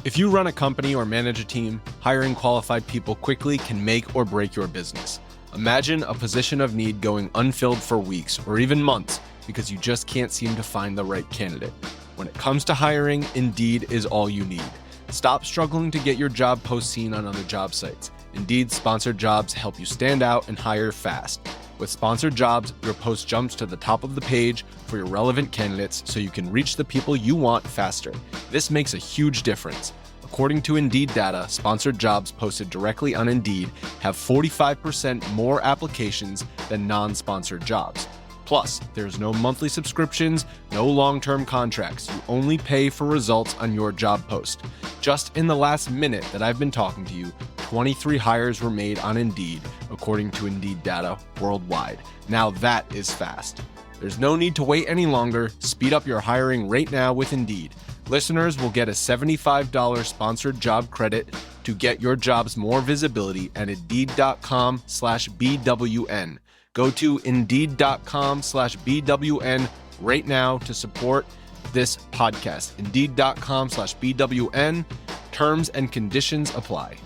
If you run a company or manage a team, hiring qualified people quickly can make or break your business. Imagine a position of need going unfilled for weeks or even months because you just can't seem to find the right candidate. When it comes to hiring, Indeed is all you need. Stop struggling to get your job post seen on other job sites. Indeed sponsored jobs help you stand out and hire fast. With sponsored jobs, your post jumps to the top of the page for your relevant candidates so you can reach the people you want faster. This makes a huge difference. According to Indeed data, sponsored jobs posted directly on Indeed have 45% more applications than non-sponsored jobs. Plus, there's no monthly subscriptions, no long-term contracts. You only pay for results on your job post. Just in the last minute that I've been talking to you, 23 hires were made on Indeed, according to Indeed data worldwide. Now that is fast. There's no need to wait any longer. Speed up your hiring right now with Indeed. Listeners will get a $75 sponsored job credit to get your jobs more visibility at Indeed.com/BWN. Go to Indeed.com/BWN right now to support this podcast. Indeed.com/BWN. Terms and conditions apply.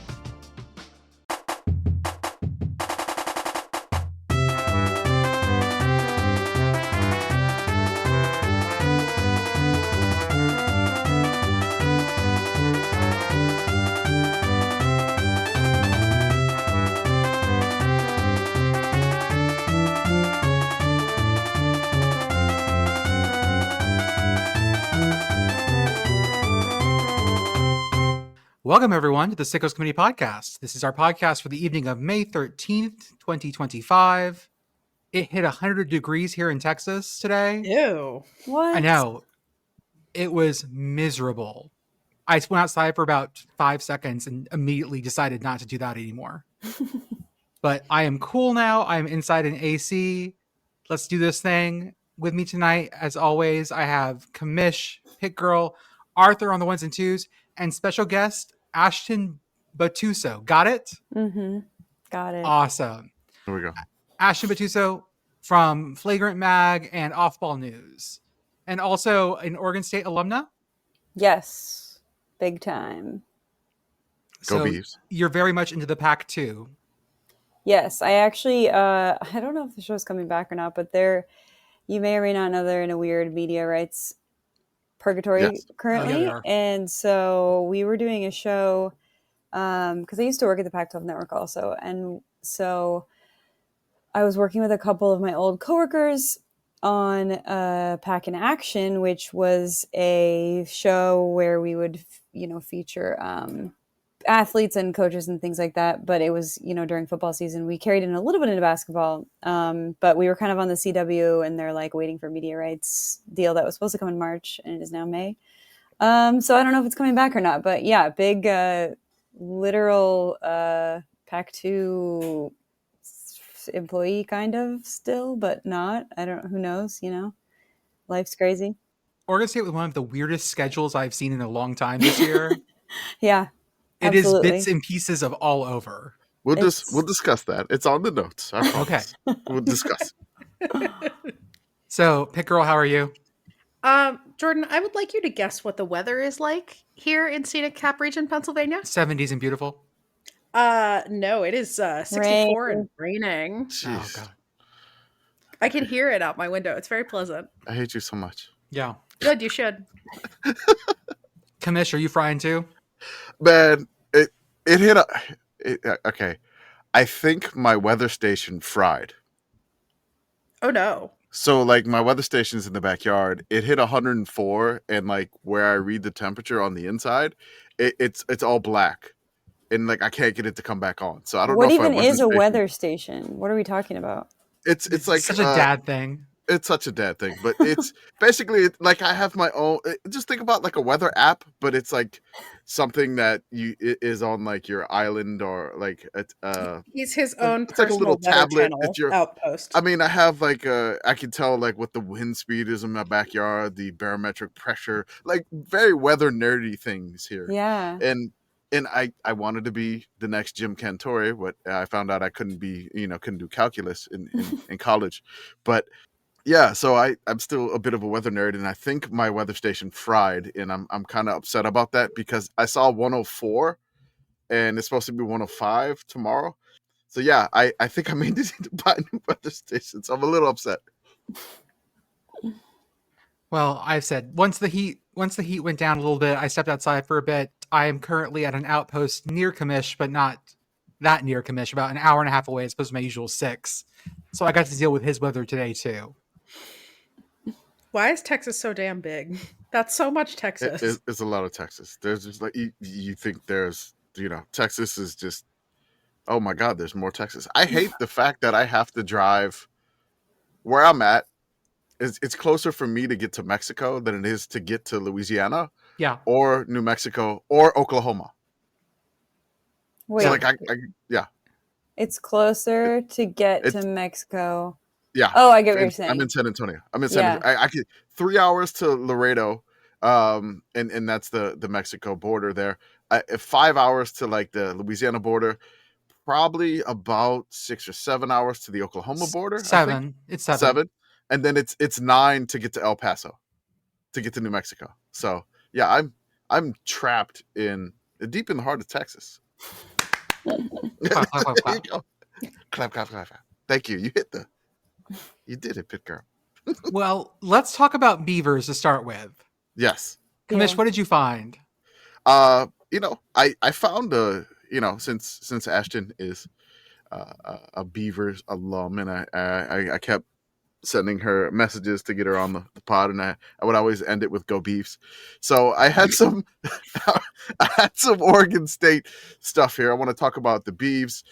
Welcome, everyone, to the Sickos Committee Podcast. This is our podcast for the evening of May 13th, 2025. It hit 100 degrees here in Texas today. Ew. What? I know. It was miserable. I went outside for about 5 seconds and immediately decided not to do that anymore. But I am cool now. I'm inside an AC. Let's do this thing. With me tonight, as always, I have Commish, Pitt Girl, Arthur on the ones and twos, and special guest, Ashtyn Butuso. Got it? Mm-hmm. Got it. Awesome. There we go. Ashtyn Butuso from Flagrant Mag and Off-Ball News. And also an Oregon State alumna. Yes. Big time. Go So Beavs. you're very much into the pack too. Yes. I actually, I don't know if the show's coming back or not, but you may or may not know they're in a weird media rights purgatory currently. Oh, yeah, they are. And so we were doing a show, because I used to work at the Pac-12 Network also. And so I was working with a couple of my old coworkers on Pack in Action, which was a show where we would, feature athletes and coaches and things like that. But it was, during football season. We carried in a little bit into basketball, but we were kind of on the CW, and they're like waiting for media rights deal that was supposed to come in March, and it is now May. So I don't know if it's coming back or not, but yeah, big literal Pac-2 employee kind of still, but not. I don't. Who knows? Life's crazy. Oregon State with one of the weirdest schedules I've seen in a long time this year. Yeah. It Absolutely. is bits and pieces of all over. We'll discuss that. It's on the notes. I promise. Okay. We'll discuss. So, Pitt Girl, how are you? Jordan, I would like you to guess what the weather is like here in scenic Cap Region, Pennsylvania. 70s and beautiful. No, it is 64 and raining. Oh, Jeez. God. I can hear it out my window. It's very pleasant. I hate you so much. Yeah. Good, you should. Commish, are you frying too? Man, it hit okay. I think my weather station fried. Oh, no. So, like, my weather station's in the backyard. It hit 104, and, like, where I read the temperature on the inside, it's all black. And, like, I can't get it to come back on. So, I don't know What if I even went to is the a station. weather station? What are we talking about? It's like such a dad thing. It's such a dad thing, but it's basically like I have my own. Just think about like a weather app, but it's like something that is on like your island or like He's his own it's like a personal little weather tablet. channel It's your outpost. I mean, I have like I can tell like what the wind speed is in my backyard, the barometric pressure, like very weather nerdy things here. Yeah. And I wanted to be the next Jim Cantore, but I found out I couldn't do calculus in college. But Yeah, so I'm still a bit of a weather nerd, and I think my weather station fried, and I'm kind of upset about that because I saw 104, and it's supposed to be 105 tomorrow. So yeah, I think I may need to buy a new weather station. So I'm a little upset. Well, I've said once the heat went down a little bit, I stepped outside for a bit. I am currently at an outpost near Commish, but not that near Commish, about an hour and a half away as opposed to my usual 6. So I got to deal with his weather today too. Why is Texas so damn big? That's so much Texas. It's a lot of Texas. There's just like you think there's Texas is just, oh my God, there's more Texas. I hate the fact that I have to drive where I'm at. It's closer for me to get to Mexico than it is to get to Louisiana, Yeah. or New Mexico or Oklahoma. Wait, So like yeah. it's closer to get to Mexico. Yeah. Oh, I get what you're saying. I'm in San Antonio. I could 3 hours to Laredo, and that's the Mexico border there. 5 hours to like the Louisiana border, probably about 6 or 7 hours to the Oklahoma border. 7. It's 7. 7, and then it's 9 to get to El Paso, to get to New Mexico. So yeah, I'm trapped deep in the heart of Texas. Clap, clap, clap, clap. There you go. Clap, clap, clap, clap. Thank you. You did it, Pitt Girl. Well, let's talk about beavers to start with. Yes. Commish, Yeah. what did you find? I found since Ashtyn is a Beavers alum, and I kept sending her messages to get her on the pod, and I would always end it with "Go Beefs." So I had some Oregon State stuff here. I want to talk about the Beavs.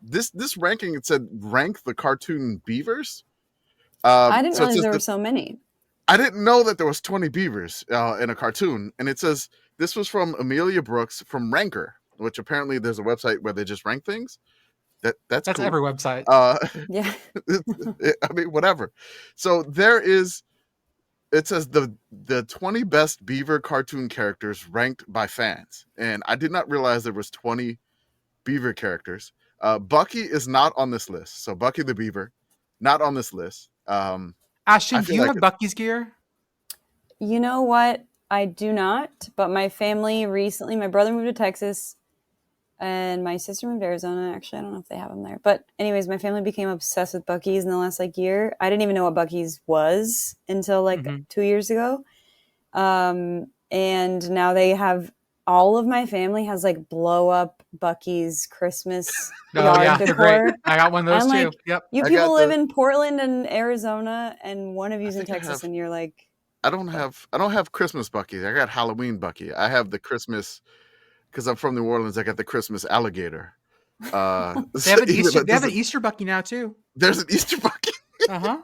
This ranking, it said rank the cartoon Beavers. I didn't so it realize says there were so many. I didn't know that there was 20 beavers in a cartoon, and it says this was from Amelia Brooks from Ranker, which apparently there's a website where they just rank things. That's cool. every website. Yeah. I mean, whatever. So it says the 20 best beaver cartoon characters ranked by fans, and I did not realize there was 20 beaver characters. Bucky is not on this list, so Bucky the Beaver, not on this list. Ashtyn, do you have Bucky's gear? You know what? I do not, but my family recently, my brother moved to Texas and my sister moved to Arizona. Actually, I don't know if they have them there. But anyways, my family became obsessed with Buc-ee's in the last year. I didn't even know what Buc-ee's was until 2 years ago. And now they have, all of my family has blow up Buc-ee's Christmas yard decor. Great. I got one of those too. Yep. You people live in Portland and Arizona, and one of you's in Texas, and you're like, I don't have Christmas Buc-ee's. I got Halloween Buc-ee. I have the Christmas, because I'm from New Orleans. I got the Christmas alligator. They have an Easter Buc-ee now too. There's an Easter Buc-ee.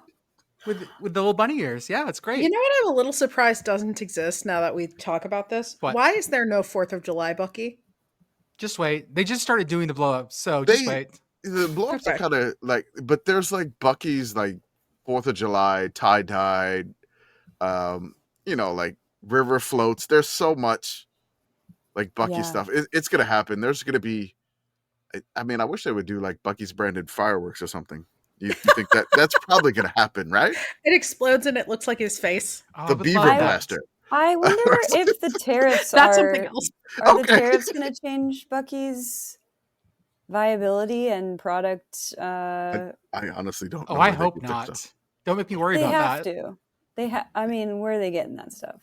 With the little bunny ears. Yeah, that's great. You know what I'm a little surprised doesn't exist now that we talk about this? What? Why is there no 4th of July Buc-ee? Just wait. They just started doing the blow-ups, so just wait. The blow-ups are kind of but there's Buc-ee's 4th of July, tie-dyed, river floats. There's so much Buc-ee stuff. It's going to happen. There's going to be, I mean, I wish they would do Buc-ee's branded fireworks or something. You think that's probably going to happen, right? It explodes and it looks like his face. The Beaver Blaster. I wonder if the tariffs That's something else. Are the tariffs going to change Buc-ee's viability and product? I honestly don't know. I hope not. Don't make me worry about that. They have to. I mean, where are they getting that stuff?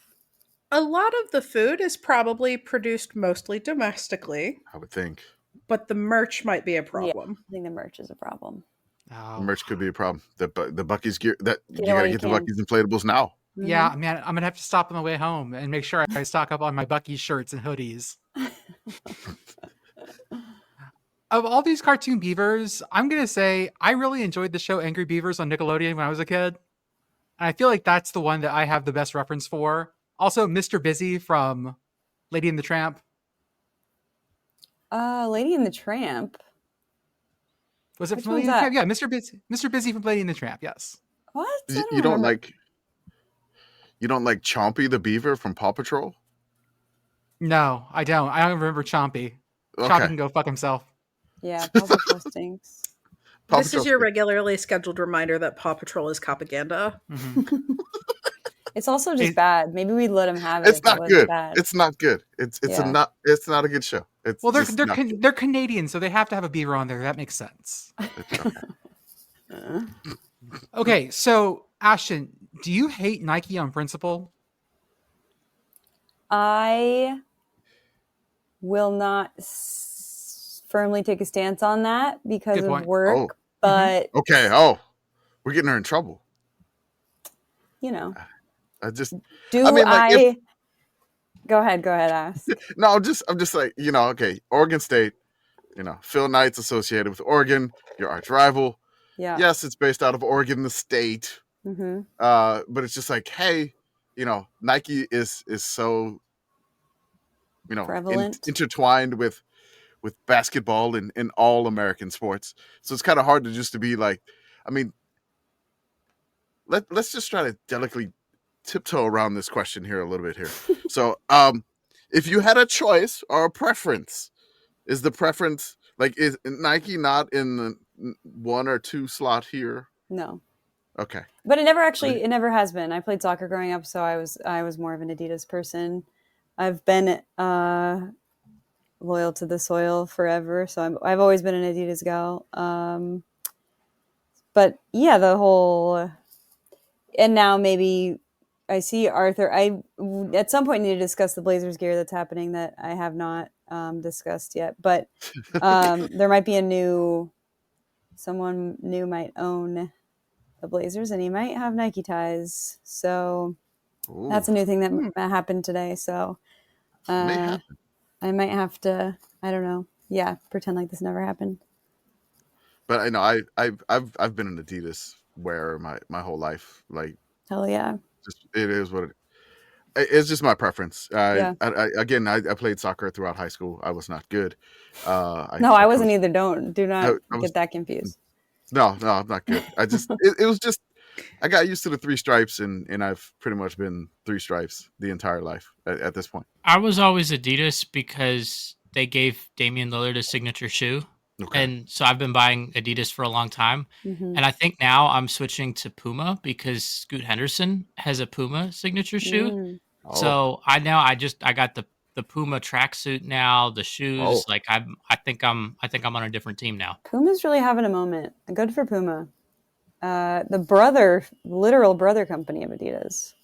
A lot of the food is probably produced mostly domestically. I would think. But the merch might be a problem. Yeah, I think the merch is a problem. The merch could be a problem. The Buc-ee's gear, that you gotta get the Buc-ee's inflatables now. Yeah, man, I'm gonna have to stop on the way home and make sure I stock up on my Buc-ee's shirts and hoodies. Of all these cartoon beavers, I'm gonna say I really enjoyed the show Angry Beavers on Nickelodeon when I was a kid. And I feel like that's the one that I have the best reference for. Also, Mr. Busy from Lady and the Tramp. Lady and the Tramp. Was it from Lady and the Tramp? Yeah, Mr. Busy from Lady and the Tramp. Yes. What? You don't like Chompy the Beaver from Paw Patrol? No, I don't. I don't remember Chompy. Okay. Chompy can go fuck himself. Yeah, Paw Patrol stinks. Paw This is Patrol's your good. regularly scheduled reminder that Paw Patrol is propaganda. Mhm. It's also just It- bad. Maybe we'd let him have it It's if it not wasn't good. bad. It's not good. It's Yeah. not a good show. It's Well, just not good. they're Canadian, so they have to have a beaver on there. That makes sense. Okay, so Ashtyn, do you hate Nike on principle? I will not firmly take a stance on that because Good of point. work, Oh. but Okay. Oh, we're getting her in trouble. you know, I just do I mean, like, if- Go ahead, ask. no, I'm just like, okay, Oregon State, Phil Knight's associated with Oregon, your arch rival. Yeah. Yes, it's based out of Oregon, the state. Mm-hmm. But it's just like, hey, Nike is so Prevalent. intertwined with basketball and in all American sports. So it's kind of hard to be like, I mean, let's just try to delicately tiptoe around this question here a little bit here. So, if you had a choice or a preference, is the preference is Nike not in the 1 or 2 slot here? No. Okay. But it never has been. I played soccer growing up, so I was more of an Adidas person. I've been loyal to the soil forever, so I've always been an Adidas gal. But yeah, and now maybe I see Arthur. I at some point need to discuss the Blazers gear that's happening that I have not discussed yet. But there might be someone new might own the Blazers, and he might have Nike ties. So that's a new thing that happened today. So May happen. I might have to, I don't know. Yeah, pretend like this never happened. But I know I've been an Adidas wearer my whole life. Like, Hell yeah. it is what it's just my preference. Yeah. I played soccer throughout high school. I was not good. I wasn't either. Do not I was- get that confused. No, I'm not good. I just it was just I got used to the 3 stripes and I've pretty much been 3 stripes the entire life at this point. I was always Adidas because they gave Damian Lillard a signature shoe. Okay. And so I've been buying Adidas for a long time. Mm-hmm. And I think now I'm switching to Puma because Scoot Henderson has a Puma signature shoe. Mm. Oh. So I got the Puma tracksuit now, the shoes. Oh. Like I think I'm on a different team now. Puma's really having a moment. Good for Puma. The literal brother company of Adidas.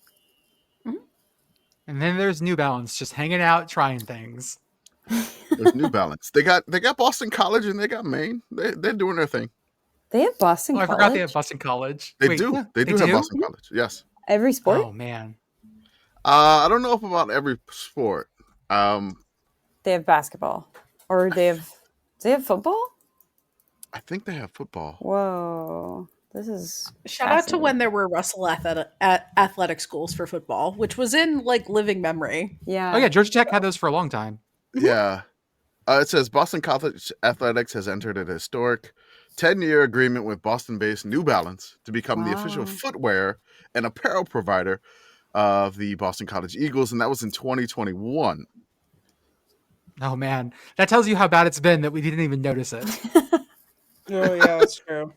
And then there's New Balance just hanging out, trying things. There's New Balance. They got Boston College and they got Maine. They're doing their thing. They have Boston Oh, I College. forgot they have Boston College. They Wait, do. yeah, They do have Boston College. Yes. Every sport? Oh man. I don't know about every sport. They have basketball. Or do they have football? I think they have football. Whoa. This is Shout out to when there were Russell athletic schools for football, which was in living memory. Yeah. Oh yeah, Georgia Tech had those for a long time. Yeah. It says Boston College Athletics has entered an historic 10-year agreement with Boston-based New Balance to become the official Wow. footwear and apparel provider of the Boston College Eagles, and that was in 2021. Oh man, that tells you how bad it's been that we didn't even notice it. Oh yeah, that's true.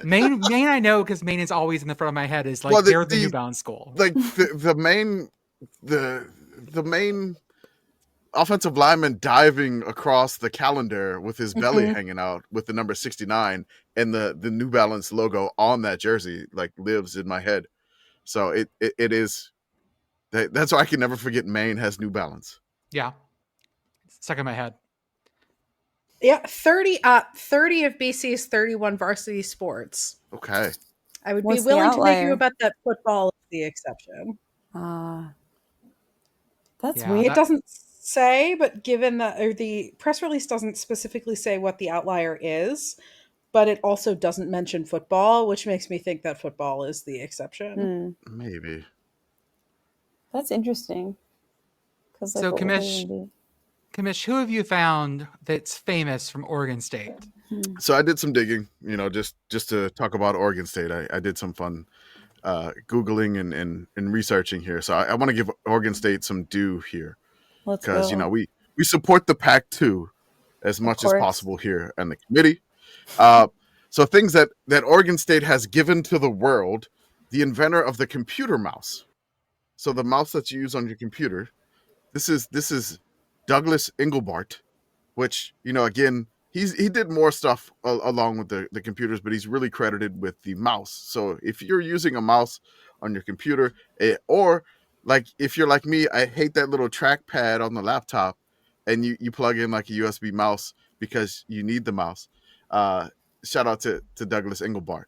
Maine, I know because Maine is always in the front of my head. Is like Well, they're the New Balance school. Like the main offensive lineman diving across the calendar with his belly hanging out with the number 69 and the New Balance logo on that jersey lives in my head. So it is that's why I can never forget Maine has New Balance. Yeah, it's stuck in my head. Yeah, 30 of BC's 31 varsity sports. Okay. I would What's be the willing to make outlier? you a bet that football is the exception. That's Yeah, weird. It doesn't say, but given that the press release doesn't specifically say what the outlier is, but it also doesn't mention football, which makes me think that football is the exception. Maybe. That's interesting. So, Commish, who have you found that's famous from Oregon State? So I did some digging, just to talk about Oregon State. I did some fun Googling and researching here. So I want to give Oregon State some due here Let's because, go. we support the Pac-2 as much as course. possible here on the committee. So things that Oregon State has given to the world, the inventor of the computer mouse. So the mouse that you use on your computer, this is Douglas Engelbart, which, again, he did more stuff along with the computers, but he's really credited with the mouse. So if you're using a mouse on your computer, or like if you're like me, I hate that little trackpad on the laptop, and you plug in like a USB mouse because you need the mouse. Shout out to Douglas Engelbart.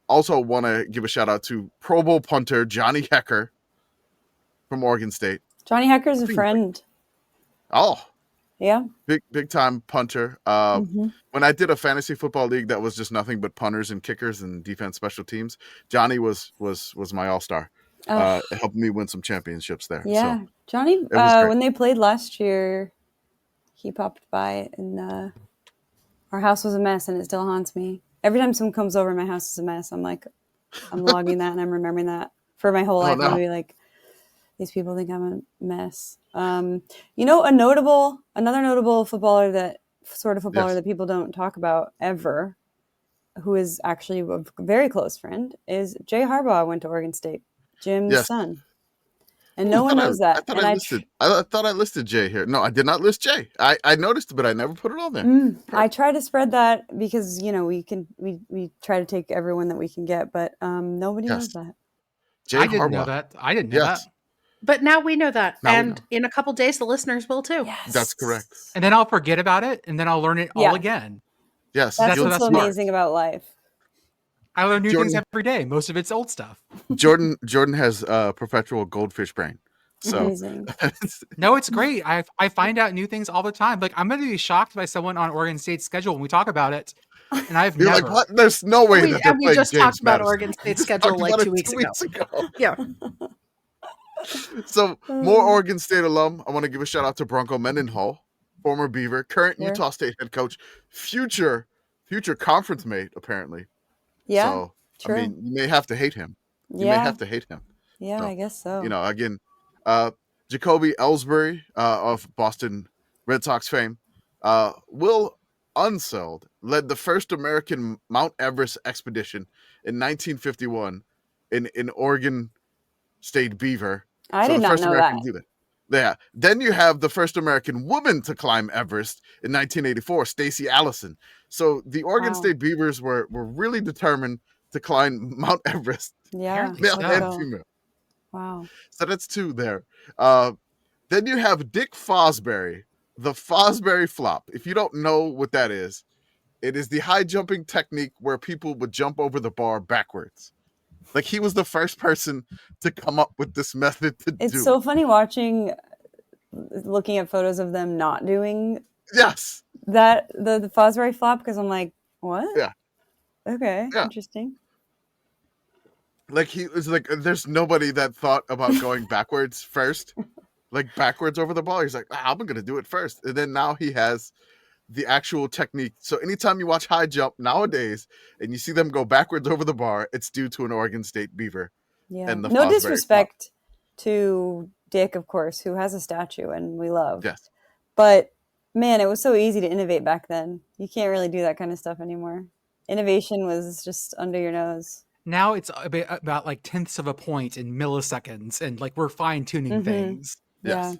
Also want to give a shout out to Pro Bowl punter Johnny Hecker from Oregon State. Johnny Hecker's a friend. Oh, yeah, big time punter. When I did a fantasy football league that was just nothing but punters and kickers and defense special teams, Johnny was my all-star. It helped me win some championships there. Yeah, so, Johnny. When they played last year, he popped by, and our house was a mess, and it still haunts me. Every time someone comes over, my house is a mess. I'm logging that, and I'm remembering that for my whole life. No. Maybe like these people think I'm a mess. Another notable footballer that people don't talk about ever, who is actually a very close friend, is Jay Harbaugh. Went to Oregon State, Jim's son, and no one knows that. I thought I listed Jay here. No, I did not list Jay. I noticed it, but I never put it on there. I try to spread that because we try to take everyone that we can get, but nobody knows that. Jay I didn't Harbaugh. know that. I didn't know that. But now we know that. Now we And know. in a couple days, the listeners will too. Yes. That's correct. And then I'll forget about it, and then I'll learn it all again. Yes, That's You'll- what's that's so smart. amazing about life. I learn new Jordan- things every day. Most of it's old stuff. Jordan has perpetual goldfish brain. So Amazing. No, it's great. I find out new things all the time. Like, I'm going to be shocked by someone on Oregon State's schedule when we talk about it. And I've you're never. like, what? There's no way that they're we playing just James talked about Madison. Oregon State's We schedule talked like about it 2 weeks ago. Yeah. So more Oregon State alum. I want to give a shout out to Bronco Mendenhall, former Beaver, current Sure. Utah State head coach, future conference mate apparently. Yeah. So true. I mean, you may have to hate him. You Yeah. may have to hate him. Yeah, So, I guess so. Again, Jacoby Ellsbury of Boston Red Sox fame, Will Unseld led the first American Mount Everest expedition in 1951 in Oregon State Beaver. I So did the not first know American that. to do that. Yeah. Then you have the first American woman to climb Everest in 1984, Stacey Allison. So the Oregon Wow. State Beavers were really determined to climb Mount Everest, Yeah. male so. and female. Wow. So that's two there. Then you have Dick Fosbury, the Fosbury flop. If you don't know what that is, it is the high jumping technique where people would jump over the bar backwards. Like he was the first person to come up with this method to do. It's so funny looking at photos of them not doing Yes. that, the Fosbury flop, because I'm like, what? Yeah. Okay. Yeah. Interesting. Like he was like, there's nobody that thought about going backwards first, like backwards over the ball. He's like, I'm going to do it first. And then now he has the actual technique. So anytime you watch high jump nowadays and you see them go backwards over the bar, it's due to an Oregon State Beaver. Yeah. And the No Fosbury disrespect to Dick, of course, who has a statue and we love. Yes. But man, it was so easy to innovate back then. You can't really do that kind of stuff anymore. Innovation was just under your nose. Now it's about like tenths of a point in milliseconds, and like we're fine tuning things. Yes.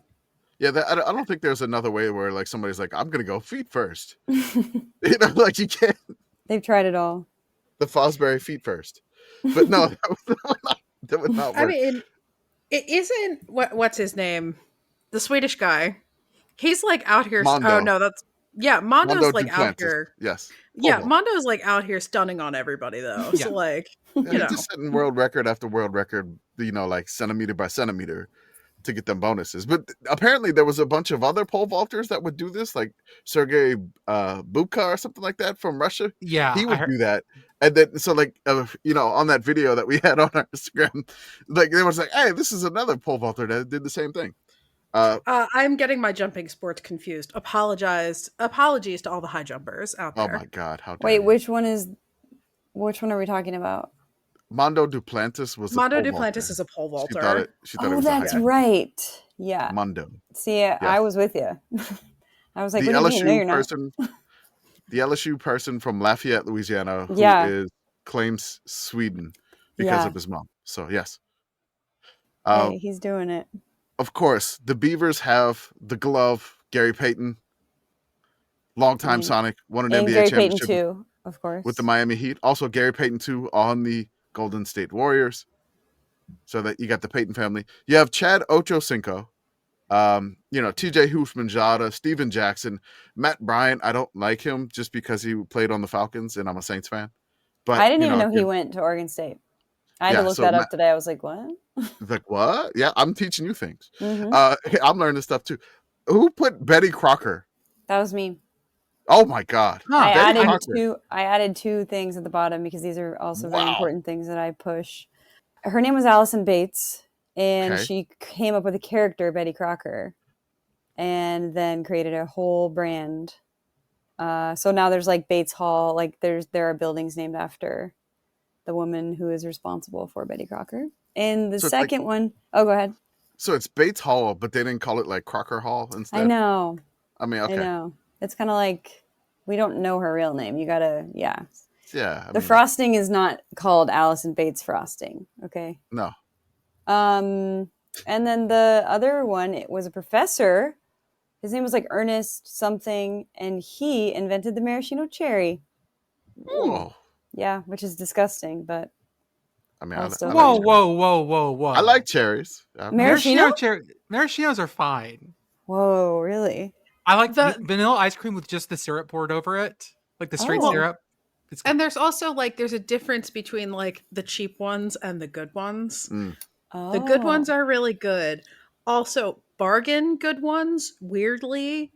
Yeah. I don't think there's another way where like somebody's like, I'm going to go feet first. Like you can't. They've tried it all. The Fosbury feet first. But no, that would not work. I mean, it isn't what's his name, the Swedish guy. He's like out here. Mondo. Oh no, Mondo's Mondo like out Duplantis. here. Yes. Yeah, Hobo. Mondo's like out here stunning on everybody though. Yeah. So like, Yeah, you know, just setting world record after world record, like centimeter by centimeter to get them bonuses. But apparently there was a bunch of other pole vaulters that would do this, like Sergei Bubka or something like that from Russia. Yeah, He would do that. And then, so like, on that video that we had on our Instagram, like they was like, hey, this is another pole vaulter that did the same thing. I'm getting my jumping sports confused. Apologies to all the high jumpers out Oh there. my God. How dare Wait, you. which one are we talking about? Mondo Duplantis was Mondo a pole Duplantis vaulter. is a pole She vaulter. thought it Oh, was that's a high right. Yeah. Mondo. See, I was with you. I was like, The what do you mean? No, LSU you're not. person the LSU person from Lafayette, Louisiana, who Yeah. claims Sweden because Yeah. of his mom. So yes. Hey, he's doing it. Of course, the Beavers have the glove, Gary Payton, longtime Sonic, won an And NBA Gary Payton championship too, of course. with the Miami Heat. Also, Gary Payton too on the Golden State Warriors. So that you got the Payton family. You have Chad Ochocinco, TJ Houshmandzadeh, Steven Jackson, Matt Bryant. I don't like him just because he played on the Falcons, and I'm a Saints fan. But I didn't even know he went to Oregon State. I had to look that up today. I was like, what? Like, what? Yeah, I'm teaching you things. Mm-hmm. I'm learning stuff too. Who put Betty Crocker? That was me. Oh my God. I added two things at the bottom because these are also very important things that I push. Her name was Allison Bates, and she came up with a character, Betty Crocker, and then created a whole brand. So now there's like Bates Hall, like there are buildings named after the woman who is responsible for Betty Crocker. And the second one, go ahead. So it's Bates Hall, but they didn't call it like Crocker Hall instead? I know. I mean, okay. I know. It's kind of like, we don't know her real name. You gotta, yeah. Yeah. The frosting is not called Allison Bates frosting, okay? No. And then the other one, it was a professor. His name was like Ernest something, and he invented the maraschino cherry. Whoa. Yeah, which is disgusting, but I mean, whoa. I like cherries. Maraschinos are fine. Whoa, really? I like the vanilla ice cream with just the syrup poured over it, like the straight syrup. And there's also there's a difference between like the cheap ones and the good ones. The good ones are really good. Also, bargain good ones, weirdly,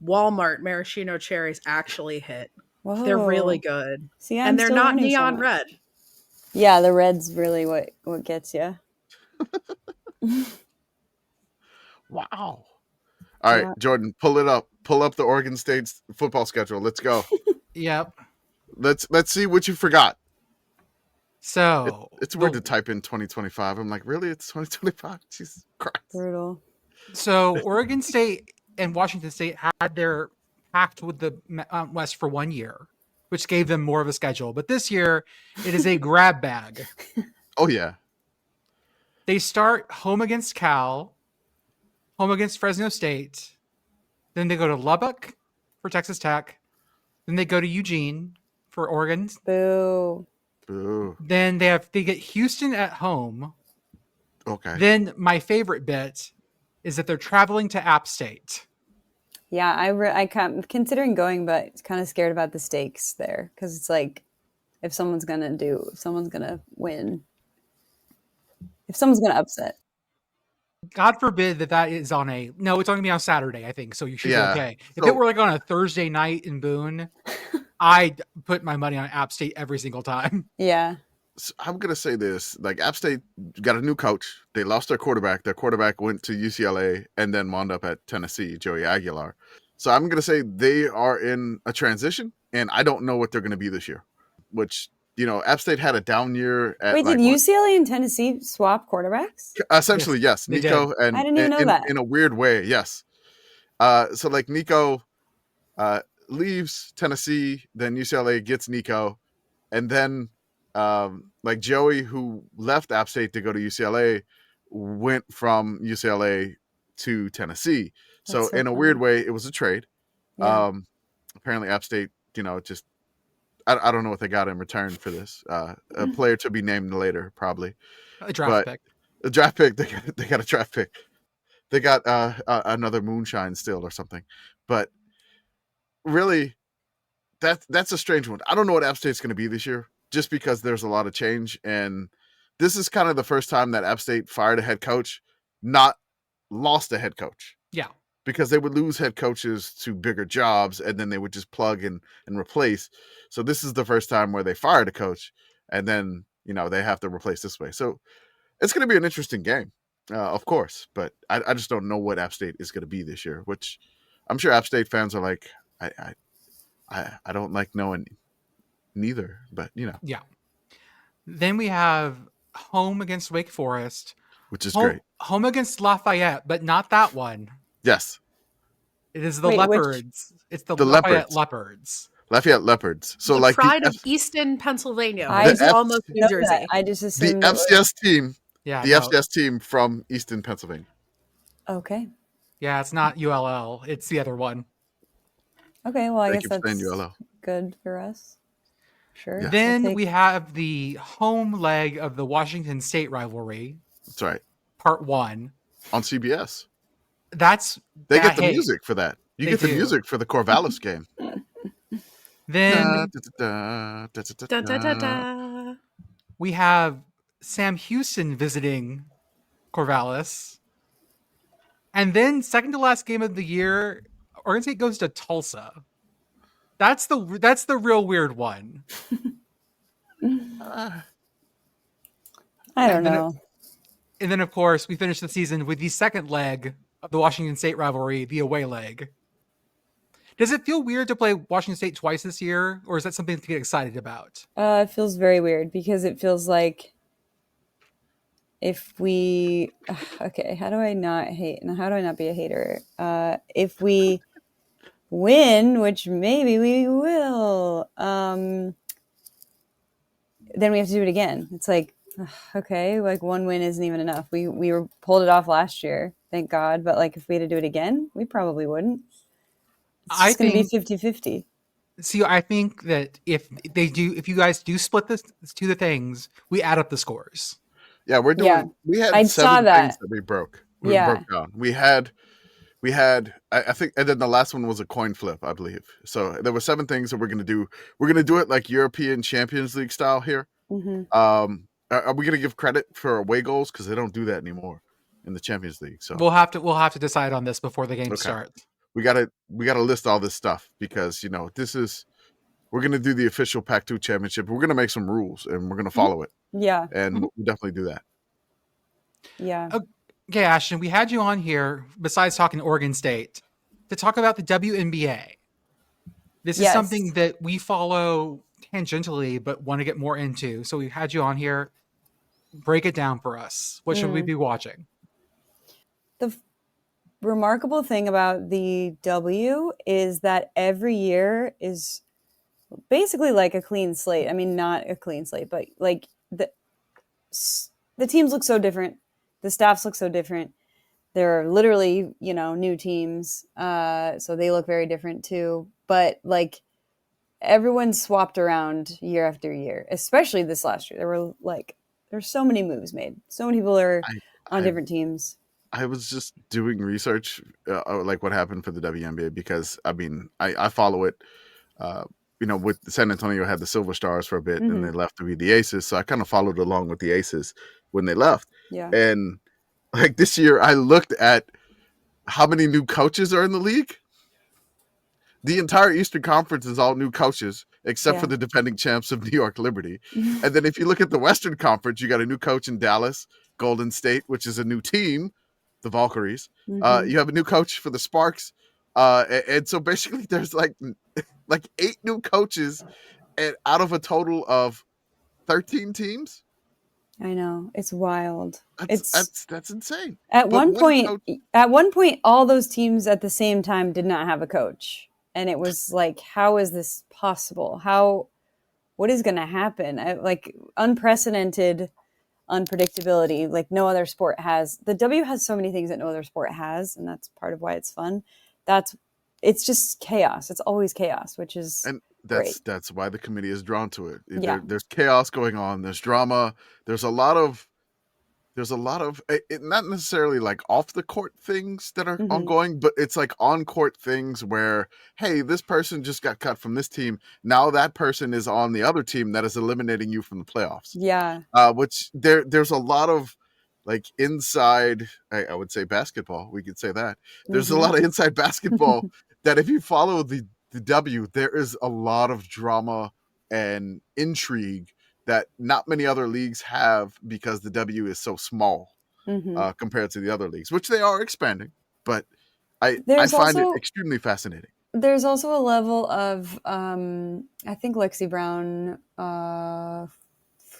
Walmart maraschino cherries actually hit. Whoa. They're really good. See, and they're not neon red. Yeah, the red's really what gets you. Wow. All right, Jordan, pull it up. Pull up the Oregon State's football schedule. Let's go. Yep. Let's see what you forgot. So it's weird to type in 2025. I'm like, really? It's 2025? Jesus Christ. Brutal. So Oregon State and Washington State had their pact with the West for 1 year, which gave them more of a schedule. But this year, it is a grab bag. Oh, yeah. They start home against Cal, home against Fresno State. Then they go to Lubbock for Texas Tech. Then they go to Eugene for Oregon. Boo. Boo. Then they get Houston at home. Okay. Then my favorite bit is that they're traveling to App State. Yeah, I'm considering going, but kind of scared about the stakes there because it's like if someone's gonna win, if someone's gonna upset. God forbid that is it's only going to be on Saturday, I think. So you should be okay. If So, it were like on a Thursday night in Boone, I'd put my money on App State every single time. Yeah. So I'm going to say this. Like, App State got a new coach. They lost their quarterback. Their quarterback went to UCLA and then wound up at Tennessee, Joey Aguilar. So I'm going to say they are in a transition, and I don't know what they're going to be this year, which, App State had a down year. Wait, did UCLA and Tennessee swap quarterbacks? Essentially, yes. Nico and I didn't even know that. In a weird way, yes. So like Nico leaves Tennessee, then UCLA gets Nico, and then like Joey, who left App State to go to UCLA, went from UCLA to Tennessee. So in a weird way, it was a trade. Yeah. Apparently, App State, just I don't know what they got in return for this. A player to be named later, probably. A draft pick. A draft pick. They got a draft pick. They got another moonshine still or something. But really, that's a strange one. I don't know what App State's going to be this year, just because there's a lot of change. And this is kind of the first time that App State fired a head coach, not lost a head coach. Yeah. Because they would lose head coaches to bigger jobs, and then they would just plug and replace. So this is the first time where they fired a coach, and then they have to replace this way. So it's going to be an interesting game, of course. But I just don't know what App State is going to be this year. Which I'm sure App State fans are like, I don't like knowing neither. But Yeah. Then we have home against Wake Forest, which is great. Home against Lafayette, but not that one. Yes. It is the Leopards. It's the Lafayette Leopards. Lafayette Leopards. So the like pride of Easton, Pennsylvania. I It's just almost New know Jersey. that. I just the assumed. FCS team, Yeah, the no. FCS team from Easton, Pennsylvania. Okay. Yeah, it's not ULL. It's the other one. Okay. Well, I Thank guess you for saying that's ULL. good for us. Sure. Yeah. I'll Then take- we have the home leg of the Washington State rivalry, That's right. part 1. On CBS. That's They that get the hate. music for that. You They get the do. music for the Corvallis game. Then Da, da, da, da. we have Sam Houston visiting Corvallis. And then second to last game of the year, Oregon State goes to Tulsa. That's the real weird one. Uh, I don't And then know. And then, of course, we finish the season with the second leg of the Washington State rivalry, the away leg. Does it feel weird to play Washington State twice this year, or is that something to get excited about? It feels very weird because it feels like if we okay, how do I not hate and how do I not be a hater? If we win, which maybe we will, then we have to do it again. It's like, okay, like one win isn't even enough. We were pulled it off last year, thank God. But like if we had to do it again, we probably wouldn't. It's just going to be 50-50. See, I think that if you guys do split this to the things, we add up the scores. yeah, we're doing. Yeah. We had I 7 saw things that. that we broke. Yeah. Broke down. We had. I think, and then the last one was a coin flip, I believe. So there were 7 things that we're gonna do. We're gonna do it like European Champions League style here. Mm-hmm. Are we gonna give credit for away goals because they don't do that anymore in the Champions League? So We'll have to decide on this before the game Okay. starts. we gotta list all this stuff because we're gonna do the official Pac-2 championship. We're gonna make some rules and we're gonna follow it, Yeah. and we'll definitely do that. Yeah. Okay, Ashtyn, we had you on here, besides talking Oregon State, to talk about the WNBA. This is Yes. something that we follow tangentially, but want to get more into. So we had you on here. Break it down for us. What should we be watching? The remarkable thing about the W is that every year is basically like a clean slate. I mean, not a clean slate, but like the teams look so different. The staffs look so different. There are literally, new teams. So they look very different too. But like everyone's swapped around year after year, especially this last year. There's so many moves made. So many people are on different teams. I was just doing research, like what happened for the WNBA, because I follow it. With San Antonio had the Silver Stars for a bit, and they left to be the Aces. So I kind of followed along with the Aces when they left. Yeah. And like this year, I looked at how many new coaches are in the league. The entire Eastern Conference is all new coaches, except for the defending champs of New York Liberty. And then if you look at the Western Conference, you got a new coach in Dallas, Golden State, which is a new team, the Valkyries. You have a new coach for the Sparks. And so basically there's like 8 new coaches and out of a total of 13 teams. I know, it's wild. That's insane. At one point, all those teams at the same time did not have a coach, and it was like, how is this possible? What is going to happen? Unprecedented unpredictability, like no other sport has. The W has so many things that no other sport has, and that's part of why it's fun. It's just chaos. It's always chaos, which is that's why the committee is drawn to it. There's chaos going on. There's drama. There's a lot of not necessarily like off the court things that are ongoing, but it's like on court things where, hey, this person just got cut from this team. Now that person is on the other team that is eliminating you from the playoffs. Yeah. Which there's a lot of like inside, I would say basketball. We could say that there's a lot of inside basketball that if you follow the W, there is a lot of drama and intrigue that not many other leagues have because the W is so small compared to the other leagues, which they are expanding. But I find it extremely fascinating. There's also a level of, I think Lexi Brown,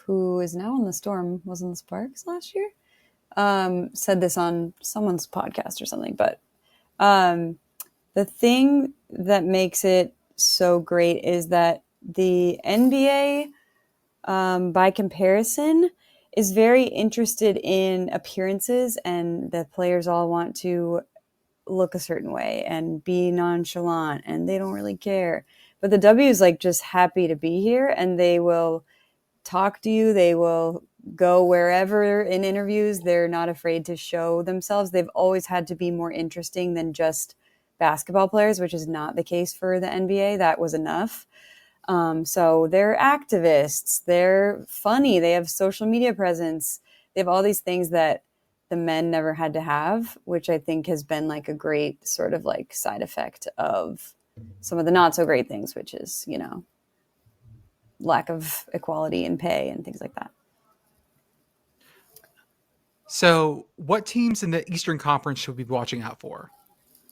who is now on the Storm, was in the Sparks last year, said this on someone's podcast or something. But the thing that makes it so great is that the NBA, by comparison, is very interested in appearances, and the players all want to look a certain way and be nonchalant, and they don't really care. But the W is like just happy to be here, and they will talk to you. They will go wherever in interviews. They're not afraid to show themselves. They've always had to be more interesting than just basketball players, which is not the case for the NBA. That was enough. So they're activists. They're funny. They have social media presence. They have all these things that the men never had to have, which I think has been like a great sort of like side effect of some of the not so great things, which is, you know, lack of equality in pay and things like that. So, what teams in the Eastern Conference should we be watching out for?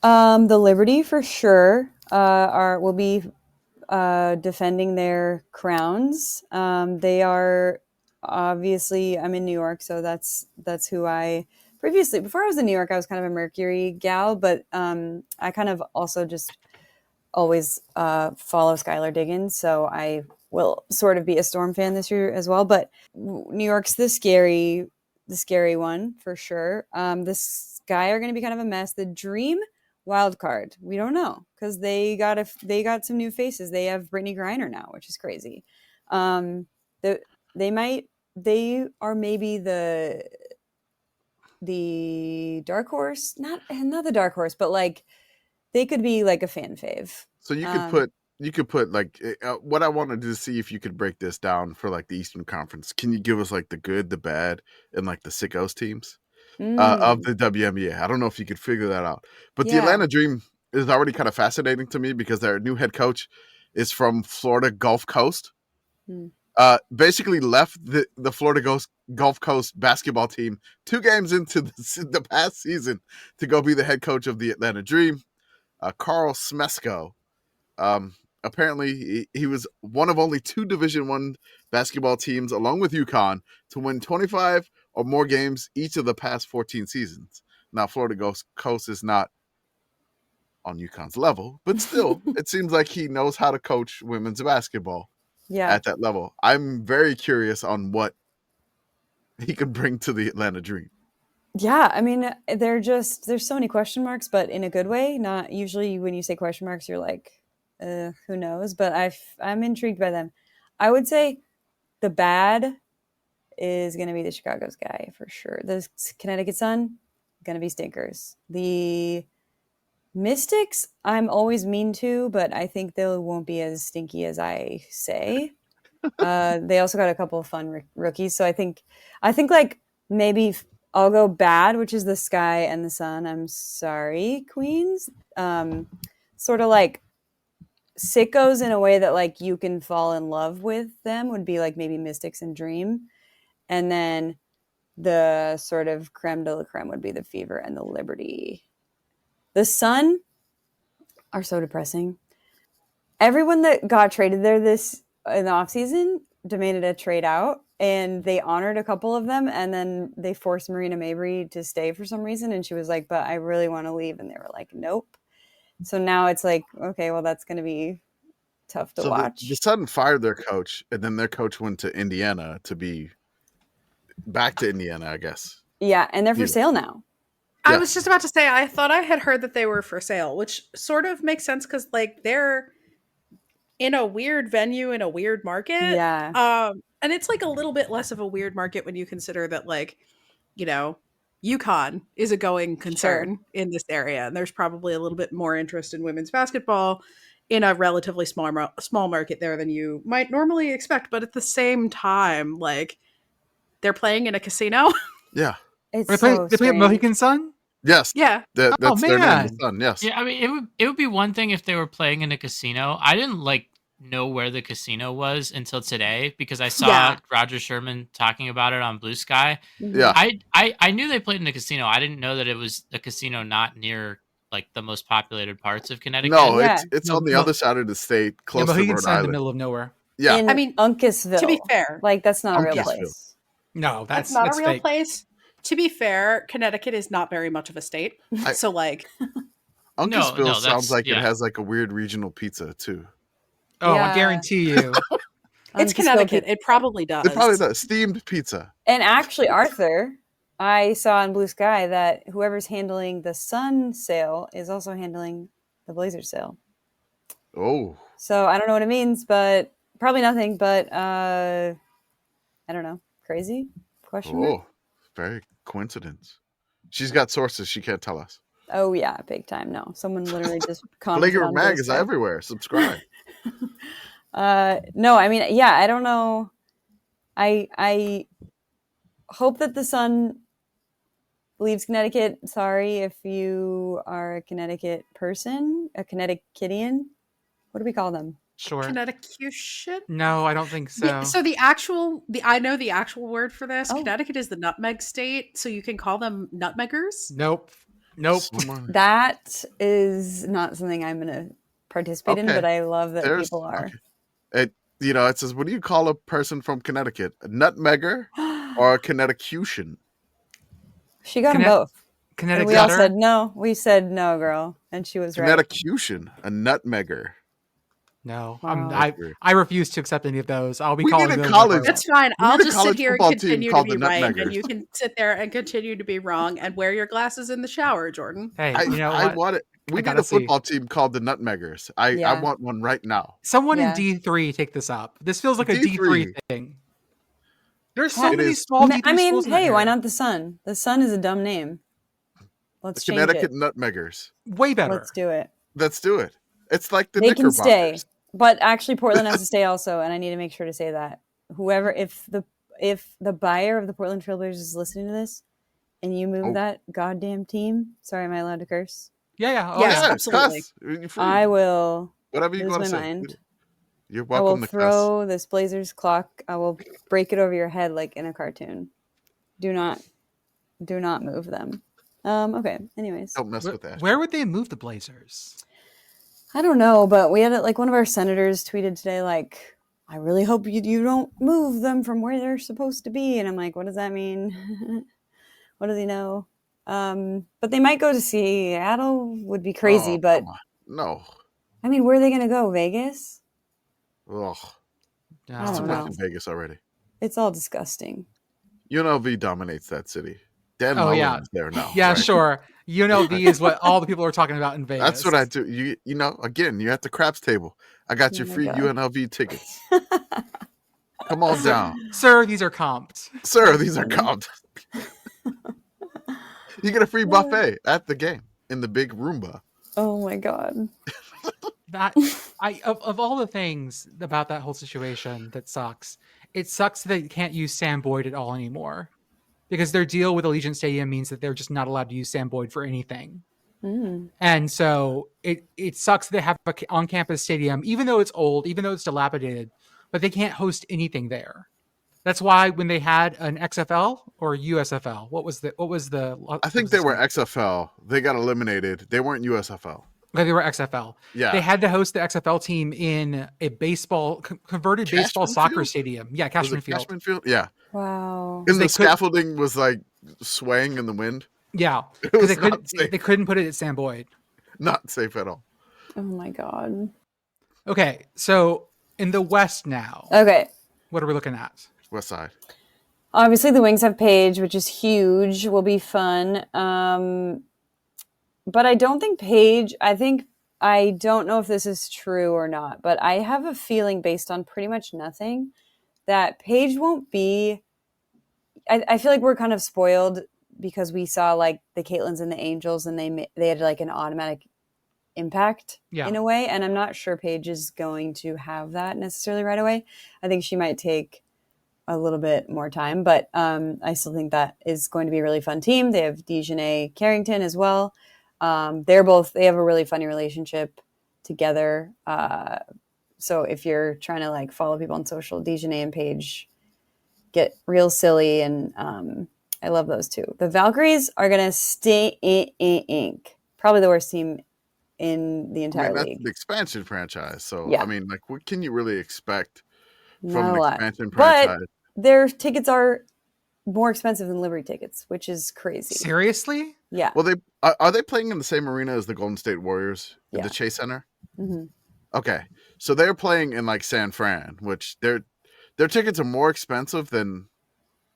The Liberty for sure will be defending their crowns. They are obviously, I'm in New York, so that's who I previously, before I was in New York, I was kind of a Mercury gal, but I kind of also just always follow Skylar Diggins, so I will sort of be a Storm fan this year as well. But New York's the scary one for sure. The Sky are going to be kind of a mess. The Dream wild card, we don't know, because they got some new faces. They have Brittany Griner now, which is crazy. They are maybe the dark horse, not the dark horse, but like they could be like a fan fave. So you could put like what I wanted to see if you could break this down for like the Eastern Conference. Can you give us like the good, the bad, and like the Sickos teams of the WNBA? I don't know if you could figure that out, but the Atlanta Dream is already kind of fascinating to me because their new head coach is from Florida Gulf Coast. Basically left the Florida Gulf Coast basketball team 2 games into the past season to go be the head coach of the Atlanta Dream. Carl Smesko. Apparently, he was one of only 2 Division I basketball teams, along with UConn, to win 25 or more games each of the past 14 seasons. Now, Florida Gulf Coast is not on UConn's level, but still, it seems like he knows how to coach women's basketball at that level. I'm very curious on what he could bring to the Atlanta Dream. Yeah, I mean, there's so many question marks, but in a good way. Not usually when you say question marks, you're like, who knows? But I'm intrigued by them. I would say the bad is going to be the Chicago Sky for sure. The Connecticut Sun, going to be stinkers. The Mystics, I'm always mean to, but I think they won't be as stinky as I say. They also got a couple of fun rookies, so I think like maybe I'll go bad, which is the Sky and the Sun. I'm sorry, Queens. Sort of like Sickos in a way that like you can fall in love with them would be like maybe Mystics and Dream. And then the sort of creme de la creme would be the Fever and the Liberty. The Sun are so depressing. Everyone that got traded there in the offseason demanded a trade out, and they honored a couple of them, and then they forced Marina Mabry to stay for some reason, and she was like, but I really want to leave, and they were like, nope. So now it's like, okay, well, that's going to be tough to watch. The Sun fired their coach, and then their coach went to Indiana to be back to Indiana, I guess. Yeah, and they're for sale now. I was just about to say, I thought I had heard that they were for sale, which sort of makes sense because like they're in a weird venue in a weird market. Yeah. And it's like a little bit less of a weird market when you consider that, like, you know, UConn is a going concern in this area. And there's probably a little bit more interest in women's basketball in a relatively small market there than you might normally expect. But at the same time, like, they're playing in a casino. Yeah. They play at Mohegan Sun? Yes. Yeah. That's their name, the Sun. Yes. Yeah, I mean, it would be one thing if they were playing in a casino. I didn't know where the casino was until today because I saw Roger Sherman talking about it on Blue Sky. Yeah. I knew they played in a casino. I didn't know that it was a casino not near like the most populated parts of Connecticut. No, it's on the other side of the state, close to Mohegan Rhode Sun in Island. the middle of nowhere. Yeah. I mean, Uncasville. To be fair, like that's not a real Uncasville. place. No, that's not a real fake. place. To be fair, Connecticut is not very much of a state. So like Uncasville sounds that's like it yeah. has like a weird regional pizza too. Oh, Yeah. I guarantee you. It's Connecticut. It probably does. It probably does. Steamed pizza. And actually, Arthur, I saw in Blue Sky that whoever's handling the Sun sale is also handling the Blazers sale. Oh, So I don't know what it means, but probably nothing. But I don't know. Crazy? Question mark? Very coincidence. She's got sources she can't tell us. Oh yeah, big time. No, someone literally just commented Flagrant on Mag Blue is Sky. everywhere. Subscribe. No, I mean, yeah, I don't know. I hope that the Sun leaves Connecticut. Sorry if you are a Connecticut person, a Connecticutian. What do we call them? Sure. Connecticut. No, I don't think so. So I know the actual word for this. Oh. Connecticut is the nutmeg state, so you can call them nutmeggers. Nope. That is not something I'm going to participate in, Okay. but I love that people are. Okay. It says, what do you call a person from Connecticut? A nutmegger or a Connecticutian? She got them both. And Connecticut. we all said no. We said no, girl. And she was right. Connecticutian, a nutmegger. No, Wow. I refuse to accept any of those. I'll be We calling need a them college- That's fine. We I'll need a just sit college here and football team continue to called be the right, and Nutmeggers. you can sit there and continue to be wrong and wear your glasses in the shower, Jordan. Hey, I, you know I what? want it. We need gotta a football team called the Nutmeggers. I Yeah. want one right now. Someone Yeah. in D3 take this up. This feels like a D3. D3 thing. There's so It many is. small D3 I mean, schools in hey, that why area. not the Sun? The Sun is a dumb name. Let's The change Connecticut it. Nutmeggers. Way better. Let's do it. Let's do it. It's like the They can Knickerbockers. stay, but actually Portland has to stay also, and I need to make sure to say that whoever, if the buyer of the Portland Trailblazers is listening to this, and you move that goddamn team, sorry, am I allowed to curse? Yeah. Oh, Yes, yeah. absolutely. Cuss. You're free. I will Whatever you lose want my to say. mind. You're I will welcome to cuss. throw this Blazers clock. I will break it over your head like in a cartoon. Do not move them. Okay. Anyways, Don't mess with that. Where would they move the Blazers? I don't know, but we had it like one of our senators tweeted today, like, I really hope you don't move them from where they're supposed to be. And I'm like, what does that mean? What does he know? But they might go to Seattle. Would be crazy, but come on. No. I mean, where are they going to go? Vegas? Ugh. I It's don't enough know. in Vegas already. It's all disgusting. UNLV dominates that city. Dan Oh, Mullen yeah. is there now. Yeah, right? sure. UNLV is what all the people are talking about in Vegas. That's what I do. You know, again, you're at the craps table. I got you Oh my free God. UNLV tickets. Come on down. Sir, these are comped. Sir, these are comped. You get a free buffet at the game in the big Roomba. Oh my God. That of all the things about that whole situation that sucks, it sucks that they can't use Sam Boyd at all anymore. Because their deal with Allegiant Stadium means that they're just not allowed to use Sam Boyd for anything. And so it sucks they have an on-campus stadium, even though it's old, even though it's dilapidated, but they can't host anything there. That's why when they had an XFL or USFL, what was the? I think they were XFL. They got eliminated. They weren't USFL. Okay, they were XFL. Yeah. They had to host the XFL team in a converted baseball Cashman soccer Field? stadium. Yeah, Was Cashman it Field. Cashman Field? Yeah. Wow. And They the scaffolding was like swaying in the wind. Yeah, It because was not safe. they couldn't put it at Sam Boyd. Not safe at all. Oh my God. Okay, so in the West now, Okay. what are we looking at? West Side. Obviously, the Wings have Paige, which is huge. Will be fun. But I don't think Paige. I don't know if this is true or not, but I have a feeling based on pretty much nothing that Paige won't be. I feel like we're kind of spoiled because we saw like the Caitlins and the Angels, and they had like an automatic impact in a way, and I'm not sure Paige is going to have that necessarily right away. I think she might take a little bit more time, but I still think that is going to be a really fun team. They have Dejanay Carrington as well. They have a really funny relationship together. So if you're trying to like follow people on social, Dejanay and Paige get real silly, and I love those two. The Valkyries are going to stay ink. Probably the worst team in the entire That's league. the expansion franchise. So, Yeah. I mean, like, what can you really expect Not from a an lot. expansion But franchise? their tickets are more expensive than Liberty tickets, which is crazy. Seriously? Yeah. Well, Are they playing in the same arena as the Golden State Warriors at Yeah. the Chase Center? Mm-hmm. Okay, so they're playing in like San Fran, which their tickets are more expensive than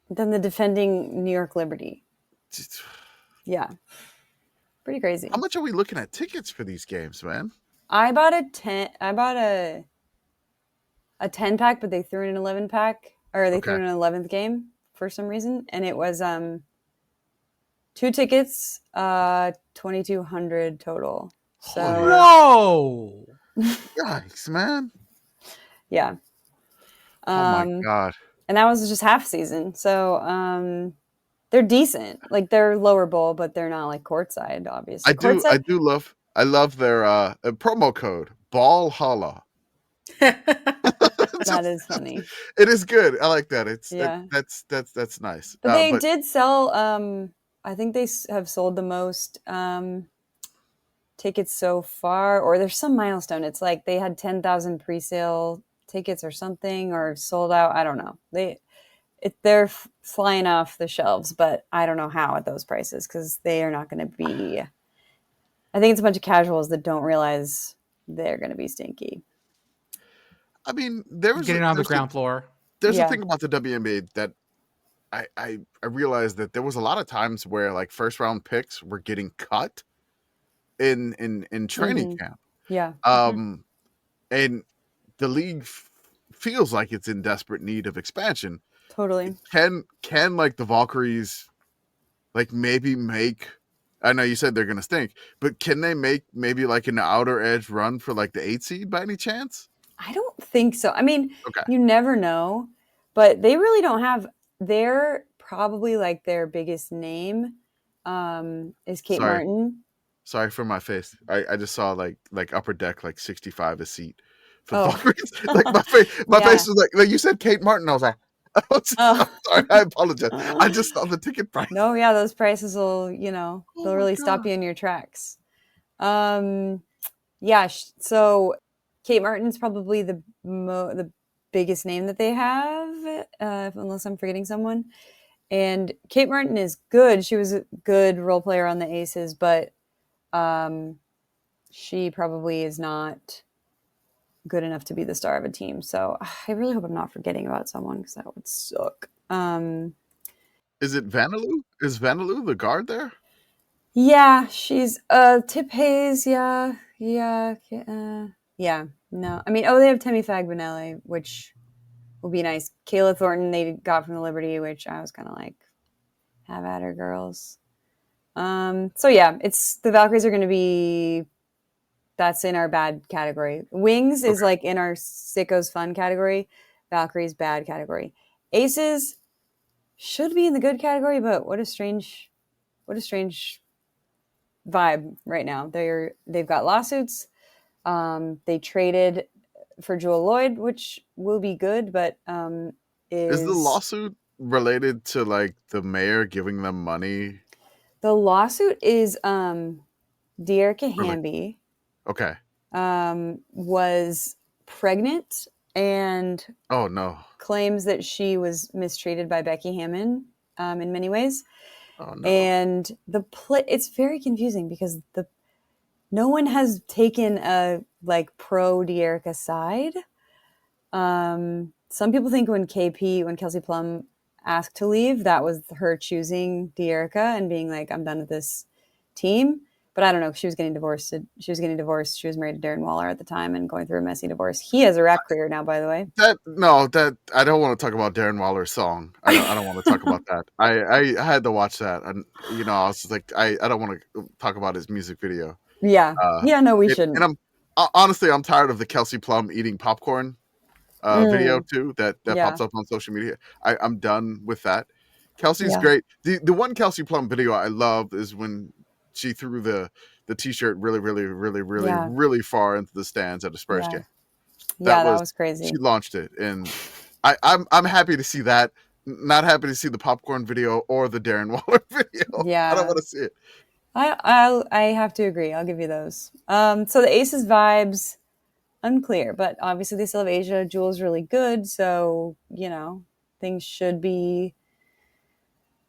the defending New York Liberty. Yeah, pretty crazy. How much are we looking at tickets for these games, man? I bought a 10 pack, but they threw in an 11 pack, or they threw in an 11th game for some reason, and it was 2 tickets, $2,200 total. So Whoa! Yikes, man! Yeah. Oh my god! And that was just half season, so they're decent. Like they're lower bowl, but they're not like courtside, obviously. I love their promo code Ballhalla. That is funny. It is good. I like that. That's nice. But they did sell. I think they have sold the most tickets so far, or there's some milestone. It's like they had 10,000 pre-sale tickets or something, or sold out. I don't know. They're flying off the shelves, but I don't know how at those prices because they are not going to be. I think it's a bunch of casuals that don't realize they're going to be stinky. I mean, getting on the ground floor. There's a thing about the WNBA that I realized that there was a lot of times where like first round picks were getting cut in training camp. Yeah. And the league feels like it's in desperate need of expansion. Totally. Can like the Valkyries like maybe make, I know you said they're gonna stink, but can they make maybe like an outer edge run for like the 8 seed by any chance? I don't think so. I mean, you never know, but they really don't have. They're probably like their biggest name is Kate Martin. Sorry for my face. I just saw like upper deck like 65 a seat for Valkyries. Like my face was like you said Kate Martin. I was like, I'm sorry. I apologize. I just saw the ticket price. No, yeah, those prices will they'll really stop you in your tracks. Yeah, so Kate Martin's probably the biggest name that they have, unless I'm forgetting someone. And Kate Martin is good. She was a good role player on the Aces, but she probably is not good enough to be the star of a team. So I really hope I'm not forgetting about someone because that would suck. Is it Vanillue? Is Vanillue the guard there? Yeah, she's Tip Hayes. Yeah. No, I mean, they have Temi Fagbanelli, which will be nice. Kayla Thornton they got from the Liberty, which I was kind of like, have at her, girls. So yeah, it's the Valkyries are going to be. That's in our bad category. Wings is like in our Sickos fun category. Valkyries bad category. Aces should be in the good category, but what a strange vibe right now. They've got lawsuits. They traded for Jewel Lloyd, which will be good, but is the lawsuit related to like the mayor giving them money? The lawsuit is Dearica Hamby. Okay. Was pregnant and claims that she was mistreated by Becky Hammon in many ways. Oh, no. And it's very confusing because no one has taken a like pro Dearica side. Some people think when Kelsey Plum asked to leave, that was her choosing Dearica and being like, I'm done with this team. But I don't know. She was getting divorced. She was married to Darren Waller at the time and going through a messy divorce. He has a rap career now, by the way. I don't want to talk about Darren Waller's song. I don't want to talk about that. I had to watch that, and I was like, I don't want to talk about his music video. Yeah, no, we shouldn't. And I'm tired of the Kelsey Plum eating popcorn video too that pops up on social media. I'm done with that. Kelsey's great. The one Kelsey Plum video I love is when she threw the t-shirt really far into the stands at a Spurs game. That was crazy. She launched it, and I'm happy to see that. Not happy to see the popcorn video or the Darren Waller video. Yeah, I don't want to see it. I have to agree. I'll give you those. So the Aces vibes unclear, but obviously they still have Asia. Jewel's really good, so things should be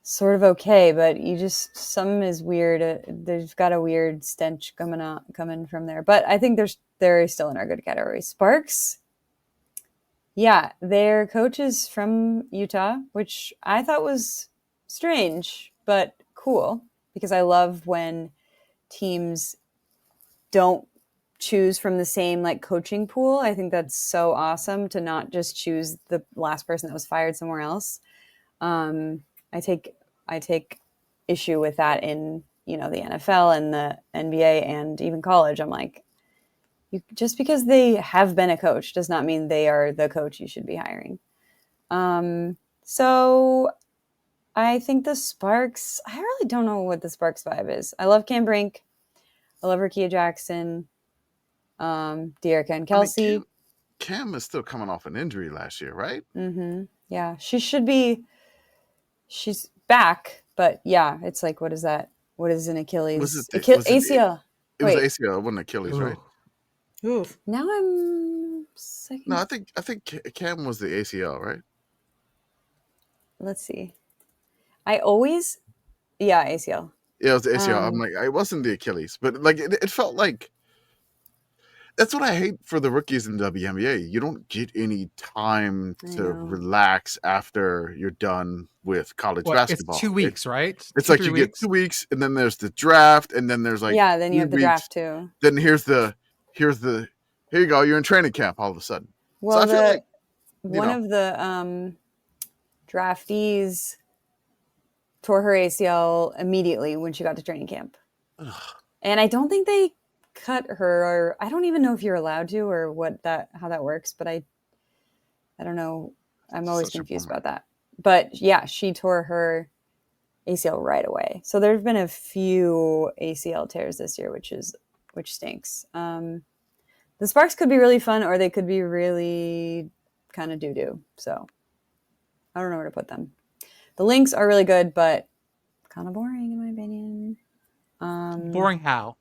sort of okay, but some is weird. There's got a weird stench coming from there. But I think they're still in our good category. Sparks, yeah, their coach is from Utah, which I thought was strange, but cool, because I love when teams don't choose from the same like coaching pool. I think that's so awesome to not just choose the last person that was fired somewhere else. I take issue with that in, the NFL and the NBA and even college. I'm like, just because they have been a coach does not mean they are the coach you should be hiring. So I think the Sparks, I really don't know what the Sparks vibe is. I love Cam Brink. I love Rickea Jackson, De'Erica and Kelsey. Cam is still coming off an injury last year, right? Mm-hmm. Yeah, she's back, but yeah, it's like, what is that? What is an Achilles? ACL. It was ACL, it wasn't Achilles, right? Oof. Now I'm second. No, I think Cam was the ACL, right? Let's see. ACL. Yeah, it was the ACL. I'm like, it wasn't the Achilles, but like it felt like. That's what I hate for the rookies in the WNBA. You don't get any time to relax after you're done with college basketball. It's 2 weeks, right? It's like you get 2 weeks, and then there's the draft, and then there's like then you have the draft too. Then here's here you go, you're in training camp all of a sudden. Well, so I feel like one of the draftees tore her ACL immediately when she got to training camp, and I don't think they cut her, or I don't even know if you're allowed to, or how that works, but I don't know. I'm always confused about that. But yeah, she tore her ACL right away. So there's been a few ACL tears this year, which stinks. The Sparks could be really fun, or they could be really kind of doo-doo. So I don't know where to put them. The Lynx are really good, but kind of boring in my opinion. Boring how?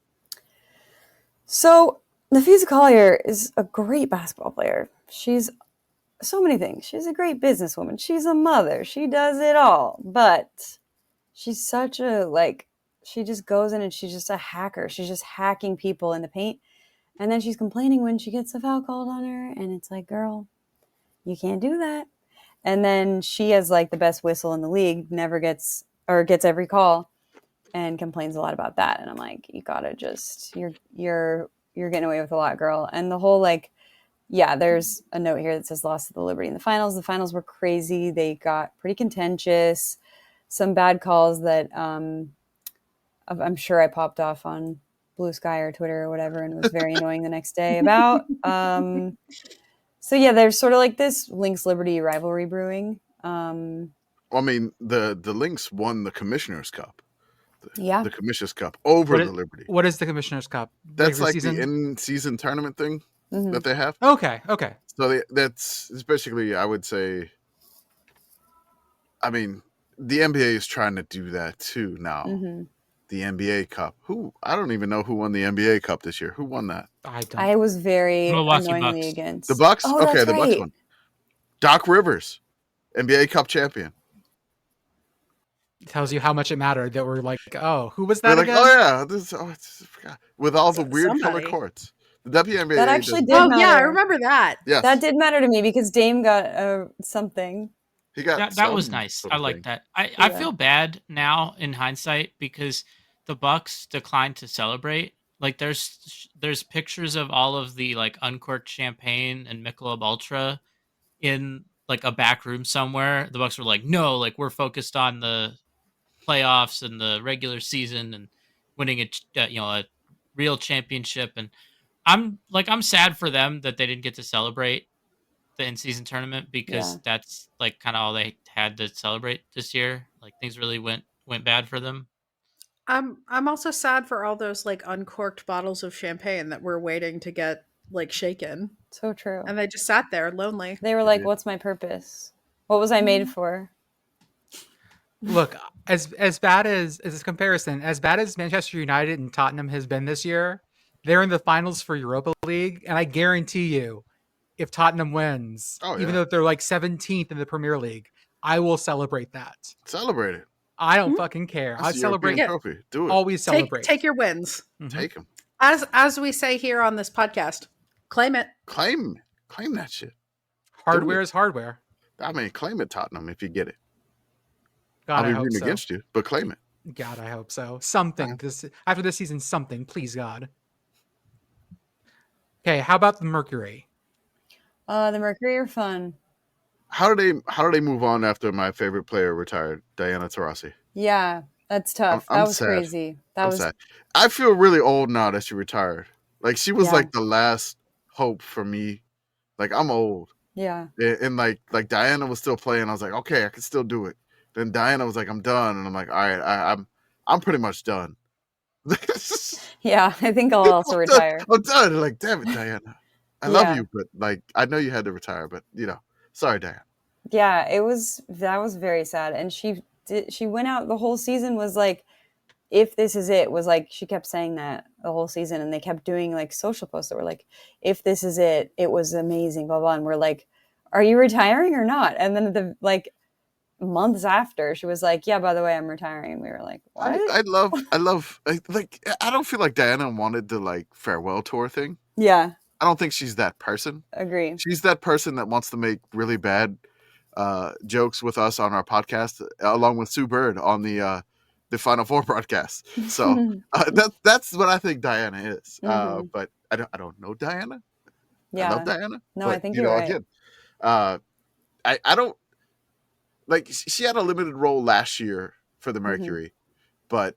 So Nafisa Collier is a great basketball player. She's so many things. She's a great businesswoman. She's a mother. She does it all. But she's such she just goes in and she's just a hacker. She's just hacking people in the paint. And then she's complaining when she gets a foul called on her. And it's like, girl, you can't do that. And then she has like the best whistle in the league, gets every call, and complains a lot about that. And I'm like, you gotta just, you're getting away with a lot, girl. And the whole there's a note here that says loss to the Liberty in the finals. The finals were crazy. They got pretty contentious. Some bad calls that I'm sure I popped off on Blue Sky or Twitter or whatever, and was very annoying the next day about. So yeah, there's sort of like this Lynx Liberty rivalry brewing. I mean, the Lynx won the Commissioner's Cup. The Commissioner's Cup over the Liberty. What is the Commissioner's Cup? That's like the in-season tournament thing that they have. Okay. So it's basically, I would say, I mean, the NBA is trying to do that too now. Mm-hmm. The NBA Cup. I don't even know who won the NBA Cup this year. Who won that? I was very Milwaukee annoyingly Bucks. against. The Bucks? Oh, okay, that's the right. Bucks won. Doc Rivers, NBA Cup champion. It tells you how much it mattered that we're like, oh, who was that We're again? Like, oh yeah, I forgot. With all the weird Somebody. color courts. The WNBA. That actually did Oh matter. yeah, I remember that. Yes. That did matter to me because Dame got something. He got That was nice. I like that. I feel bad now in hindsight because the Bucks declined to celebrate. Like there's pictures of all of the like uncorked champagne and Michelob Ultra in like a back room somewhere. The Bucks were like, no, like we're focused on the playoffs and the regular season and winning a real championship. And I'm sad for them that they didn't get to celebrate the in-season tournament because that's like kind of all they had to celebrate this year. Like things really went bad for them. I'm also sad for all those like uncorked bottles of champagne that were waiting to get like shaken. So true. And they just sat there lonely. They were like, what's my purpose? What was I made for? Look, as bad as this comparison, as bad as Manchester United and Tottenham has been this year, they're in the finals for Europa League, and I guarantee you, if Tottenham wins, even though they're like 17th in the Premier League, I will celebrate that. Celebrate it. I don't fucking care. I That's a European celebrate. trophy. Do it. Always celebrate. Take your wins. Take them. As we say here on this podcast, claim it. Claim that shit. Hardware is hardware. I mean, claim it, Tottenham, if you get it. God, I'll be I hope rooting so. against you, but claim it. God, I hope so. Something. After this season, something. Please, God. Okay, how about the Mercury? The Mercury are fun. How do they move on after my favorite player retired, Diana Taurasi? Yeah, that's tough. I'm That was sad. crazy. That was sad. I feel really old now that she retired. Like she was Yeah. like the last hope for me. Like I'm old. Yeah. And like Diana was still playing. I was like, okay, I can still do it. Then Diana was like, I'm done, and I'm like, all right, I'm pretty much done. Yeah, I think I'll also retire. I'm done. Like, damn it, Diana. I love you, but like, I know you had to retire, but sorry, Diana. Yeah, that was very sad. And she went out the whole season was like, if this is it, was like, she kept saying that the whole season, and they kept doing like social posts that were like, if this is it, it was amazing, blah, blah. And we're like, are you retiring or not? And then the like months after, she was like, yeah, by the way, I'm retiring. And we were like, what? I love like, I don't feel like Diana wanted the like farewell tour thing. Yeah. I don't think she's that person. Agree. She's that person that wants to make really bad jokes with us on our podcast, along with Sue Bird on the Final Four broadcast. So that's what I think Diana is. Mm-hmm. But I don't know Diana. Yeah. I love Diana. No, but, I think you're right. Again, I don't like. She had a limited role last year for the Mercury, but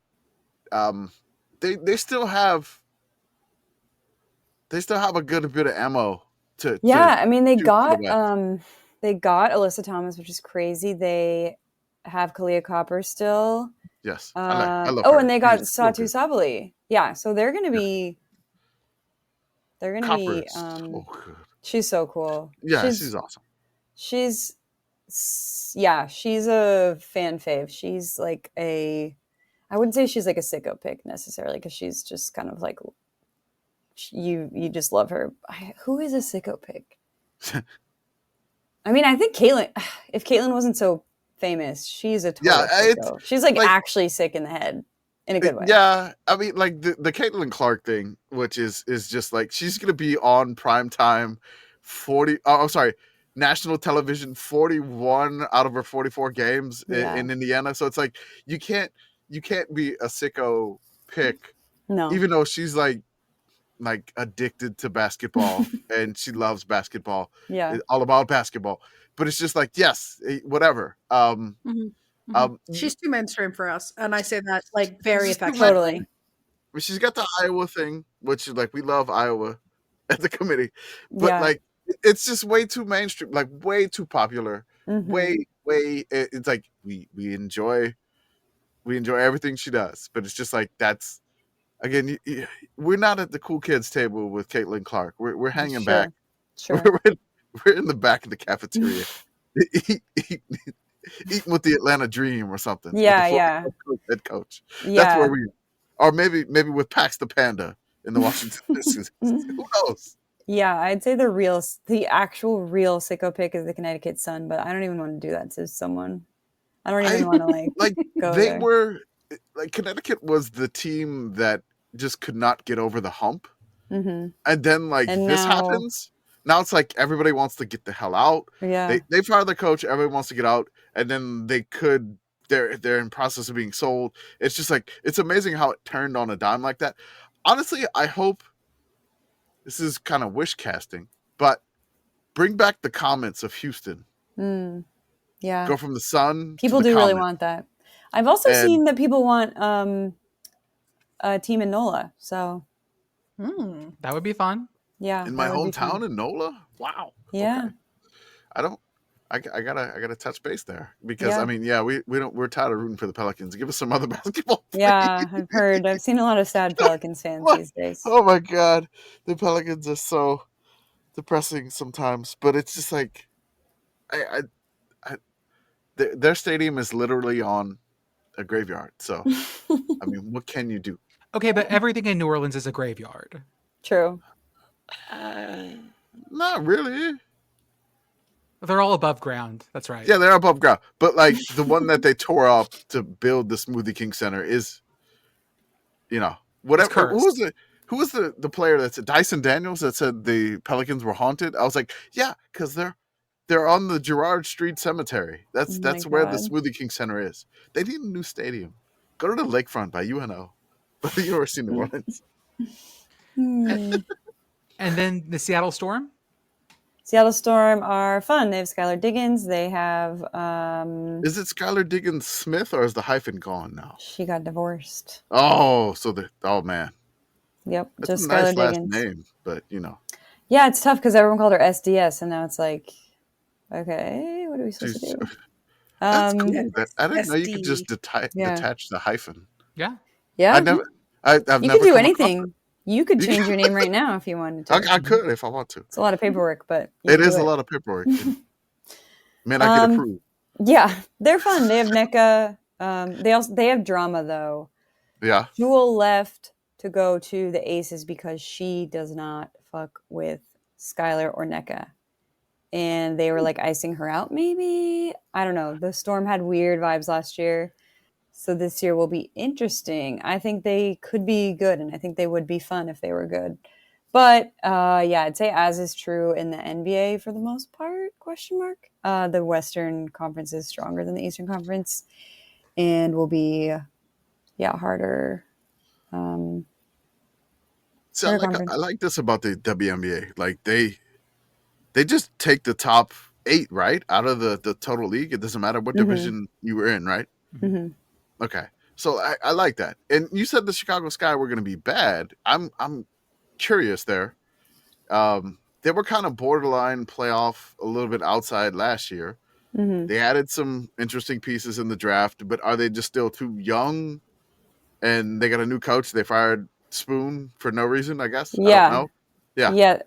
they still have a good bit of ammo to. Yeah, I mean they got Alyssa Thomas, which is crazy. They have Kalia Copper still. Yes, I love her. And they got Satu Sabali. Yeah, so they're gonna be. They're gonna Copper be. so good. She's so cool. Yeah, she's awesome. She's a fan fave. She's like I wouldn't say she's like a sicko pick necessarily, because she's just kind of like you just love her. Who is a sicko pick? I mean, I think Caitlin. If Caitlin wasn't so famous, she's a total sicko. She's like actually sick in the head in a good way. Yeah, I mean, like the Caitlin Clark thing, which is just like she's gonna be on primetime 40. National television 41 out of her 44 games in Indiana. So it's like you can't be a sicko pick, no, even though she's like addicted to basketball and she loves basketball. Yeah, it's all about basketball. But it's just like, yes, whatever. She's too mainstream for us, and I say that like very effectively. Totally. She's got the Iowa thing, which is like we love Iowa at the committee, but like it's just way too mainstream, like way too popular. Way. It's like we enjoy everything she does, but it's just like that's again. We're not at the cool kids table with Caitlin Clark. We're hanging back. Sure. We're in the back of the cafeteria, eating with the Atlanta Dream or something. Yeah. Head coach. Yeah. That's where we are. Or maybe with Pax the Panda in the Washington. Who knows? Yeah, I'd say the actual real sicko pick is the Connecticut Sun, but I don't even want to do that to someone. I don't even want to like go they there. were like Connecticut was the team that just could not get over the hump, and then this happens. Now it's like everybody wants to get the hell out. Yeah, they fired the coach. Everybody wants to get out, and then they're in process of being sold. It's just like it's amazing how it turned on a dime like that. Honestly, I hope. This is kind of wish casting, but bring back the comments of Houston. Yeah. Go from the Sun. People do really want that. I've also seen that people want a team in NOLA. So that would be fun. Yeah. In my hometown in NOLA? Wow. Yeah. Okay. I gotta touch base there because I mean, we're tired of rooting for the Pelicans. Give us some other basketball. Please. Yeah, I've seen a lot of sad Pelicans fans these days. Oh my God, the Pelicans are so depressing sometimes, but it's just like, their stadium is literally on a graveyard. So, I mean, what can you do? Okay, but everything in New Orleans is a graveyard. True. Not really. They're all above ground. That's right. Yeah, they're above ground. But like the one that they tore up to build the Smoothie King Center is, whatever. Who was the player that said Dyson Daniels that said the Pelicans were haunted? I was like, yeah, because they're on the Girard Street Cemetery. That's where the Smoothie King Center is. They need a new stadium. Go to the lakefront by UNO, by the University of New Orleans. And then the Seattle Storm. Seattle Storm are fun. They have Skylar Diggins. They have. Is it Skylar Diggins Smith or is the hyphen gone now? She got divorced. Oh, man. Yep, That's just a Skylar nice last Diggins. name, but Yeah, it's tough because everyone called her SDS, and now it's like, okay, what are we supposed to do? That's cool. I didn't know you could SD. just detach the hyphen. Yeah. Yeah, I've you never could do come anything. You could change your name right now if you wanted to. I could if I want to. It's a lot of paperwork, but It is a lot of paperwork. Man, I get approved. Yeah, they're fun. They have NECA. They have drama though. Yeah. Jewel left to go to the Aces because she does not fuck with Skylar or NECA. And they were like icing her out, maybe. I don't know. The Storm had weird vibes last year. So this year will be interesting. I think they could be good, and I think they would be fun if they were good. But yeah, I'd say as is true in the NBA for the most part, question mark. The Western Conference is stronger than the Eastern Conference and will be, harder. So I like this about the WNBA. Like they just take the top 8, right? Out of the total league. It doesn't matter what division you were in, right? Mm-hmm. Okay. So I like that. And you said the Chicago Sky were going to be bad. I'm curious there. They were kind of borderline playoff, a little bit outside last year. Mm-hmm. They added some interesting pieces in the draft, but are they just still too young? And they got a new coach. They fired Spoon for no reason, I guess. Yeah. I don't know. Yeah. Yeah.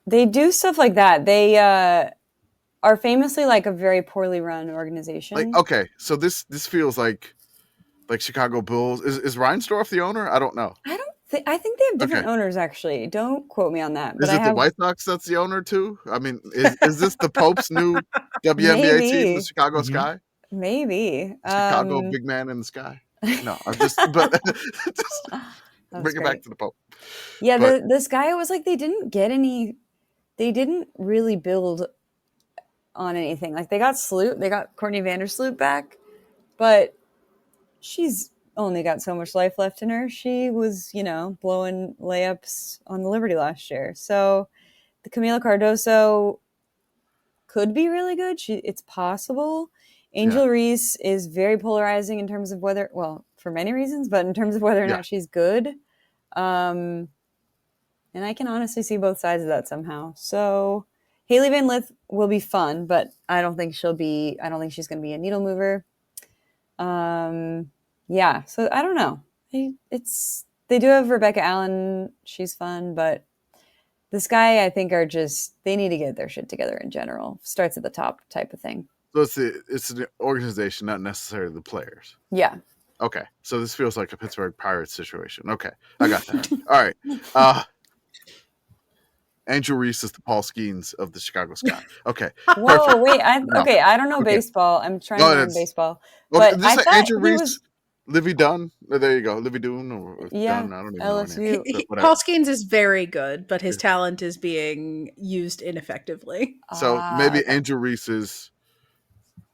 They do stuff like that. They are famously like a very poorly run organization. Like, okay, so this feels like Chicago Bulls. Is Reinsdorf the owner? I don't know. I think they have different owners, actually. Don't quote me on that. But is it the White Sox that's the owner too? I mean, is this the Pope's new WNBA team, the Chicago Sky? Maybe. Chicago big man in the sky. No, I'm just bring it back to the Pope. Yeah, but the Sky was like they didn't really build on anything. Like they got Courtney Vandersloot back, but she's only got so much life left in her. She was, blowing layups on the Liberty last year. So the Camila Cardoso could be really good. It's possible. Angel Reese is very polarizing in terms of whether, well, for many reasons, but in terms of whether or not she's good. And I can honestly see both sides of that somehow. So Haley Van Lith will be fun, but I don't think she's going to be a needle mover. Yeah, so I don't know. They do have Rebecca Allen. She's fun, but the Sky, I think, they need to get their shit together in general. Starts at the top type of thing. So it's the organization, not necessarily the players. Yeah. Okay, so this feels like a Pittsburgh Pirates situation. Okay, I got that. All right. Angel Reese is the Paul Skeens of the Chicago Sky. Okay. Whoa, perfect. wait. I don't know baseball. I'm trying to learn baseball. Well, But I thought Angel Reese, Livy Dunn. There you go. Livy Dunn or Dunn. I don't even LSU. know. Paul Skeens is very good, but his talent is being used ineffectively. So maybe Angel Reese is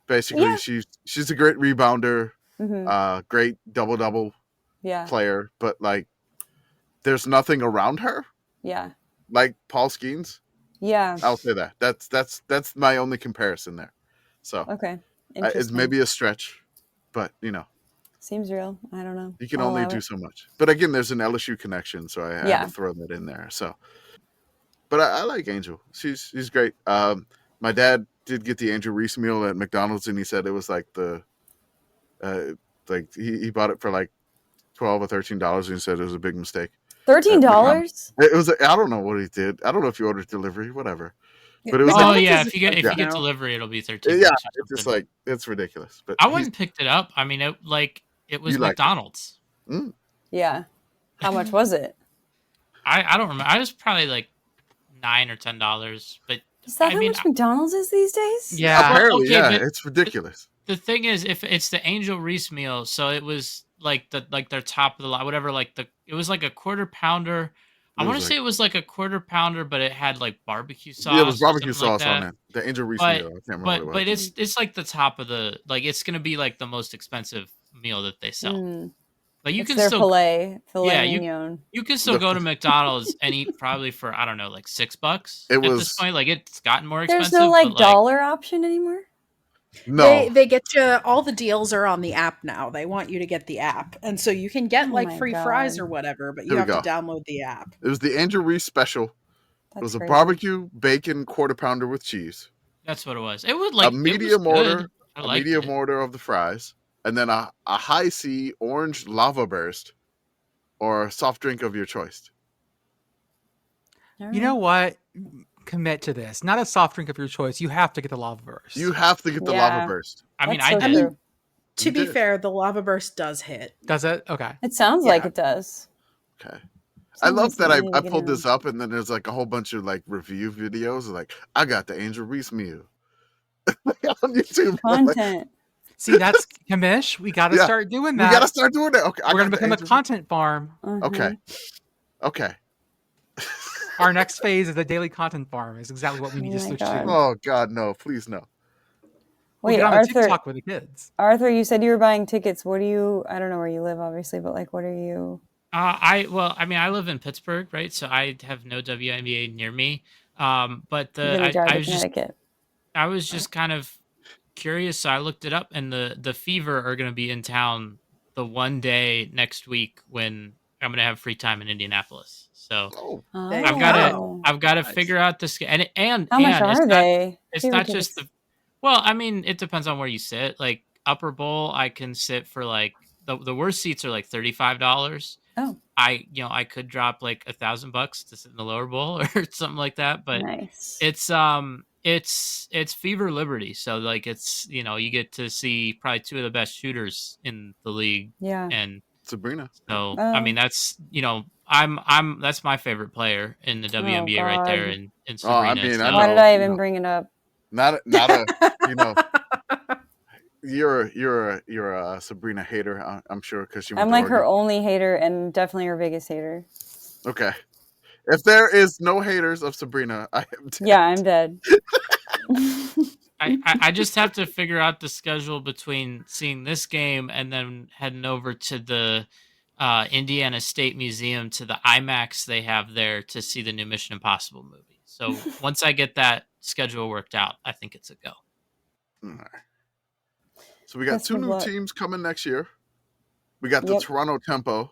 basically she's a great rebounder, great double player, but like there's nothing around her. Yeah. Like Paul Skeens. Yeah. I'll say that. That's my only comparison there. So okay. It's maybe a stretch, but seems real. I don't know. You can only do so much. But again, there's an LSU connection, so I had to throw that in there. So, but I like Angel. She's great. My dad did get the Angel Reese meal at McDonald's, and he said it was like he bought it for like $12 or $13, and he said it was a big mistake. $13? It was. I don't know what he did. I don't know if you ordered delivery, whatever. But it was. If you get delivery, it'll be $13. Yeah, it's just like it's ridiculous. But I wouldn't picked it up. I mean, it was McDonald's. Yeah. How much was it? I don't remember. I was probably like $9 or $10, but Is that how much McDonald's is these days? Yeah. Apparently, Okay, yeah, but it's ridiculous. the thing is, if it's the Angel Reese meal, so it was like their top of the line, whatever. It was like a quarter pounder. I want to say it was like a quarter pounder, but it had like barbecue sauce. Yeah, it was barbecue or something sauce like on that. it. The Angel Reese meal. I can't remember what it was. But it's like the top of the, like, it's gonna be like the most expensive meal that they sell. Like you It's can their still filet you mignon. can still go to McDonald's and eat probably for, I don't know, like $6 It at was- this point. Like it's gotten more expensive. There's no like but, dollar option anymore. No, They get you, all the deals are on the app now. They want you to get the app. And so you can get Oh like my free God. fries or whatever, but you Here we have to go. download the app. it was the Angel Reese special. That's It was a crazy. barbecue bacon quarter pounder with cheese. that's what it was. It was like A medium order, I a liked medium it. order of the fries, and then a high C orange lava burst, or a soft drink of your choice. All You know right. what? Commit to this. Not a soft drink of your choice. You have to get the lava burst. You have to get the Yeah. lava burst. I mean, That's I so did. true. To You be did. fair, the lava burst does hit. Does it? Okay. It sounds like Yeah. it does. Okay. I Sounds love like that I something to get pulled in. this up, and then there's like a whole bunch of like review videos. Like, I got the Angel Reese meal on YouTube. Content. See, that's Commish. We got to Yeah. start doing We that. gotta start doing that. Okay, I We're going to got the become a Angel- content farm. Okay. Okay. Our next phase is the daily content farm. Is exactly what we need Oh to my switch God. to. Oh God, no! Please no. We'll Wait, get on the Arthur. TikTok with the kids. Arthur, you said you were buying tickets. What do you? I don't know where you live, obviously, but like, what are you? I live in Pittsburgh, right? So I have no WNBA near me. But You're gonna drive I to was just Connecticut. I was just kind of curious, so I looked it up, and the Fever are going to be in town the one day next week when I'm going to have free time in Indianapolis. So Oh, There I've you got go. to figure out this, and How much it's are not, they? it's Fever not just tickets. well, I mean, it depends on where you sit. Like upper bowl, I can sit for like the worst seats are like $35. Oh, I could drop like $1,000 to sit in the lower bowl or something like that, but nice. it's Fever Liberty, so like it's, you get to see probably two of the best shooters in the league, Yeah. and Sabrina. so Oh. I mean that's that's my favorite player in the WNBA right there, God. in Oh, I Sabrina. mean, so- I Why know, did I you even know. bring it up? Not a you're a Sabrina hater. I'm sure because she. Went I'm to like her Oregon. only hater and definitely her biggest hater. Okay. If there is no haters of Sabrina, I am. Dead. Yeah, I'm dead. I just have to figure out the schedule between seeing this game and then heading over to the Indiana State Museum, to the IMAX they have there, to see the new Mission Impossible movie. So once I get that schedule worked out, I think it's a go. All right. So we got Best two of new luck. teams coming next year. We got the Yep. Toronto Tempo,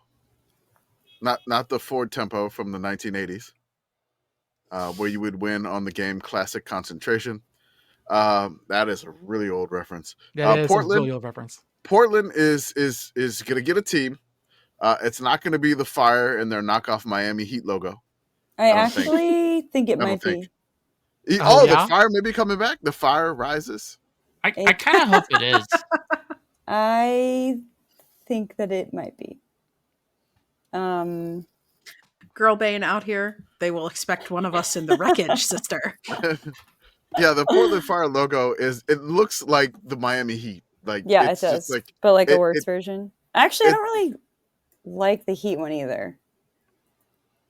not the Ford Tempo from the 1980s, where you would win on the game Classic Concentration. That is a really old reference. That is a Portland. really old reference. Portland is going to get a team. It's not going to be the Fire and their knockoff Miami Heat logo. I don't think- actually think it I don't might think. be. Oh, The yeah? Fire may be coming back. The Fire rises. I kind of hope it is. I think that it might be. Girl Bane out here, they will expect one of us in the wreckage, sister. Yeah, the Portland Fire logo it looks like the Miami Heat. Like Yeah, it's it just does. like But like a it- worse it- version. Actually, I it- don't really like the Heat one either.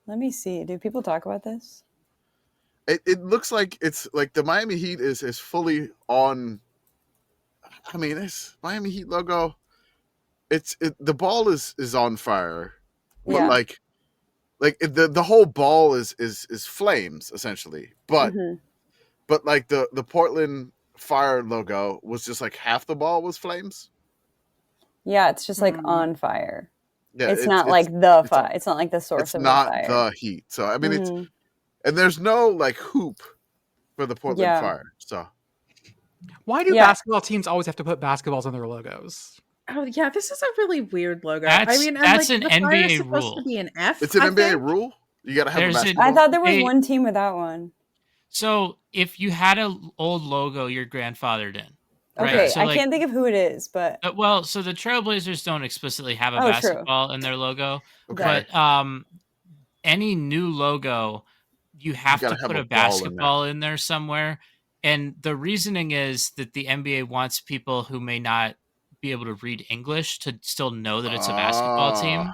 Let me see. Do people talk about this? it looks like it's like the Miami Heat is fully on. I mean, it's Miami Heat logo. The ball is on fire, but Yeah. like the whole ball is flames essentially. But Mhm. but like the Portland Fire logo was just like half the ball was flames. Yeah, it's just like Hmm. on fire. Yeah, It's not like the it's fire. It's not like the source It's of not the fire. the Heat. So I mean, Mhm. and there's no like hoop for the Portland Yeah. Fire. So Why do Yeah. basketball teams always have to put basketballs on their logos? Oh yeah, this is a really weird logo. That's- I mean, and that's like, an the Fire is NBA supposed rule. to be an F. it's an I NBA think. rule. You got to have There's a an- basketball. I thought there was Hey. one team without one. So if you had an old logo your grandfathered in, right? Okay, So I like, can't think of who it is, but well, so the Trailblazers don't explicitly have a Oh, true. basketball in their logo, Okay. but any new logo you have to gotta have put a a ball in there. basketball in there somewhere. And the reasoning is that the NBA wants people who may not be able to read English to still know that it's a basketball team.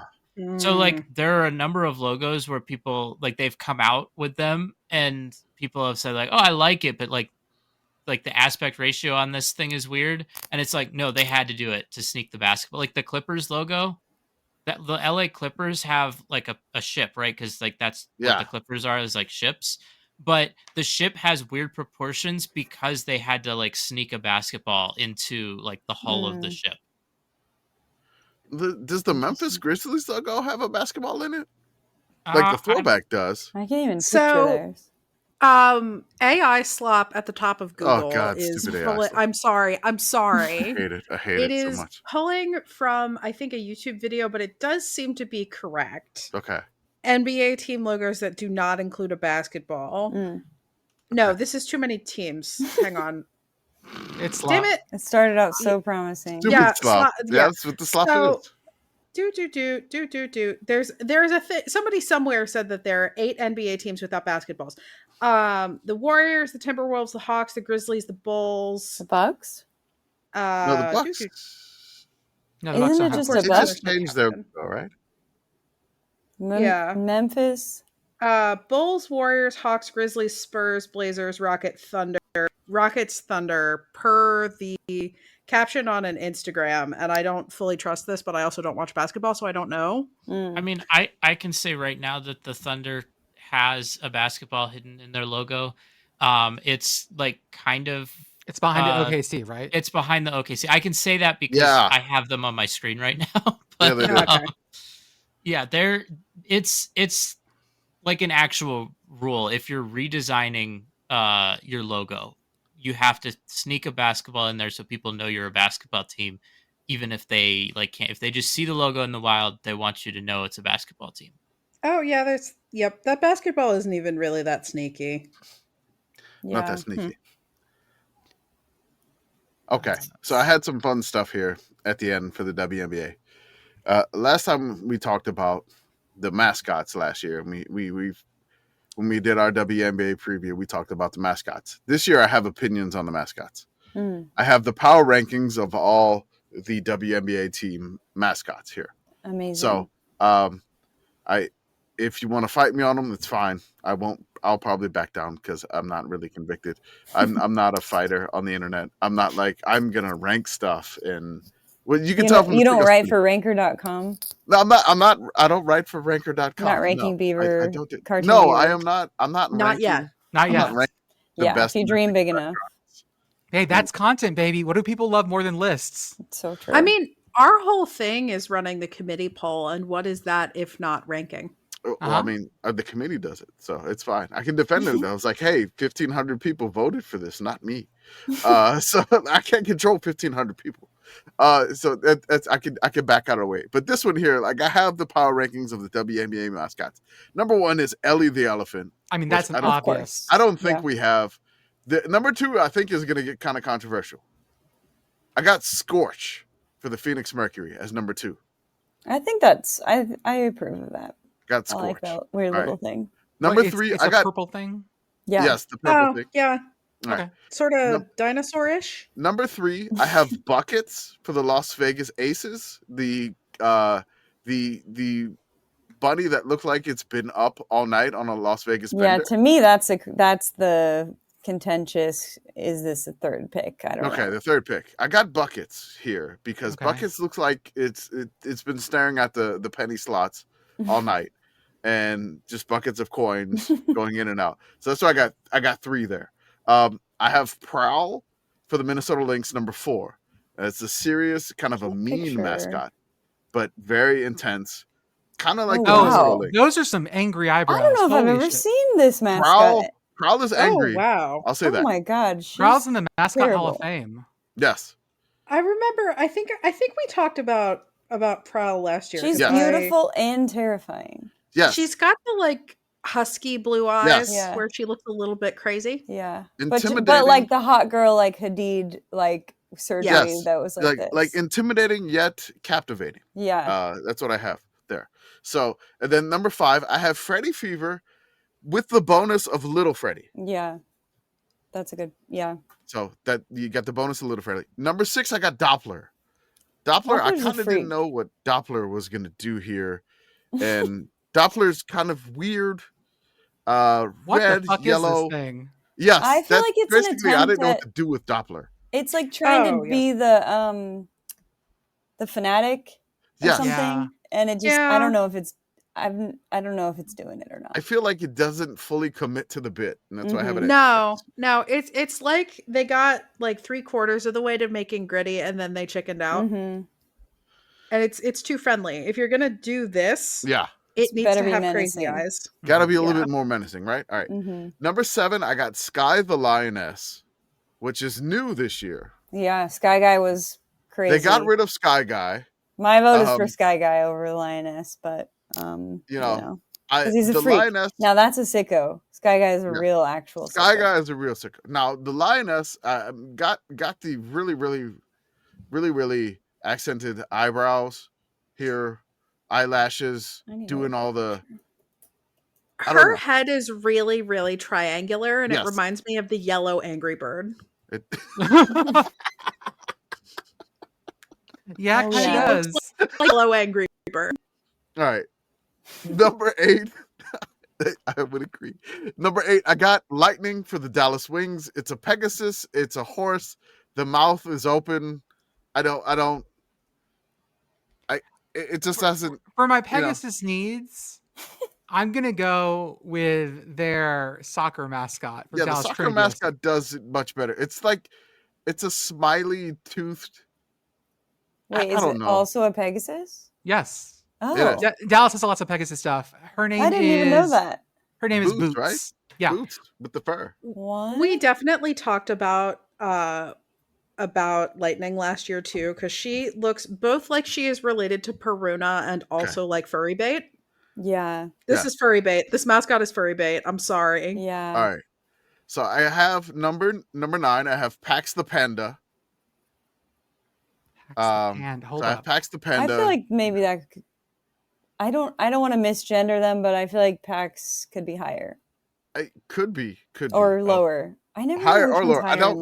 So like there are a number of logos where people like they've come out with them and people have said like, oh, I like it, but like the aspect ratio on this thing is weird. And it's like, no, they had to do it to sneak the basketball. Like the Clippers logo, that the LA Clippers have like a ship, right? Because like that's what the Clippers are, is like ships. But the ship has weird proportions because they had to like sneak a basketball into like the hull of the ship. Does the Memphis Grizzlies logo have a basketball in it? Like the throwback does. I can't even picture theirs. AI slop at the top of Google is I'm sorry. I hate it. I hate it so much. Pulling from, I think, a YouTube video, but it does seem to be correct. Okay. NBA team logos that do not include a basketball. No, this is too many teams. Hang on. It's Damn it. It started out so promising. Stupid slop. Yeah, that's what the slop is. There's a thing. Somebody somewhere said that there are 8 NBA teams without basketballs. The Warriors, the Timberwolves, the Hawks, the Grizzlies, the Bulls, the Bucks. No, the Bucks. No, the Bucks Isn't it just a Bucks? Just changed their logo, right? Memphis. Bulls, Warriors, Hawks, Grizzlies, Spurs, Blazers, Rockets, Thunder, per the caption on an Instagram. And I don't fully trust this, but I also don't watch basketball, so I don't know. I mean, I can say right now that the Thunder has a basketball hidden in their logo. It's like kind of... It's behind the OKC, right? It's behind the OKC. I can say that because I have them on my screen right now. But, it's like an actual rule. If you're redesigning your logo, you have to sneak a basketball in there so people know you're a basketball team, even if they can't. If they just see the logo in the wild, they want you to know it's a basketball team. Oh yeah, that basketball isn't even really that sneaky. Not that sneaky. Okay, so I had some fun stuff here at the end for the WNBA. Last time we talked about the mascots last year. When we did our WNBA preview, we talked about the mascots. This year, I have opinions on the mascots. I have the power rankings of all the WNBA team mascots here. Amazing. So, if you want to fight me on them, it's fine. I won't. I'll probably back down because I'm not really convicted. I'm not a fighter on the internet. I'm not like I'm gonna rank stuff and. Well, you can tell from you don't write for ranker.com. No, I'm not. I don't write for ranker.com. Not ranking Beaver. Cartoon no, Beaver. I am not. I'm not. Not ranking, yet. Not yet. Not if you dream big enough. Hey, that's content, baby. What do people love more than lists? It's so true. I mean, our whole thing is running the committee poll, and what is that if not ranking? Well, I mean, the committee does it, so it's fine. I can defend it. I was like, hey, 1,500 people voted for this, not me. So I can't control 1,500 people. So that's I could back out of the way. But this one here, like I have the power rankings of the WNBA mascots. Number 1 is Ellie the elephant. I mean, that's an obvious. I don't think we have. The number 2, I think, is going to get kind of controversial. I got Scorch for the Phoenix Mercury as number 2. I think that's I approve of that. Got Scorch. I like that weird little thing. Number 3, it's I got purple thing. Yeah. Yes, the purple thing. Yeah. Okay. Sort of dinosaur-ish. Number 3, I have buckets for the Las Vegas Aces. The bunny that looked like it's been up all night on a Las Vegas bender. Yeah, to me that's the contentious. Is this a third pick? I don't know. Okay, the third pick. I got buckets here because buckets looks like it's been staring at the penny slots all night, and just buckets of coins going in and out. So that's why I got 3 there. I have Prowl for the Minnesota Lynx, number 4. It's a serious, kind of a mean mascot, but very intense. Kind of like the Minnesota Lynx. Those are some angry eyebrows. I don't know if I've ever seen this mascot. Prowl is angry. Oh, wow. I'll say that. Oh my God. Prowl's in the Mascot Hall of Fame. Yes. I remember, I think we talked about Prowl last year. She's beautiful and terrifying. Yes. She's got the husky blue eyes where she looks a little bit crazy. Yeah. Intimidating. But like the hot girl, like Hadid, like surgery that was like this. Like intimidating yet captivating. Yeah. That's what I have there. So, and then number 5, I have Freddy Fever, with the bonus of Little Freddy. Yeah. That's a good, yeah. So that you got the bonus of Little Freddy. Number 6, I got Doppler. Doppler, I Doppler's a kind of freak. didn't know what Doppler was going to do here. And Doppler's kind of weird. What Red, the fuck yellow. is this thing? Yes. I feel that's like it's an basically, I didn't know what attempt to do with Doppler. It's like trying to be the fanatic or Yes. something. Yeah. And it just, I don't know if it's, I don't know if it's doing it or not. I feel like it doesn't fully commit to the bit, and that's why I have it. No, it's like they got like 3/4 of the way to making Gritty, and then they chickened out. And it's too friendly. If you're gonna do this, it needs to have crazy eyes. Gotta be a little bit more menacing, right? All right. Number 7, I got Sky the Lioness, which is new this year. Yeah, Sky Guy was crazy. They got rid of Sky Guy. My vote is for Sky Guy over the Lioness, but you know, because he's a freak. Lioness, now that's a sicko. Sky Guy is a real actual Sky sicko. Guy is a real sicko. Now the Lioness got the really accented eyebrows here, eyelashes, doing all the. Her head is really triangular, and it reminds me of the yellow Angry Bird. Yeah, she does. Like yellow Angry Bird. All right. Number 8. I would agree. Number 8, I got Lightning for the Dallas Wings. It's a Pegasus. It's a horse. The mouth is open. It just doesn't. For my Pegasus needs, I'm going to go with their soccer mascot. For Dallas the soccer Trade mascot does it much better. It's like, it's a smiley toothed. Wait, is it also a Pegasus? Yes. Oh. Dallas has lots of Pegasus stuff. Her name I didn't even know that. Her name is Boots. Right? Yeah. Boots with the fur. What? We definitely talked about Lightning last year too, because she looks both like she is related to Peruna and also like Furry Bait. Yeah. This is Furry Bait. This mascot is Furry Bait. I'm sorry. Yeah. All right. So I have number 9. I have Pax the Panda. Hold up. Pax the Panda. I feel like maybe that. I don't want to misgender them, but I feel like Pax could be higher. It could be. Or lower. I never higher know or lower. I don't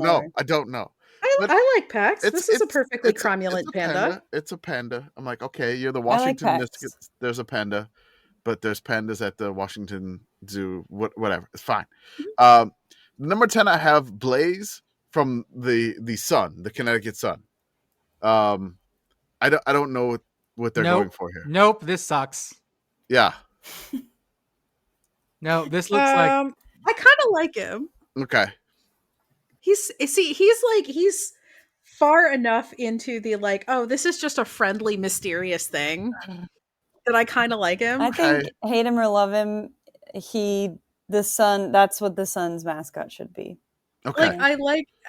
know. I like Pax. This is a perfectly cromulent panda. It's a panda. I'm like, okay, you're the Washington Mystics. There's a panda, but there's pandas at the Washington Zoo. Whatever. It's fine. Number 10, I have Blaze from the Sun, the Connecticut Sun. I don't know what they're going for here. Nope, this sucks. Yeah. No, this looks like. I kind of like him. Okay. He's far enough into the like, oh, this is just a friendly, mysterious thing that I kind of like him. I think hate him or love him, the Sun. That's what the Sun's mascot should be. Okay.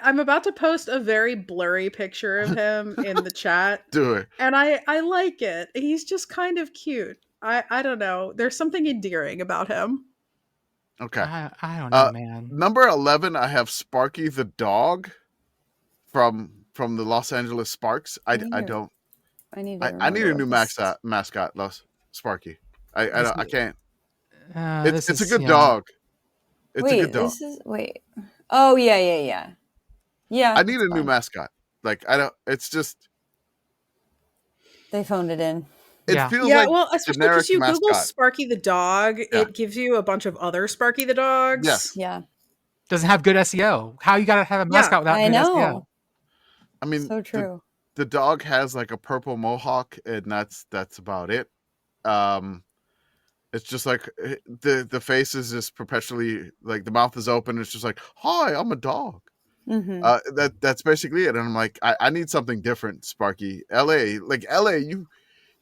I'm about to post a very blurry picture of him in the chat. Do it. And I like it. He's just kind of cute. I don't know. There's something endearing about him. Okay. I don't know, man. Number 11, I have Sparky the dog from the Los Angeles Sparks. I need a new mascot, Sparky. I can't. It's a good dog. It's a good dog. Oh yeah. Yeah. I need a new mascot. Like it's just they phoned it in. It feels like well, especially because you mascot. Google Sparky the dog, it gives you a bunch of other Sparky the dogs. Yes. Yeah. Doesn't have good SEO. How you gotta have a mascot without good SEO? I mean, so true. The dog has like a purple mohawk, and that's about it. It's just like the face is just perpetually like the mouth is open. It's just like, hi, I'm a dog. Mm-hmm. That's basically it. And I'm like, I need something different, Sparky. LA,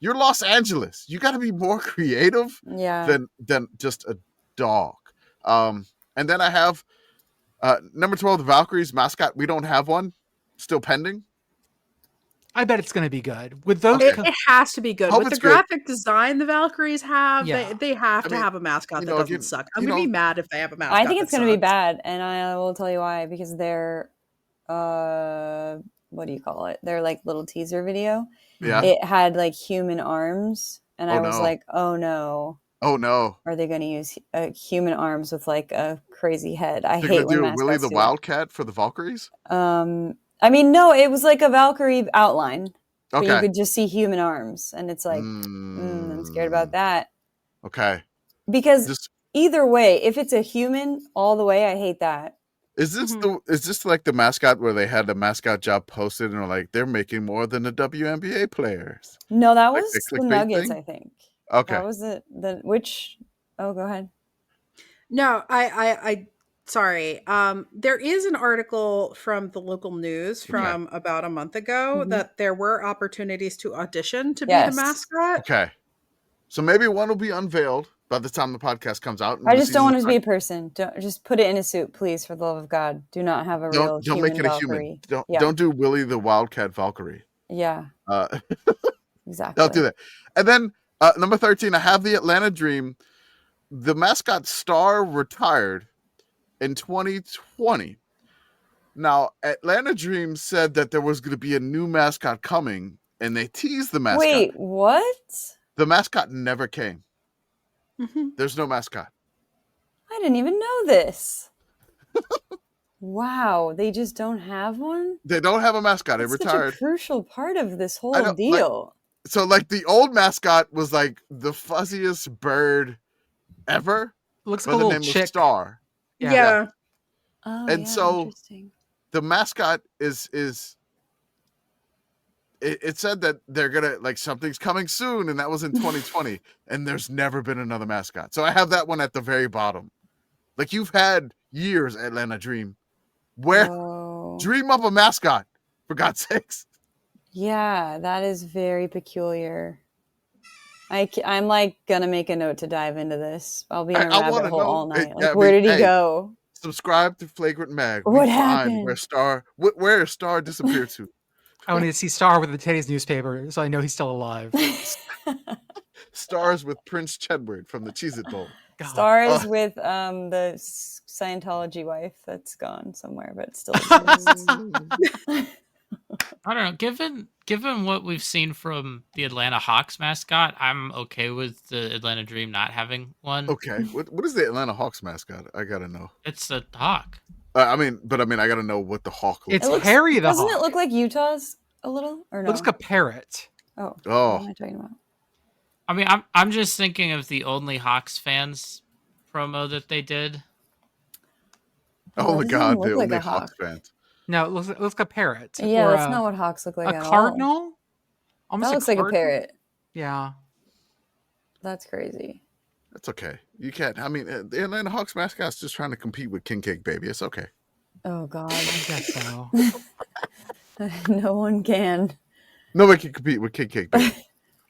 you're Los Angeles. You got to be more creative than just a dog. And then I have number 12, the Valkyries mascot. We don't have one. Still pending. I bet it's going to be good. With those, it has to be good. Hope with the it's good. graphic design the Valkyries have, they have to have a mascot that doesn't suck. I'm going to be mad if they have a mascot. I think it's going to be bad, and I will tell you why. Because they're, what do you call it? They're like little teaser video. Yeah. It had like human arms, and I was like, oh no. Oh no! Or are they going to use human arms with like a crazy head? I They're hate gonna when do mascots Willie the do that. Wildcat for the Valkyries. I mean, no, it was like a Valkyrie outline, but you Okay. could just see human arms, and it's like, I'm scared about that. Okay. Because either way, if it's a human all the way, I hate that. Is this like the mascot where they had the mascot job posted and were like they're making more than the WNBA players? No, that Like was the clickbait Nuggets, thing? I think. Okay. That was the which. Oh, go ahead. No, I sorry. There is an article from the local news from about a month ago that there were opportunities to audition to be the mascot. Okay. So maybe one will be unveiled by the time the podcast comes out. I just don't want it to be a person. Don't just put it in a suit, please, for the love of God. Do not have a real don't human make it a Valkyrie. human. Don't do Willie the Wildcat Valkyrie. Yeah. Exactly. Don't do that. And then number 13, I have the Atlanta Dream. The mascot Star retired in 2020. Now, Atlanta Dream said that there was going to be a new mascot coming, and they teased the mascot. Wait, what? The mascot never came. There's no mascot. I didn't even know this. Wow, they just don't have one? They don't have a mascot. It retired. Such a crucial part of this whole deal. Like the old mascot was like the fuzziest bird ever. Looks like a little chick. Star. Yeah. Oh, and so the mascot is it said that they're gonna like something's coming soon, and that was in 2020, and there's never been another mascot. So I have that one at the very bottom. Like you've had years, Atlanta Dream. Where dream up a mascot, for God's sakes. Yeah, that is very peculiar. I'm like gonna make a note to dive into this. I'll be in a rabbit hole all night. Where did he go? Subscribe to Flagrant Mag. What happened? Where Star disappeared to. I want to see Star with the today's newspaper, so I know he's still alive. Stars with Prince Chedward from the Cheez-It Bowl. Stars with the Scientology wife that's gone somewhere, but still. I don't know. Given what we've seen from the Atlanta Hawks mascot, I'm okay with the Atlanta Dream not having one. Okay, what is the Atlanta Hawks mascot? I gotta know. It's a hawk. I gotta know what the hawk looks like. It's Harry the Doesn't hawk. it look like Utah's a little? Or no? Looks like a parrot. Oh. What am I talking about? I mean, I'm just thinking of the Only Hawks fans promo that they did. Oh my God, the Only Hawks fans. No, it looks like a parrot. Yeah, that's not what hawks look like. A cardinal? Almost that looks like a parrot. Yeah. That's crazy. That's okay. You can't. I mean, the Atlanta Hawks mascot's just trying to compete with King Cake Baby. It's okay. Oh God. I guess so. No one can. Nobody can compete with King Cake Baby.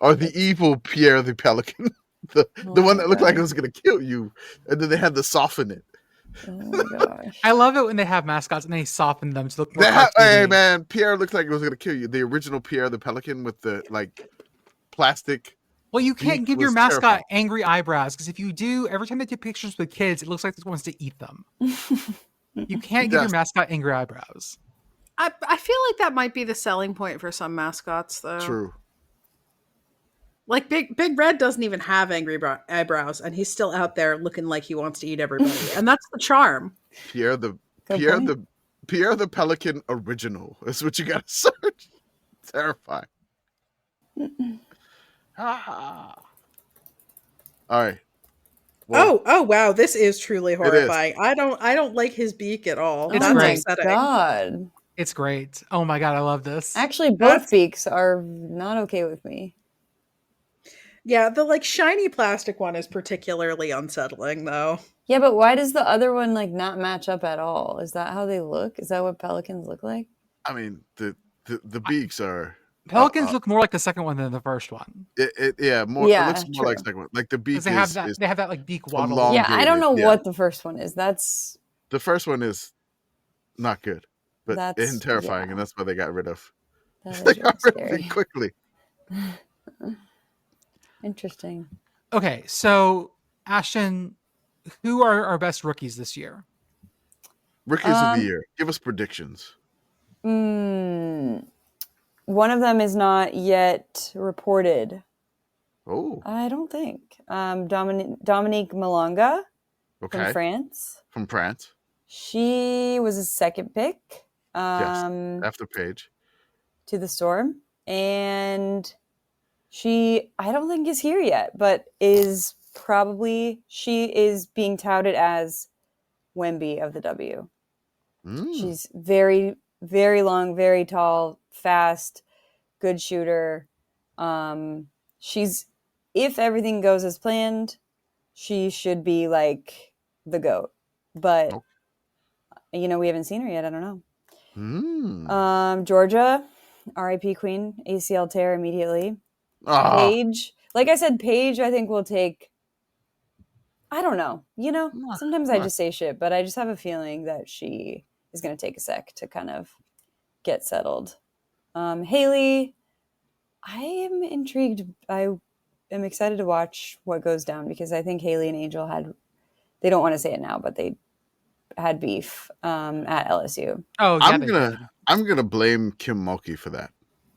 Or the evil Pierre the Pelican. The one that looked like it was going to kill you. And then they had to soften it. Oh my gosh. I love it when they have mascots and they soften them to look more hey man, Pierre looked like it was going to kill you. The original Pierre the Pelican with the like plastic. Well, you can't give your mascot angry eyebrows because if you do, every time they take pictures with kids, it looks like it wants to eat them. You can't give your mascot angry eyebrows. I feel like that might be the selling point for some mascots, though. True. Like Big Red doesn't even have angry eyebrows, and he's still out there looking like he wants to eat everybody, and that's the charm. Pierre the Pelican original is what you got to search. Terrifying. All right. Well, oh wow, this is truly horrifying. I don't like his beak at all. It's That's great. upsetting. God. It's great. Oh my God, I love this. Actually, both beaks are not okay with me. Yeah, the like shiny plastic one is particularly unsettling though. Yeah, but why does the other one like not match up at all? Is that how they look? Is that what pelicans look like? I mean, the beaks are. Pelicans look more like the second one than the first one. It looks more like the second one. Like the beak they have that like beak waddle. Yeah, I don't know what the first one is. The first one is not good, but it's terrifying, and that's why they got rid of. They got rid of it quickly. Interesting. Okay, so Ashtyn, who are our best rookies this year? Rookies of the year. Give us predictions. One of them is not yet reported. Oh, I don't think. Dominique Malonga from okay. France. From France. She was a second pick. Yes. After Paige. To the Storm. And she, I don't think is here yet, but she is being touted as Wemby of the W. She's very, very long, very tall, fast, good shooter. If everything goes as planned, she should be like the GOAT. But, we haven't seen her yet. I don't know. Georgia, RIP Queen, ACL tear immediately. Paige, like I said, Paige, I think will take. I don't know. Sometimes I just say shit, but I just have a feeling that she is going to take a sec to kind of get settled. Haley, I am intrigued. I am excited to watch what goes down because I think Haley and Angel they don't want to say it now, but they had beef at LSU. Oh, yeah, I'm gonna blame Kim Mulkey for that.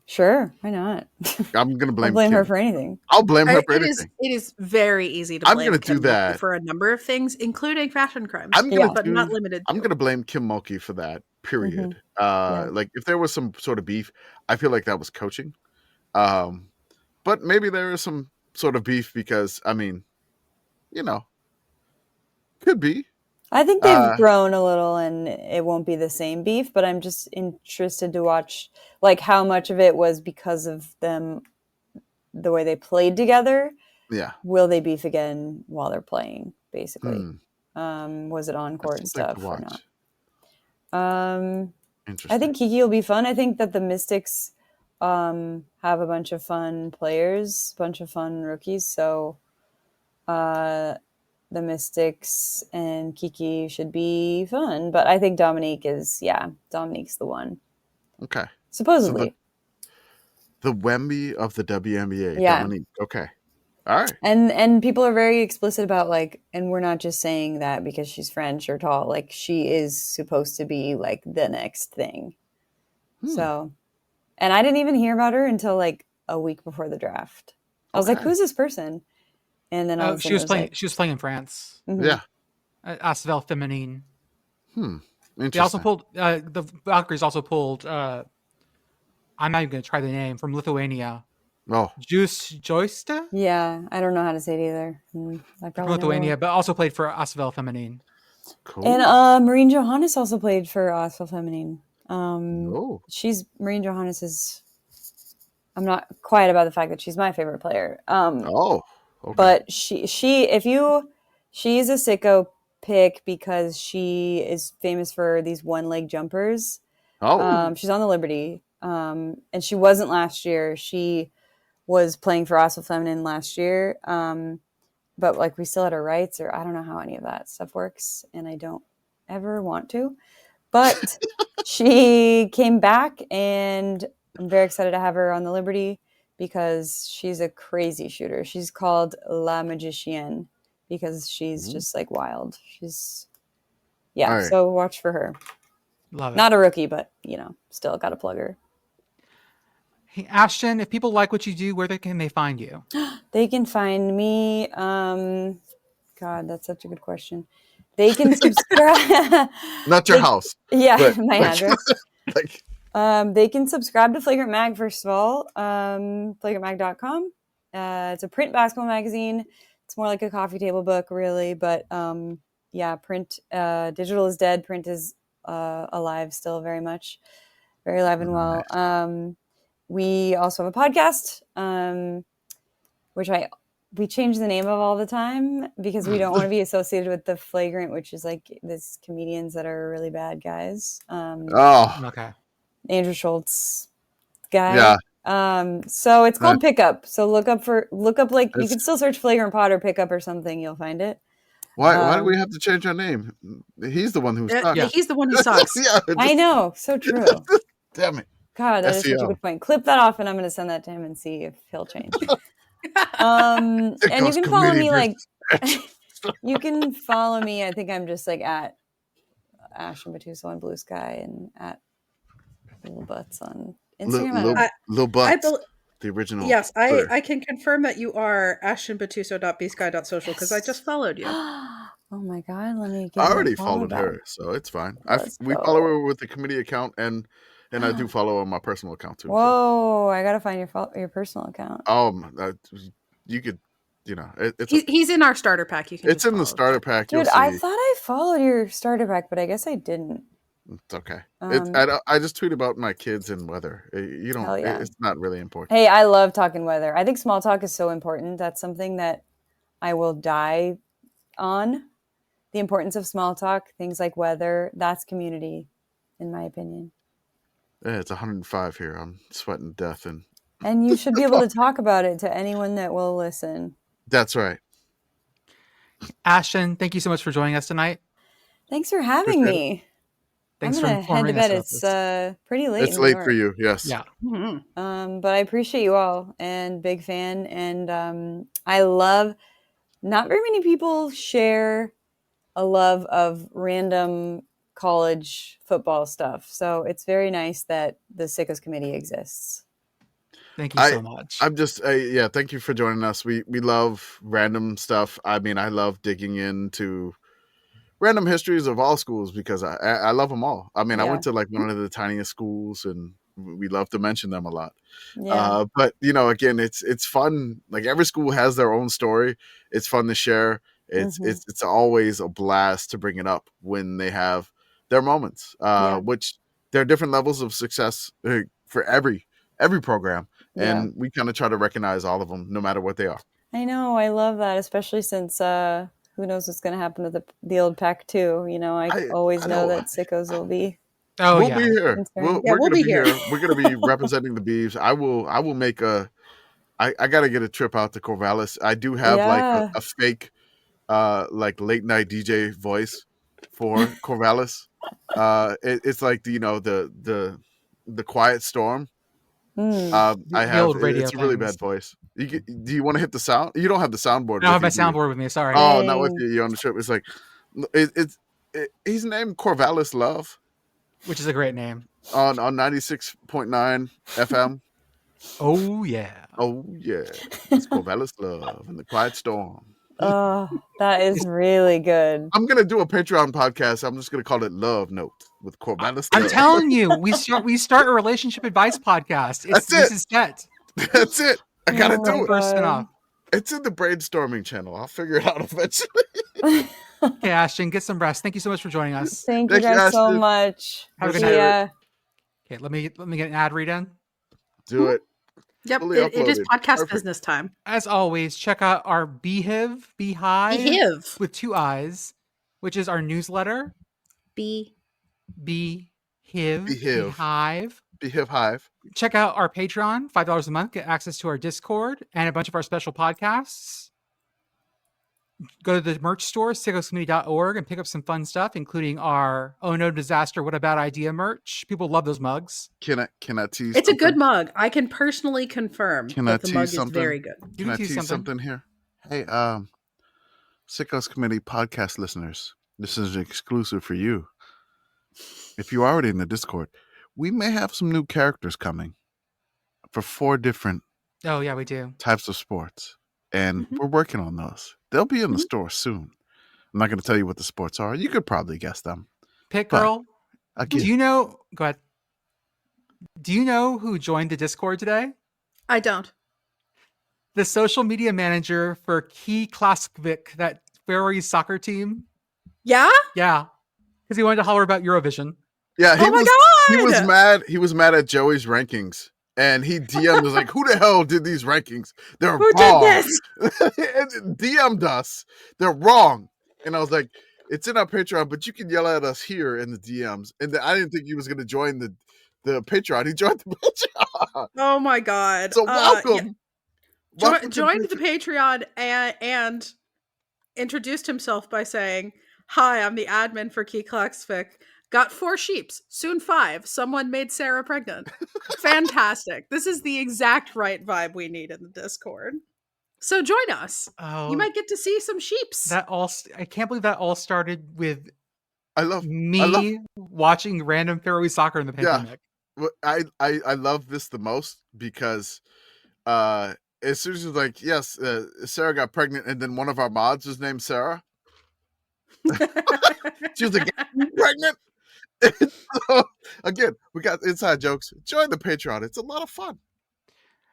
Sure, why not? I'm gonna blame. I'll blame Kim. her for anything. I'll blame her for anything. It is very easy to blame Kim Mulkey for a number of things, including fashion crimes, but not limited to. I'm gonna blame Kim Mulkey for that. Period. Like if there was some sort of beef, I feel like that was coaching. But maybe there is some sort of beef because could be. I think they've grown a little and it won't be the same beef, but I'm just interested to watch like how much of it was because of them, the way they played together. Yeah. Will they beef again while they're playing, basically? Was it on court stuff or not? I think Kiki will be fun. I think that the Mystics have a bunch of fun players, a bunch of fun rookies. So the Mystics and Kiki should be fun. But I think Dominique's the one. Okay. Supposedly. So the Wemby of the WNBA. Yeah. Dominique. Okay. All right. And people are very explicit about and we're not just saying that because she's French or tall. Like she is supposed to be like the next thing. So, and I didn't even hear about her until like a week before the draft. I was like, who's this person? And then she was playing in France. Yeah. Asvel Feminine. They also pulled the Valkyries also pulled I'm not even going to try the name from Lithuania. Oh, Juice Joysta? Yeah, I don't know how to say it either. I probably Lithuania, but also played for Asvel Feminine. Cool. And Marine Johannes also played for Asvel Feminine. Marine Johannes is. I'm not quiet about the fact that she's my favorite player. Okay. But she's a sicko pick because she is famous for these one-leg jumpers. She's on the Liberty, and she wasn't last year. She was playing for Asvel Feminine last year, but like we still had her rights, or I don't know how any of that stuff works, and I don't ever want to. But she came back, and I'm very excited to have her on the Liberty because she's a crazy shooter. She's called La Magicienne because she's just like wild. She's So watch for her. Love it. Not a rookie, but still got to plug her. Hey, Ashtyn, if people like what you do, where can they find you? They can find me. God, that's such a good question. They can subscribe. Not your house. Yeah, my address. They can subscribe to Flagrant Mag, first of all. Flagrantmag.com. It's a print basketball magazine. It's more like a coffee table book, really. But print, digital is dead. Print is alive still, very much. Very alive and well. We also have a podcast, which we change the name of all the time because we don't want to be associated with the Flagrant, which is like these comedians that are really bad guys. Okay. Andrew Schultz guy. Yeah. So it's called Pickup. So look up you can still search Flagrant Pod or Pickup or something. You'll find it. Why do we have to change our name? He's the one who sucks. Yeah, he's the one who sucks. I know. So true. Damn it. God, that is such a good point. Clip that off and I'm going to send that to him and see if he'll change. And you can follow me you can follow me. I think I'm just like at Ashtyn Butuso on Blue Sky and at Little Butts on Instagram. Little Butts. the original. Yes, Twitter. I can confirm that you are AshtynButuso.bsky.social because I just followed you. Oh my god, let me get I her already follow followed back. her, so it's fine. We Go. follow her with the committee account, and I do follow on my personal account too. Whoa, I gotta find your personal account. You could, He's in our starter pack. You can. It's in the starter pack. Dude, You'll I see. thought I followed your starter pack, but I guess I didn't. It's okay. I just tweet about my kids and weather. Hell yeah. It's not really important. Hey, I love talking weather. I think small talk is so important. That's something that I will die on. The importance of small talk, things like weather, that's community, in my opinion. Yeah, it's 105 here. I'm sweating to death, and you should be able to talk about it to anyone that will listen. That's right. Ashtyn, thank you so much for joining us tonight. Thanks for having me. Thanks I'm for gonna head to informing us bed. about It's pretty late. It's in late New for York. you, yes. Yeah. Mm-hmm. But I appreciate you all and big fan. And I love. Not very many people share a love of random college football stuff, so it's very nice that the Sickos committee exists. Thank you so much. I'm just thank you for joining us. We love random stuff. I mean, I love digging into random histories of all schools because I love them all. I mean, I went to like one of the tiniest schools, and we love to mention them a lot. Yeah. But again, it's fun. Like every school has their own story. It's fun to share. It's always a blast to bring it up when they have their moments. Which there are different levels of success for every program, and we kind of try to recognize all of them, no matter what they are. I know, I love that, especially since who knows what's going to happen to the old pack too. I always know that Sickos will be. We'll be here. We're going to be here. We're going to be representing the Beavs. I will make I got to get a trip out to Corvallis. I do have like a fake like late night DJ voice for Corvallis. It's like the Quiet Storm. I have it's a really bad voice. Do you want to hit the sound? You don't have the soundboard. I don't have my soundboard with me. Sorry. Oh, not with you. You're on the trip. It's like he's named Corvallis Love, which is a great name on 96.9 FM. Oh yeah. It's Corvallis Love and the Quiet Storm. Oh, that is really good. I'm gonna do a Patreon podcast. I'm just gonna call it Love Note with Corvallis. I'm telling you, we start a relationship advice podcast. This is set. That's it. I gotta do it. First off. It's in the brainstorming channel. I'll figure it out eventually. Okay, Ashtyn, get some rest. Thank you so much for joining us. Thank you guys so much. Have a good night. Okay, let me get an ad read in. Do it. Yep, it is podcast business time. As always, check out our Beehive with 2 I's, which is our newsletter. Beehive. Check out our Patreon, $5 a month. Get access to our Discord and a bunch of our special podcasts. Go to the merch store, sickoscommunity.org, and pick up some fun stuff, including our Oh No Disaster, What a Bad Idea merch. People love those mugs. Can I tease It's something? A good mug. I can personally confirm that the mug is very good. Can I tease something here? Hey, Sickos Committee podcast listeners, this is an exclusive for you. If you're already in the Discord, we may have some new characters coming for 4 different we do. Types of sports. And we're working on those. They'll be in the store soon. I'm not going to tell you what the sports are. You could probably guess them. Pitt Girl, do you know? Go ahead. Do you know who joined the Discord today? I don't. The social media manager for Key Klaskvik, that Faroese soccer team. Yeah? Yeah. Because he wanted to holler about Eurovision. Yeah. God! He was mad. He was mad at Joey's rankings. And he DM'd was like, who the hell did these rankings? They're who wrong. Did this? And DM'd us. They're wrong. And I was like, it's in our Patreon, but you can yell at us here in the DMs. And then I didn't think he was going to join the Patreon. He joined the Patreon. Oh my God. So welcome. Joined the Patreon and introduced himself by saying, hi, I'm the admin for Key Klaksvik. Got 4 sheeps, soon 5. Someone made Sarah pregnant. Fantastic. This is the exact right vibe we need in the Discord. So join us. Oh, you might get to see some sheeps. I can't believe that all started with me watching random Faroese soccer in the pandemic. Yeah. I love this the most because as soon as she was like, yes, Sarah got pregnant, and then one of our mods was named Sarah. She was like, pregnant. So, again, we got inside jokes. Join the Patreon. It's a lot of fun.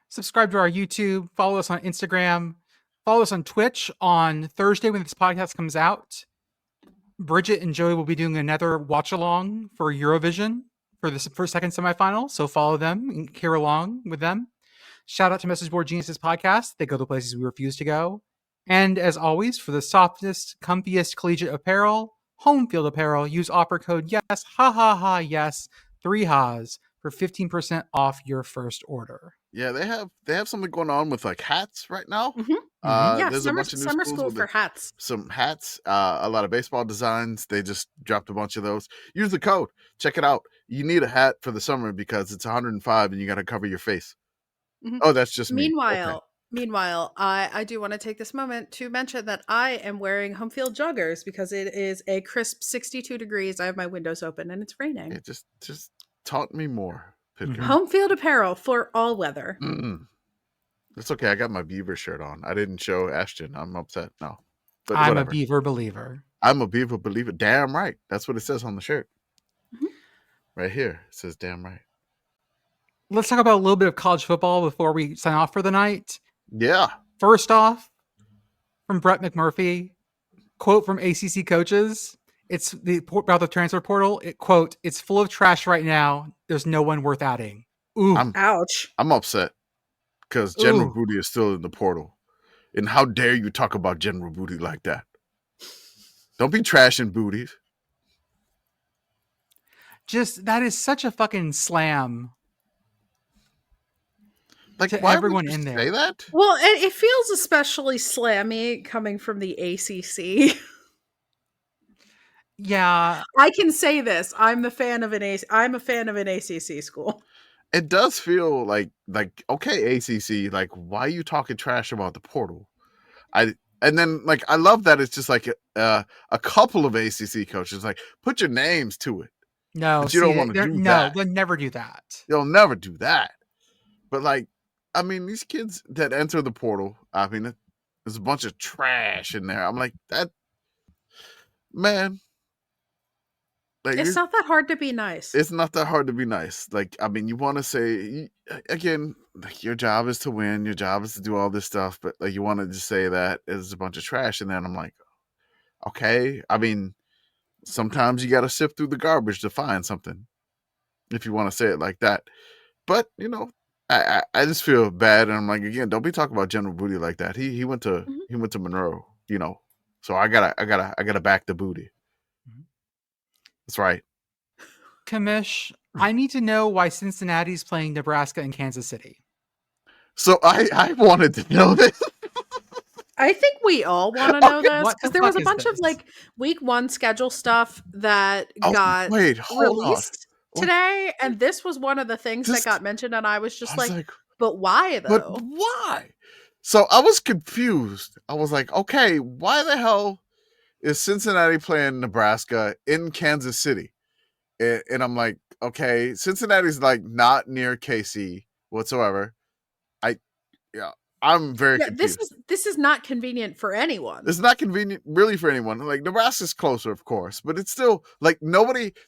Subscribe to our YouTube. Follow us on Instagram. Follow us on Twitch on Thursday when this podcast comes out. Bridget and Joey will be doing another watch along for Eurovision for the second semifinal. So follow them and hear along with them. Shout out to Message Board Geniuses podcast. They go to places we refuse to go. And as always, for the softest, comfiest collegiate apparel, home field apparel, use offer code yes, ha ha ha yes, 3 ha's for 15% off your first order. Yeah, they have something going on with like hats right now. Mm-hmm. Yeah, there's a bunch of new summer schools school with for hats. some hats, a lot of baseball designs. They just dropped a bunch of those. Use the code. Check it out. You need a hat for the summer because it's 105 and you got to cover your face. Mm-hmm. Oh, that's just me. Meanwhile, I do want to take this moment to mention that I am wearing home field joggers because it is a crisp 62 degrees. I have my windows open and it's raining. It just taunt me more. Mm-hmm. Home field apparel for all weather. It's okay. I got my Beaver shirt on. I didn't show Ashtyn. I'm upset. No. But I'm whatever. a Beaver believer. I'm a Beaver believer. Damn right. That's what it says on the shirt. Mm-hmm. Right here. It says damn right. Let's talk about a little bit of college football before we sign off for the night. Yeah. First off, from Brett McMurphy, quote from ACC coaches. It's about the transfer portal. Quote, it's full of trash right now. There's no one worth adding. Ooh. Ouch. I'm upset because General Booty is still in the portal. And how dare you talk about General Booty like that? Don't be trashing booties. Just, that is such a fucking slam. Like, to why everyone would you in there. say that? Well, it feels especially slammy coming from the ACC. Yeah, I can say this. I'm a fan of an ACC school. It does feel like okay, ACC, like why are you talking trash about the portal? And then like I love that it's just like a couple of ACC coaches like put your names to it. no, but you don't want to do that. They'll never do that. You'll never do that. But like, I mean, these kids that enter the portal, I mean, there's a bunch of trash in there. I'm like that, man. Like, It's not that hard to be nice. It's not that hard to be nice. Like, I mean, you want to say, again, like your job is to win. Your job is to do all this stuff. But like, you want to just say that there's a bunch of trash. And then I'm like, okay. I mean, sometimes you got to sift through the garbage to find something. If you want to say it like that. But, you know, I just feel bad. And I'm like, again, don't be talking about General Booty like that. He went to Monroe, you know. So I gotta back the booty. That's right. Commish, I need to know why Cincinnati's playing Nebraska and Kansas City. So I wanted to know this. I think we all want to know this What because the there was a fuck is bunch of this? like week 1 schedule stuff that got released today, and this was one of the things that got mentioned, and I was just like, but why though? But why? So I was confused. I was like, okay, why the hell is Cincinnati playing Nebraska in Kansas City? And I'm like, okay, Cincinnati's like not near KC whatsoever. I'm very confused. This is not convenient for anyone. It's not convenient really for anyone. Like Nebraska's closer, of course, but it's still like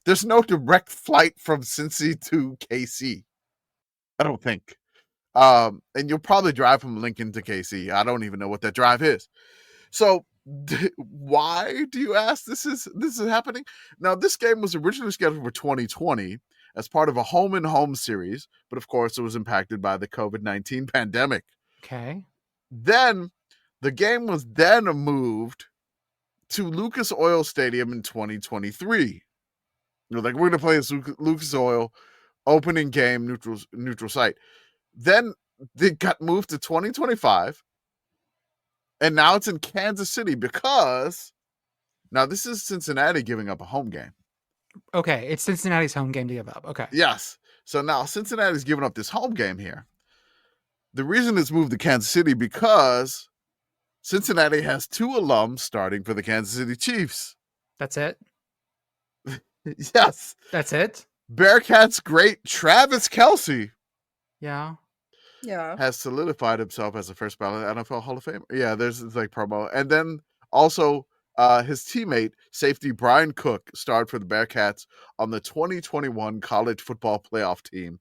there's no direct flight from Cincy to KC. I don't think. And you'll probably drive from Lincoln to KC. I don't even know what that drive is. So why do you ask this is happening? Now, this game was originally scheduled for 2020 as part of a home and home series, but of course it was impacted by the COVID-19 pandemic. Okay. Then the game was then moved to Lucas Oil Stadium in 2023. You know, like we're going to play this Lucas Oil opening game, neutral site. Then they got moved to 2025. And now it's in Kansas City because now this is Cincinnati giving up a home game. Okay. It's Cincinnati's home game to give up. Okay. Yes. So now Cincinnati's giving up this home game here. The reason it's moved to Kansas City because Cincinnati has 2 alums starting for the Kansas City Chiefs. That's it? Yes. That's it? Bearcats great Travis Kelce. Yeah. has solidified himself as a first ballot NFL Hall of Famer. Yeah, there's like promo. And then also his teammate, safety Brian Cook, starred for the Bearcats on the 2021 college football playoff team,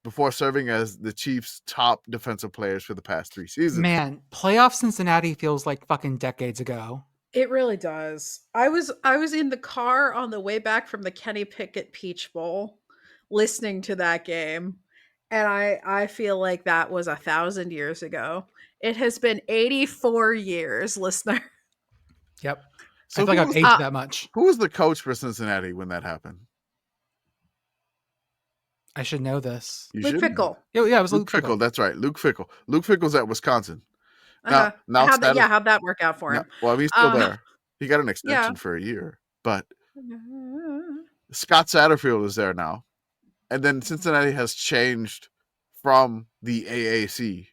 before serving as the Chiefs' top defensive players for the past 3 seasons. Man, playoff Cincinnati feels like fucking decades ago. It really does. I was in the car on the way back from the Kenny Pickett Peach Bowl listening to that game, and I feel like that was 1,000 years ago. It has been 84 years, listener. Yep. So I feel like I've aged that much. Who was the coach for Cincinnati when that happened? I should know this. Luke Fickell. Yeah, it was Luke Fickell. That's right. Luke Fickell. Luke Fickell's at Wisconsin. Now how'd that work out for him? Well, he's still there. He got an extension for a year, but Scott Satterfield is there now. And then Cincinnati has changed from the AAC,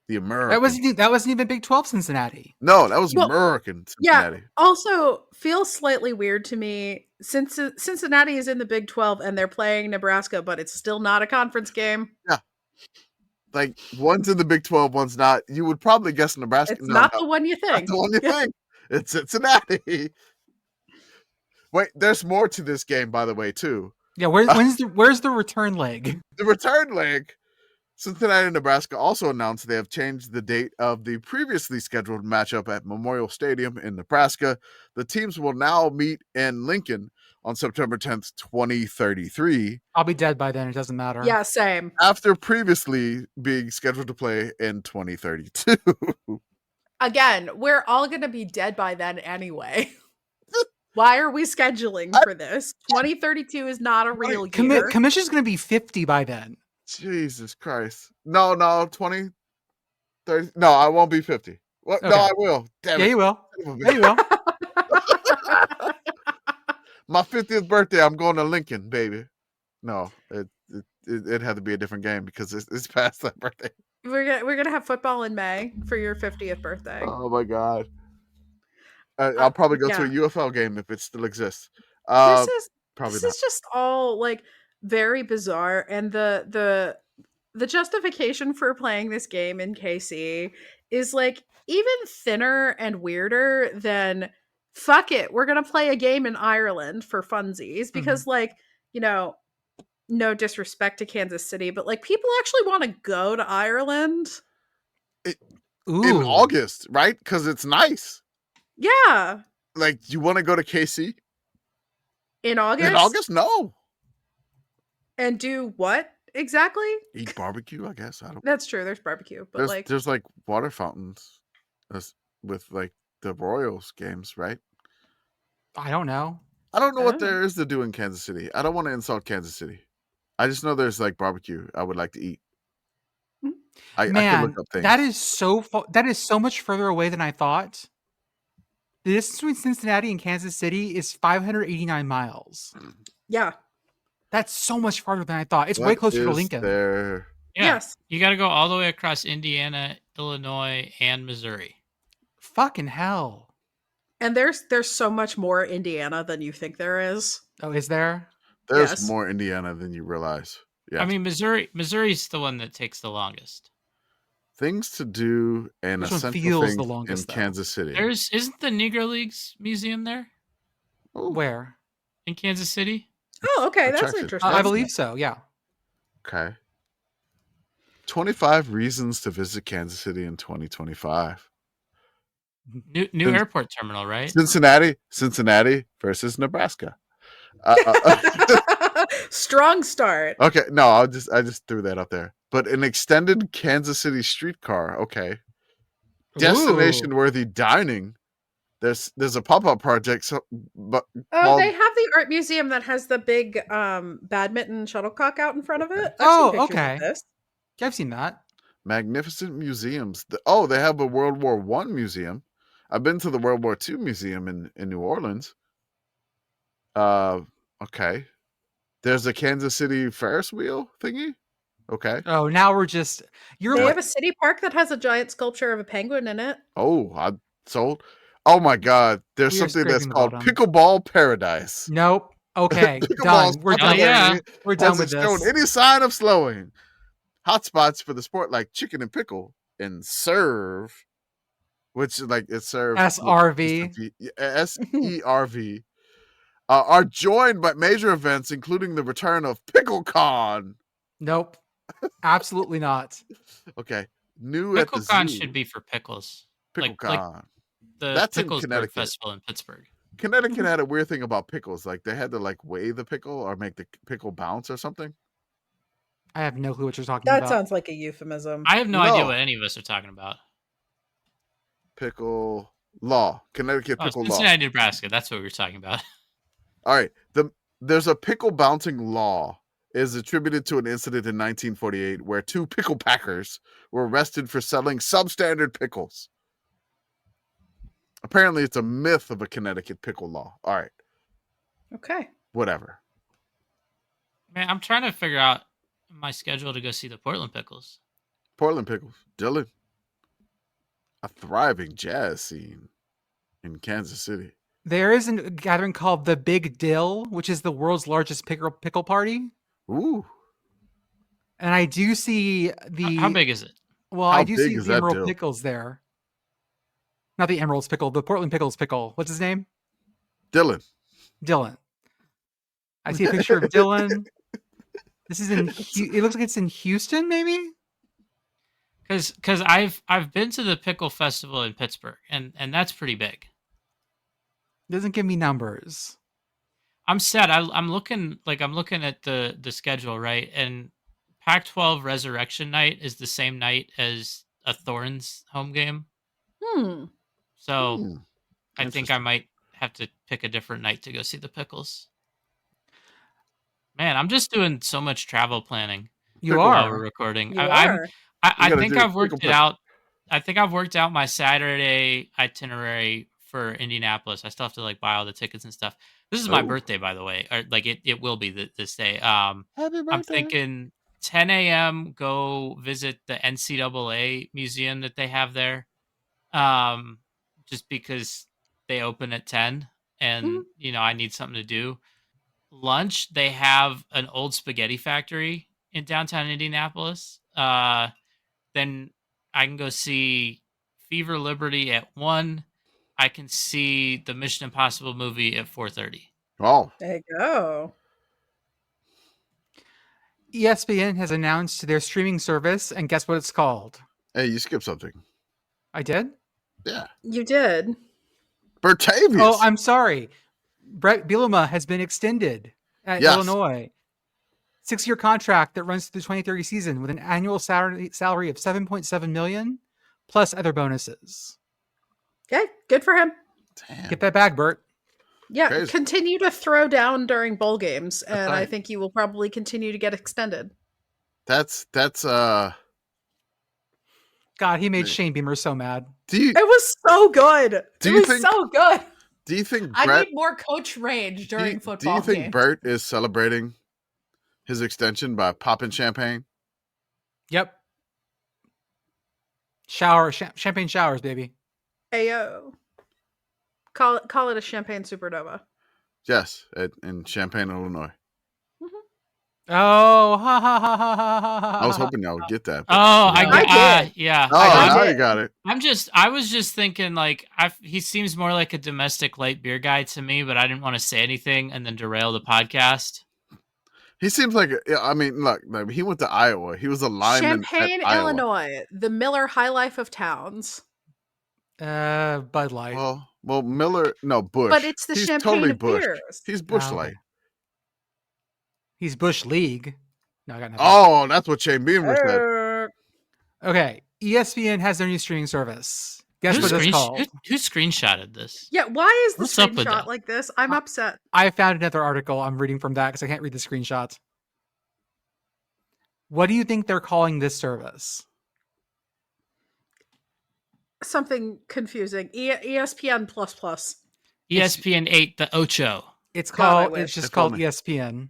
the American. That wasn't even Big 12 Cincinnati. No, that was American Cincinnati. Yeah. Also, feels slightly weird to me since Cincinnati is in the Big 12 and they're playing Nebraska, but it's still not a conference game. Yeah. Like, one's in the Big 12, one's not. You would probably guess Nebraska. It's not the one you think. Not the one you think. It's Cincinnati. Wait, there's more to this game, by the way, too. Yeah, where's the return leg? The return leg. Cincinnati and Nebraska also announced they have changed the date of the previously scheduled matchup at Memorial Stadium in Nebraska. The teams will now meet in Lincoln on September 10th, 2033. I'll be dead by then. It doesn't matter. Yeah, same. After previously being scheduled to play in 2032. Again, we're all going to be dead by then anyway. Why are we scheduling for this? 2032 is not a real year. Commish is going to be 50 by then. Jesus Christ. No, 2030. No, I won't be 50. What? Okay. No, I will. Damn it. You will. Yeah, you will. My 50th birthday, I'm going to Lincoln, baby. No, it had to be a different game because it's past that birthday. We're gonna have football in May for your 50th birthday. Oh my God. I'll probably go to a UFL game if it still exists. This is just all like very bizarre, and the justification for playing this game in KC is like even thinner and weirder than fuck it, we're gonna play a game in Ireland for funsies because like, you know, no disrespect to Kansas City, but like people actually want to go to Ireland in August, right? Because it's nice. Yeah. Like, you want to go to KC in August? In August, no. And do what exactly? Eat barbecue, I guess. I don't. That's true. There's barbecue, but there's like water fountains with like the Royals games, right? I don't know. I don't know what there is to do in Kansas City. I don't want to insult Kansas City. I just know there's like barbecue I would like to eat. I can look up things. That is so much further away than I thought. The distance between Cincinnati and Kansas City is 589 miles. Yeah. That's so much farther than I thought. It's way closer to Lincoln. Yeah. Yes. You got to go all the way across Indiana, Illinois, and Missouri. Fucking hell. And there's so much more Indiana than you think there is. Oh, is there? There's more Indiana than you realize. Yeah. I mean, Missouri's the one that takes the longest. Things to do and essential things in Kansas City. Isn't the Negro Leagues museum there? Where? In Kansas City? Oh, okay. That's interesting. I believe so, yeah. Okay. 25 reasons to visit Kansas City in 2025. New airport terminal, right? Cincinnati versus Nebraska. Strong start. Okay, no, I just threw that up there. But an extended Kansas City streetcar. Okay. Destination worthy dining. There's a pop-up project. They have the art museum that has the big badminton shuttlecock out in front of it. Okay. I've seen that. Magnificent museums. They have a World War I museum. I've been to the World War II museum in New Orleans. Okay. There's a Kansas City Ferris wheel thingy. Okay. Oh, now we're just... They have a city park that has a giant sculpture of a penguin in it. Oh, I'm sold. Oh my God. There's something that's called Pickleball Paradise. Nope. Okay. Done. We're done. Yeah. We're done with this. Shown any sign of slowing. hotspots for the sport like chicken and pickle and serve, which is like it's served SRV. SERV, are joined by major events, including the return of PickleCon. Nope. Absolutely not. Okay. New at the PickleCon zoo. should be for pickles. PickleCon. Like the That's in Pickles Bird Connecticut. Festival in Pittsburgh. Connecticut had a weird thing about pickles. Like they had to like weigh the pickle or make the pickle bounce or something. I have no clue what you're talking That about. sounds like a euphemism. I have no idea what any of us are talking about. Pickle law. Connecticut pickle law. Cincinnati, Nebraska. That's what we were talking about. All right. There's a pickle bouncing law is attributed to an incident in 1948 where 2 pickle packers were arrested for selling substandard pickles. Apparently, it's a myth of a Connecticut pickle law. All right. Okay. Whatever. Man, I'm trying to figure out my schedule to go see the Portland Pickles. Portland pickles. Dylan. A thriving jazz scene in Kansas City. There is a gathering called the Big Dill, which is the world's largest pickle party. Ooh. And I do see the... How big is it? Well, How I do big see is the that Emerald dill? Pickles there. Not the Emerald's Pickle, the Portland Pickles Pickle. What's his name? Dylan. Dylan. I see a picture of Dylan. This is in... It looks like it's in Houston, maybe? Because I've been to the Pickle Festival in Pittsburgh, and that's pretty big. Doesn't give me numbers. I'm sad. I'm looking at the schedule, right? And Pac-12 Resurrection Night is the same night as a Thorns home game. So I think I might have to pick a different night to go see the Pickles. Man, I'm just doing so much travel planning. You while are. we're recording. You I are. think I've worked it out. I think I've worked out my Saturday itinerary for Indianapolis. I still have to like buy all the tickets and stuff. This is my birthday, by the way. Or like it will be this day. Happy birthday. I'm thinking 10 a.m. go visit the NCAA museum that they have there. Just because they open at 10 and I need something to do. Lunch, they have an old spaghetti factory in downtown Indianapolis. Then I can go see Fever Liberty at 1. I can see the Mission Impossible movie at 4:30. Oh. There you go. ESPN has announced their streaming service, and guess what it's called? Hey, you skipped something. I did? Yeah. You did. Bertavius. Oh, I'm sorry. Brett Bielema has been extended at Illinois. 6-year contract that runs through the 2030 season with an annual salary of $7.7 million plus other bonuses. Okay, good for him. Damn. Get that bag, Bert. Yeah, Crazy. continue to throw down during bowl games, and right. I think you will probably continue to get extended. That's God, he made Shane Beamer so mad. It was so good. Do It you was think- so good. Do you think I Brett need more coach range during do football you think games. Bert is celebrating his extension by popping champagne? Yep. Champagne showers, baby. Ayo. Call it a champagne supernova. Yes, in Champaign, Illinois. Oh, ha ha ha ha ha ha ha. I was hoping y'all would get that. Oh, I did. yeah. Oh, I now did. you got it. I was just thinking like he seems more like a domestic light beer guy to me, but I didn't want to say anything and then derail the podcast. He seems like I mean, look, he went to Iowa. He was a lineman Champaign, at Iowa. Illinois. The Miller High Life of Towns. Bud Light. Well, Miller, no, Bush. But it's the He's champagne totally of Bush. beers. He's Bush Oh. Light. He's Bush League. No, I got nothing. Oh, that's what Shane Beamer said. Okay. ESPN has their new streaming service. Guess what it's called? Who screenshotted this? Yeah, why is the What's up with screenshot that? like this? I'm upset. I found another article. I'm reading from that because I can't read the screenshot. What do you think they're calling this service? Something confusing. ESPN plus plus. ESPN 8, the Ocho. It's God, I called. wish. It's just They called told me. ESPN.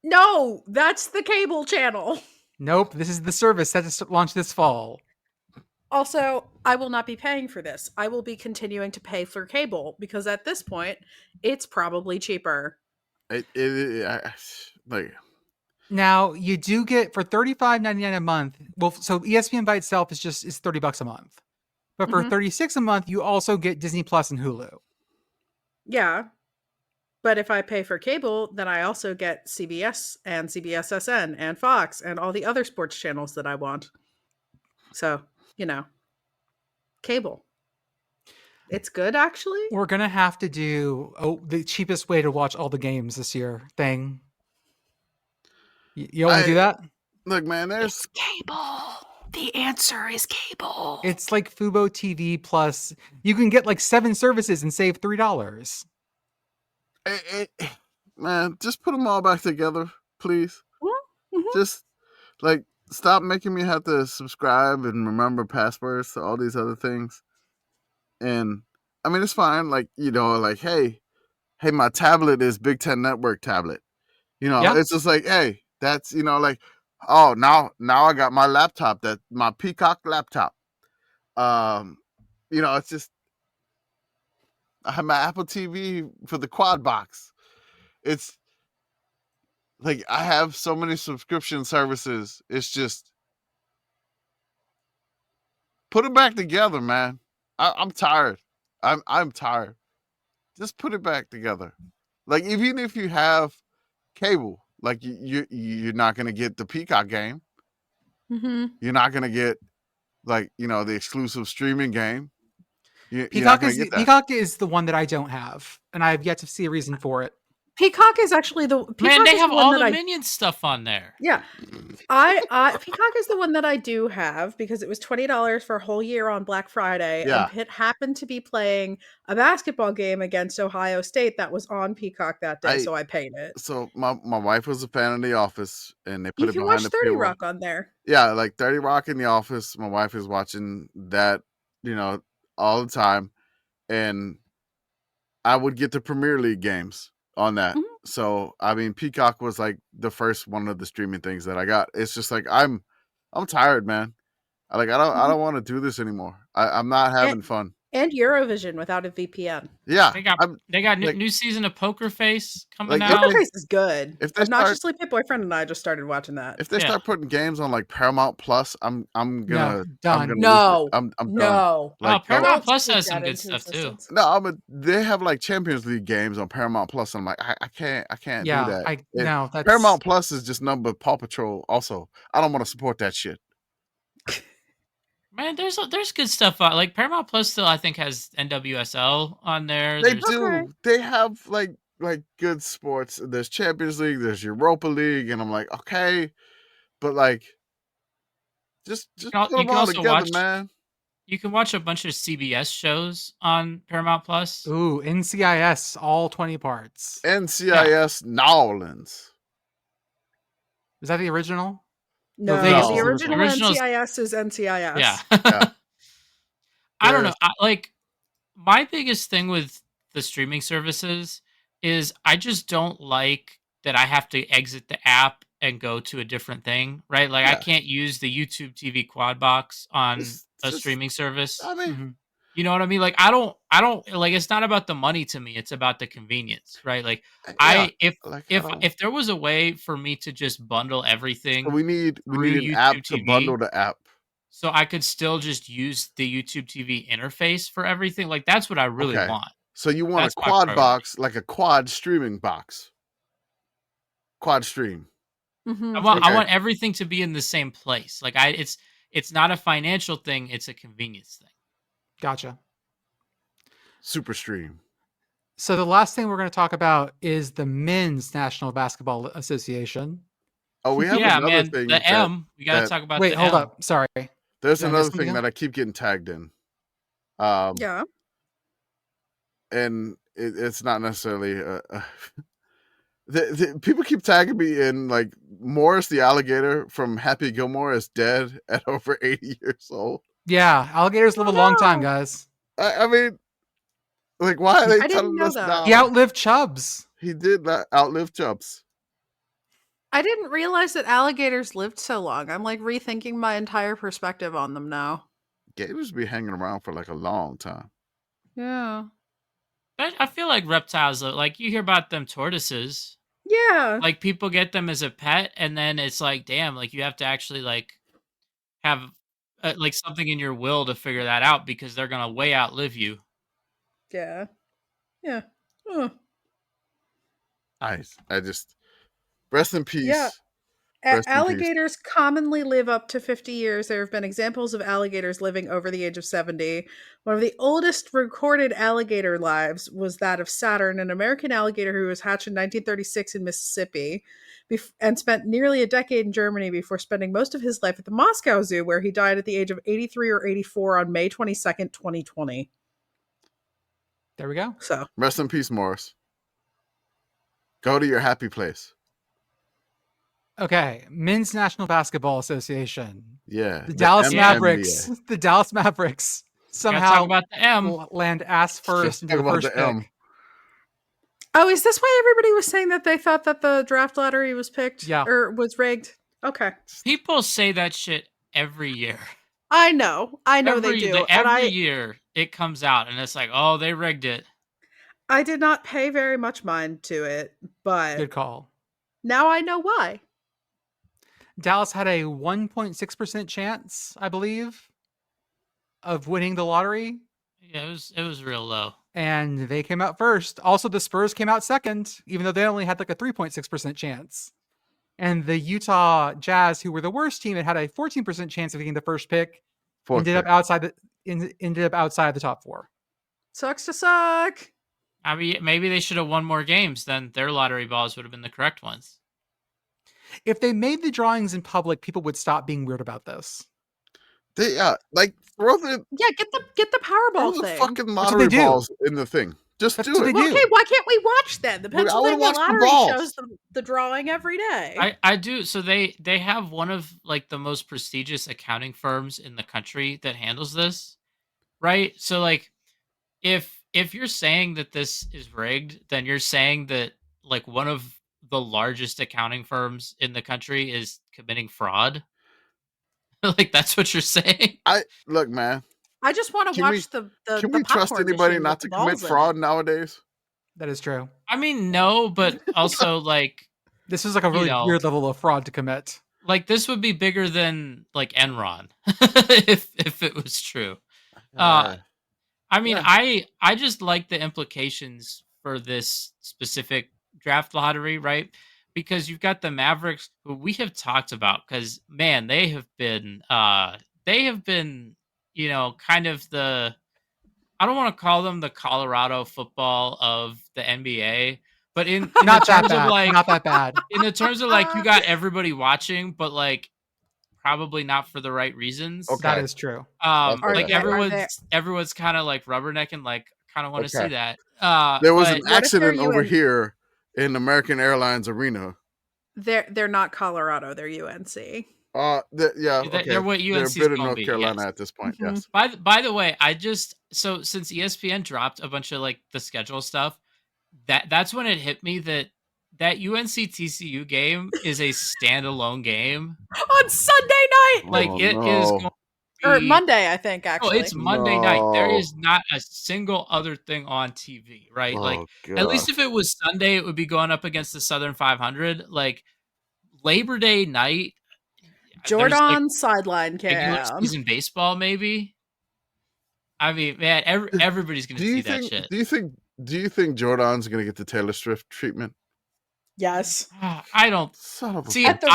No, that's the cable channel. Nope. This is the service set to launch this fall. Also, I will not be paying for this. I will be continuing to pay for cable because at this point, it's probably cheaper. Like Now you do get for $35.99 a month. Well, so ESPN by itself is $30 a month, but for $36 a month, you also get Disney Plus and Hulu. Yeah. But if I pay for cable, then I also get CBS and CBSSN and Fox and all the other sports channels that I want. So, cable. It's good, actually. We're gonna have to do the cheapest way to watch all the games this year thing. You want to do that? Look, man, there's cable. The answer is cable. It's like Fubo TV Plus. You can get like 7 services and save $3. Man, just put them all back together, please. Mm-hmm. Just like stop making me have to subscribe and remember passwords to all these other things. And I mean, it's fine. Like, like, hey, my tablet is Big Ten Network tablet. It's just like, hey, that's, like, oh, now I got my laptop, my Peacock laptop. It's just, I have my Apple TV for the quad box. It's like, I have so many subscription services. It's just, put it back together, man. I'm tired. I'm tired. Just put it back together. Like, even if you have cable, like you're not gonna get the Peacock game. Mm-hmm. You're not gonna get like the exclusive streaming game. Peacock is the one that I don't have, and I have yet to see a reason for it. Peacock is actually man. They have all the Minions stuff on there. Yeah, Peacock is the one that I do have because it was $20 for a whole year on Black Friday, Yeah. and Pitt happened to be playing a basketball game against Ohio State that was on Peacock that day, so I paid it. So my wife was a fan of The Office, and they put You it can behind watch the 30 paywall. Rock on there. Yeah, like 30 Rock in The Office. My wife is watching that, all the time, and I would get the Premier League games on that. Mhm. So I mean, Peacock was like the first one of the streaming things that I got. It's just like I'm tired, man. I don't want to do this anymore. I'm not having fun. And Eurovision without a VPN. Yeah, they got like- new season of Poker Face coming Like, out. Poker Face is good. If they Obnoxiously, Pit Boyfriend and I just started watching that. If they start putting games on like Paramount Plus, I'm gonna done. I'm gonna No. lose it. I'm done. No. Like, Paramount Plus Speak has some that good into stuff too. existence. No, they have like Champions League games on Paramount Plus, and I'm like, I can't do that. That's Paramount Plus is just nothing but Paw Patrol. Also, I don't want to support that shit. Man, there's good stuff on like Paramount Plus still I think has NWSL on there. They There's- do. Okay. They have like good sports. There's Champions League. There's Europa League, and I'm like, okay, but like, just You put can them all also together, watch- man. You can watch a bunch of CBS shows on Paramount Plus. Ooh, NCIS, all 20 parts. NCIS New Orleans. Is that the original? No, Vegas the is the original original. NCIS is NCIS. Yeah. Yeah. I don't know. My biggest thing with the streaming services is I just don't like that I have to exit the app and go to a different thing, right? Like I Yeah. can't use the YouTube TV quad box on It's a just- streaming service. I mean, Mhm. You know what I mean? Like I don't like it's not about the money to me, it's about the convenience, right? Like if there was a way for me to just bundle everything we need through an app YouTube to TV. bundle the app. so I could still just use the YouTube TV interface for everything, like that's what I really Okay. want. So you want That's a my quad priority. box, like a quad streaming box. Quad stream. Mhm. I want Okay. everything to be in the same place. Like it's not a financial thing, it's a convenience thing. Gotcha. Super stream. So the last thing we're going to talk about is the Men's National Basketball Association. Oh, we have Yeah, another man. thing. The that- M. We got to that- talk about Wait, the hold M. up. Sorry. There's Did I miss another something thing else? that I keep getting tagged in. Yeah. And it's not necessarily the people keep tagging me in, like, Morris the alligator from Happy Gilmore is dead at over 80 years old. Yeah, alligators live a long time, guys. I mean, like, why are they I didn't telling know us that. now? He outlived Chubbs. He did not outlive Chubbs. I didn't realize that alligators lived so long. I'm like rethinking my entire perspective on them now. Gators be hanging around for like a long time. Yeah. I feel like reptiles, like you hear about them tortoises. Yeah. Like people get them as a pet, and then it's like, damn, like you have to actually like have like something in your will to figure that out because they're gonna way outlive you. Yeah. Yeah. Oh. Nice. I just rest in peace. Yeah. Rest in peace. Alligators commonly live up to 50 years. There have been examples of alligators living over the age of 70. One of the oldest recorded alligator lives was that of Saturn, an American alligator who was hatched in 1936 in Mississippi and spent nearly a decade in Germany before spending most of his life at the Moscow Zoo, where he died at the age of 83 or 84 on May 22nd, 2020. There we go. So Rest in peace, Morris. Go to your happy place. Okay, Men's National Basketball Association. Yeah. The Dallas MNBA. Mavericks. The Dallas Mavericks Gotta somehow talk about the M. land ass first into Talk the about first the M. pick. Oh, is this why everybody was saying that they thought that the draft lottery was picked? Yeah. Or was rigged? Okay. People say that shit every year. I know they do. Every year it comes out and it's like, oh, they rigged it. I did not pay very much mind to it, but Good call. now I know why. Dallas had a 1.6% chance, I believe, of winning the lottery, Yeah, it was real low. and they came out first. Also, the Spurs came out second, even though they only had like a 3.6% chance. And the Utah Jazz, who were the worst team and had a 14% chance of getting the first pick, ended up outside the top four. Sucks to suck. I mean, maybe they should have won more games, then their lottery balls would have been the correct ones. If they made the drawings in public, people would stop being weird about this. They like throw the Get the Powerball thing. fucking what lottery they do. balls in the thing. Just That's do what it. they Well, do. okay, why can't we watch them? The Dude, I wanna Pennsylvania watch the Lottery balls. shows the drawing every day. I do. So they have one of like the most prestigious accounting firms in the country that handles this, right? So like, if you're saying that this is rigged, then you're saying that like one of the largest accounting firms in the country is committing fraud. Like that's what you're saying. Look, man. I just want to Can watch we- the Can we trust popcorn anybody machine not with to the commit balls in fraud it. nowadays? That is true. I mean, no, but also like This is like a really weird level of fraud to commit. like this would be bigger than like Enron if it was true. I mean, Yeah. I just like the implications for this specific draft lottery, right? Because you've got the Mavericks, who we have talked about, because man, they have been, you know, kind of the, I don't want to call them the Colorado football of the NBA, but in Not the that terms bad. of like, Not that bad. in the terms of like, you got everybody watching, but like probably not for the right reasons. Okay. That is true. Are Like they- everyone's kind of like rubbernecking, like kind of want to Okay. see that. There was but- an What if they're accident over UN? here in American Airlines Arena. They're not Colorado. They're UNC. Yeah, They're okay. what They're UNC's a bit of gonna North be, Carolina yes. at this point. Mhm. Yes. By the way, so since ESPN dropped a bunch of like the schedule stuff, that's when it hit me that UNC TCU game is a standalone game. On Sunday night Like Oh, it is no. going to or be- Monday, I think. Oh, Actually, it's Monday night. There No. is not a single other thing on TV, right? Like Oh, at least God. if it was Sunday, it would be going up against the Southern 500. Like Labor Day night, there's, like, Jordan sideline regular cam. season baseball, maybe. I mean, man, everybody's gonna Do see you that think? shit. Do you think Jordan's gonna get the Taylor Swift treatment? Yes. I don't Son of a see. At the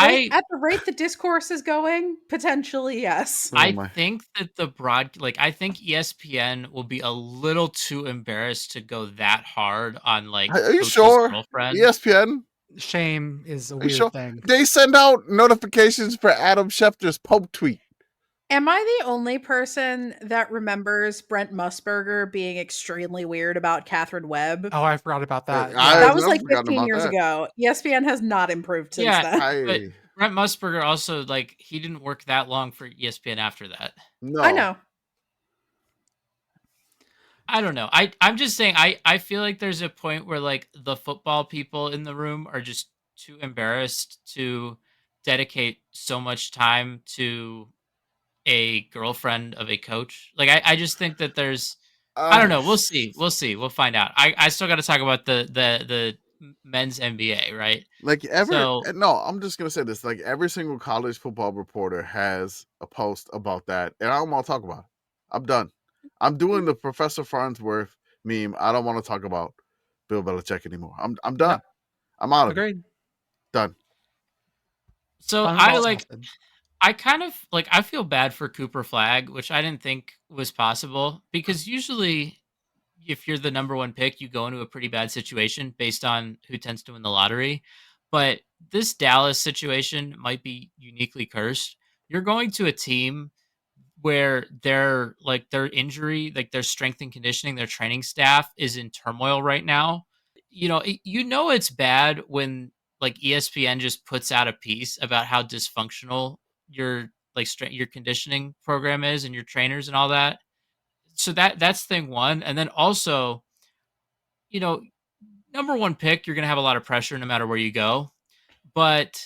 rate the discourse is going, potentially yes. Oh, I my. think that I think ESPN will be a little too embarrassed to go that hard on like. Are you Coach's sure? Girlfriend. ESPN. Shame is a Are you weird sure? thing. They send out notifications for Adam Schefter's Pope tweet. Am I the only person that remembers Brent Musburger being extremely weird about Catherine Webb? Oh, I forgot about that. I- Yeah. That was never like forgotten 15 about years that. ago. ESPN has not improved since Yeah, then. but Brent Musburger also like he didn't work that long for ESPN after that. No. I know. I don't know. I'm just saying I feel like there's a point where like the football people in the room are just too embarrassed to dedicate so much time to a girlfriend of a coach. Like I just think that there's I don't know. We'll see. We'll find out. I still got to talk about the men's NBA, right? Like So no, I'm just gonna say this. Like every single college football reporter has a post about that, and I don't want to talk about it. I'm done. I'm doing the Professor Farnsworth meme. I don't want to talk about Bill Belichick anymore. I'm done. Yep. I'm out of it. Agreed. Done. so Final I thoughts, like Austin. I kind of like I feel bad for Cooper Flag, which I didn't think was possible because usually if you're the number one pick, you go into a pretty bad situation based on who tends to win the lottery. But this Dallas situation might be uniquely cursed. You're going to a team where their injury, like their strength and conditioning, their training staff is in turmoil right now. It's bad when like ESPN just puts out a piece about how dysfunctional your your conditioning program is and your trainers and all that. So that's thing one. And then also, you know, number one pick, you're going to have a lot of pressure no matter where you go. But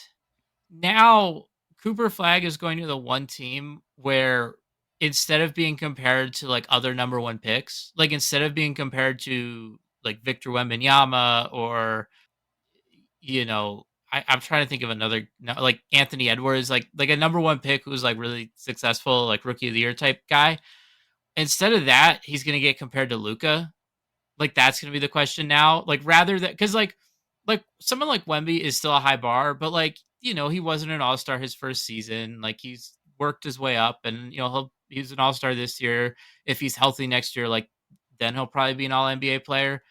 now Cooper Flag is going to the one team where instead of being compared to like other number one picks, like instead of being compared to like Victor Wembanyama or, I'm trying to think of another like Anthony Edwards, like a number one pick who's like really successful, like rookie of the year type guy. Instead of that, he's going to get compared to Luka. Like that's going to be the question now. Like rather than because like someone like Wemby is still a high bar, but like he wasn't an all-star his first season. Like he's worked his way up, and he's an all-star this year. If he's healthy next year, like then he'll probably be an all NBA player.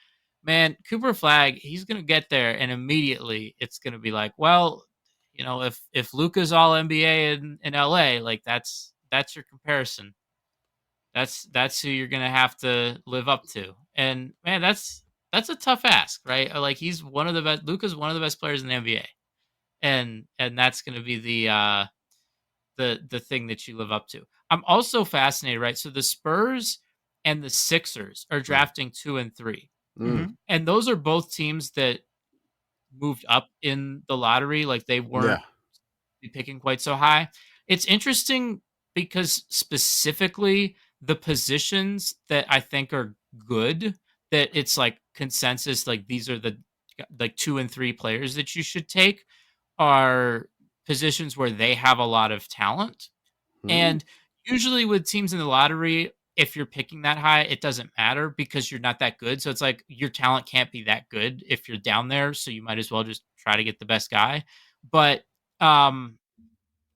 Man, Cooper Flag, he's gonna get there, and immediately it's gonna be like, well, if Luka's all NBA in LA, like that's your comparison. That's who you're gonna have to live up to. And man, that's a tough ask, right? Like he's one of the best. Luka's one of the best players in the NBA, and that's gonna be the thing that you live up to. I'm also fascinated, right? So the Spurs and the Sixers are drafting 2 and 3, and those are both teams that moved up in the lottery. Like they weren't picking quite so high. It's interesting because specifically the positions that I think are good, that it's like consensus, like these are the like 2 and 3 players that you should take, are positions where they have a lot of talent. And usually with teams in the lottery, if you're picking that high, it doesn't matter because you're not that good. So it's like your talent can't be that good if you're down there. So you might as well just try to get the best guy. But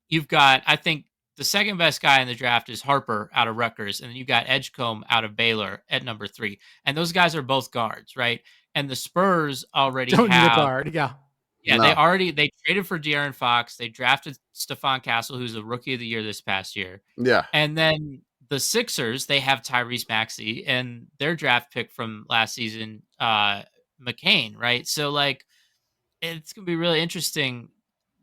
you've got, I think, the second best guy in the draft is Harper out of Rutgers, and then you've got Edgecombe out of Baylor at number 3. And those guys are both guards, right? And the Spurs already Don't need a have guard. Yeah. Yeah, No. they traded for De'Aaron Fox. They drafted Stephon Castle, who's the rookie of the year this past year. Yeah. And then the Sixers, they have Tyrese Maxey and their draft pick from last season, McCain, right? So like it's gonna be really interesting.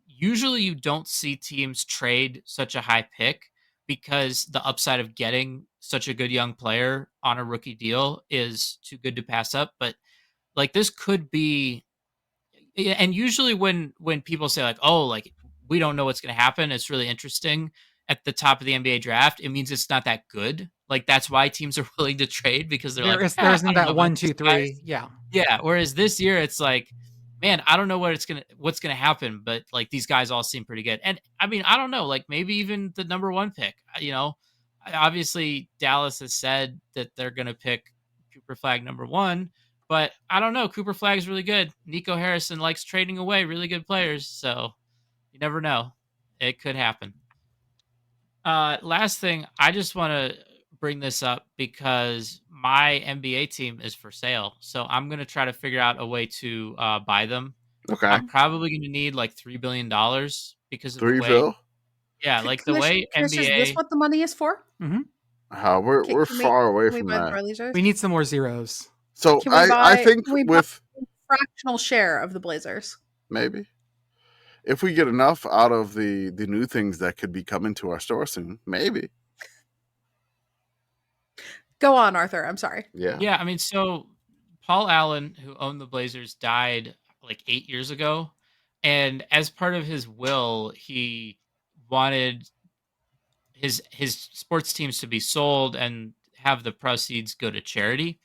Usually you don't see teams trade such a high pick because the upside of getting such a good young player on a rookie deal is too good to pass up. But like this could be, and usually when people say like, oh, like we don't know what's going to happen, it's really interesting at the top of the NBA draft. It means it's not that good. Like that's why teams are willing to trade because they're There like, isn't I don't know that about 1, these 2, 3. guys. Yeah. Yeah. Whereas this year it's like, man, I don't know what's gonna happen, but like these guys all seem pretty good. And I mean, I don't know, like maybe even the number 1 pick. Obviously Dallas has said that they're gonna pick Cooper Flag number 1. But I don't know. Cooper Flag is really good. Nico Harrison likes trading away really good players. So you never know. It could happen. Last thing, I just want to bring this up because my NBA team is for sale. So I'm going to try to figure out a way to buy them. Okay. I'm probably going to need like $3 billion because of the way. Bill? Yeah, like the way NBA. Is this what the money is for? Mm-hmm. We're far away from buy the that. Blazers? We need some more zeros. So Can we I buy- think can we buy- with Fractional share of the Blazers. maybe if we get enough out of the new things that could be coming to our store soon, maybe. Go on, Arthur. I'm sorry. Yeah. Yeah, I mean, so Paul Allen, who owned the Blazers, died like 8 years ago. And as part of his will, he wanted his sports teams to be sold and have the proceeds go to charity.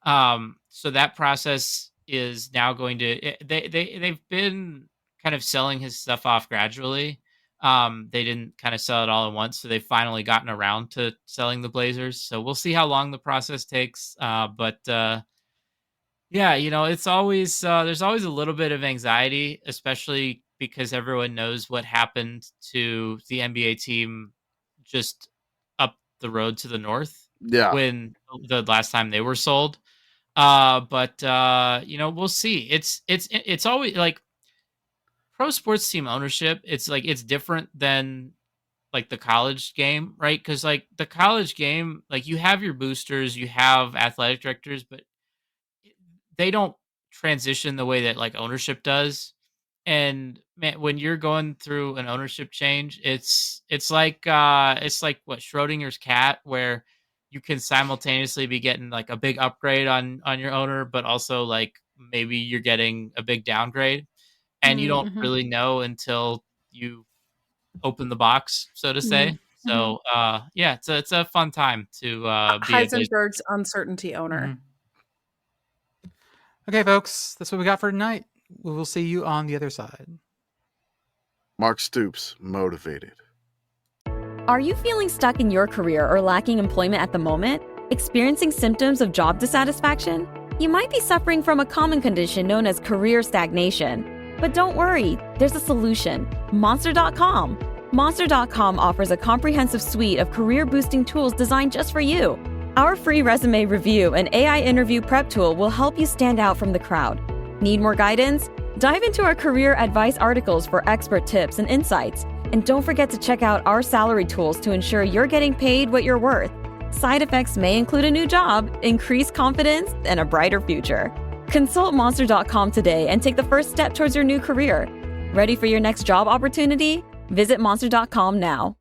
So that process is now going to they've been kind of selling his stuff off gradually. They didn't kind of sell it all at once, so they've finally gotten around to selling the Blazers. So we'll see how long the process takes. But yeah, it's always there's always a little bit of anxiety, especially because everyone knows what happened to the NBA team just up the road to the north. Yeah. When the last time they were sold. But we'll see. It's always like pro sports team ownership. It's like it's different than like the college game, right? Because like the college game, like you have your boosters, you have athletic directors, but they don't transition the way that like ownership does. And man, when you're going through an ownership change, it's like what Schrodinger's cat, where you can simultaneously be getting like a big upgrade on your owner, but also like maybe you're getting a big downgrade, and you don't really know until you open the box, so to say. So yeah, it's a fun time to be Heisenberg's uncertainty owner. Okay, folks, that's what we got for tonight. We will see you on the other side. Mark Stoops, motivated. Are you feeling stuck in your career or lacking employment at the moment? Experiencing symptoms of job dissatisfaction? You might be suffering from a common condition known as career stagnation. But don't worry, there's a solution. Monster.com. Monster.com offers a comprehensive suite of career-boosting tools designed just for you. Our free resume review and AI interview prep tool will help you stand out from the crowd. Need more guidance? Dive into our career advice articles for expert tips and insights. And don't forget to check out our salary tools to ensure you're getting paid what you're worth. Side effects may include a new job, increased confidence, and a brighter future. Consult Monster.com today and take the first step towards your new career. Ready for your next job opportunity? Visit Monster.com now.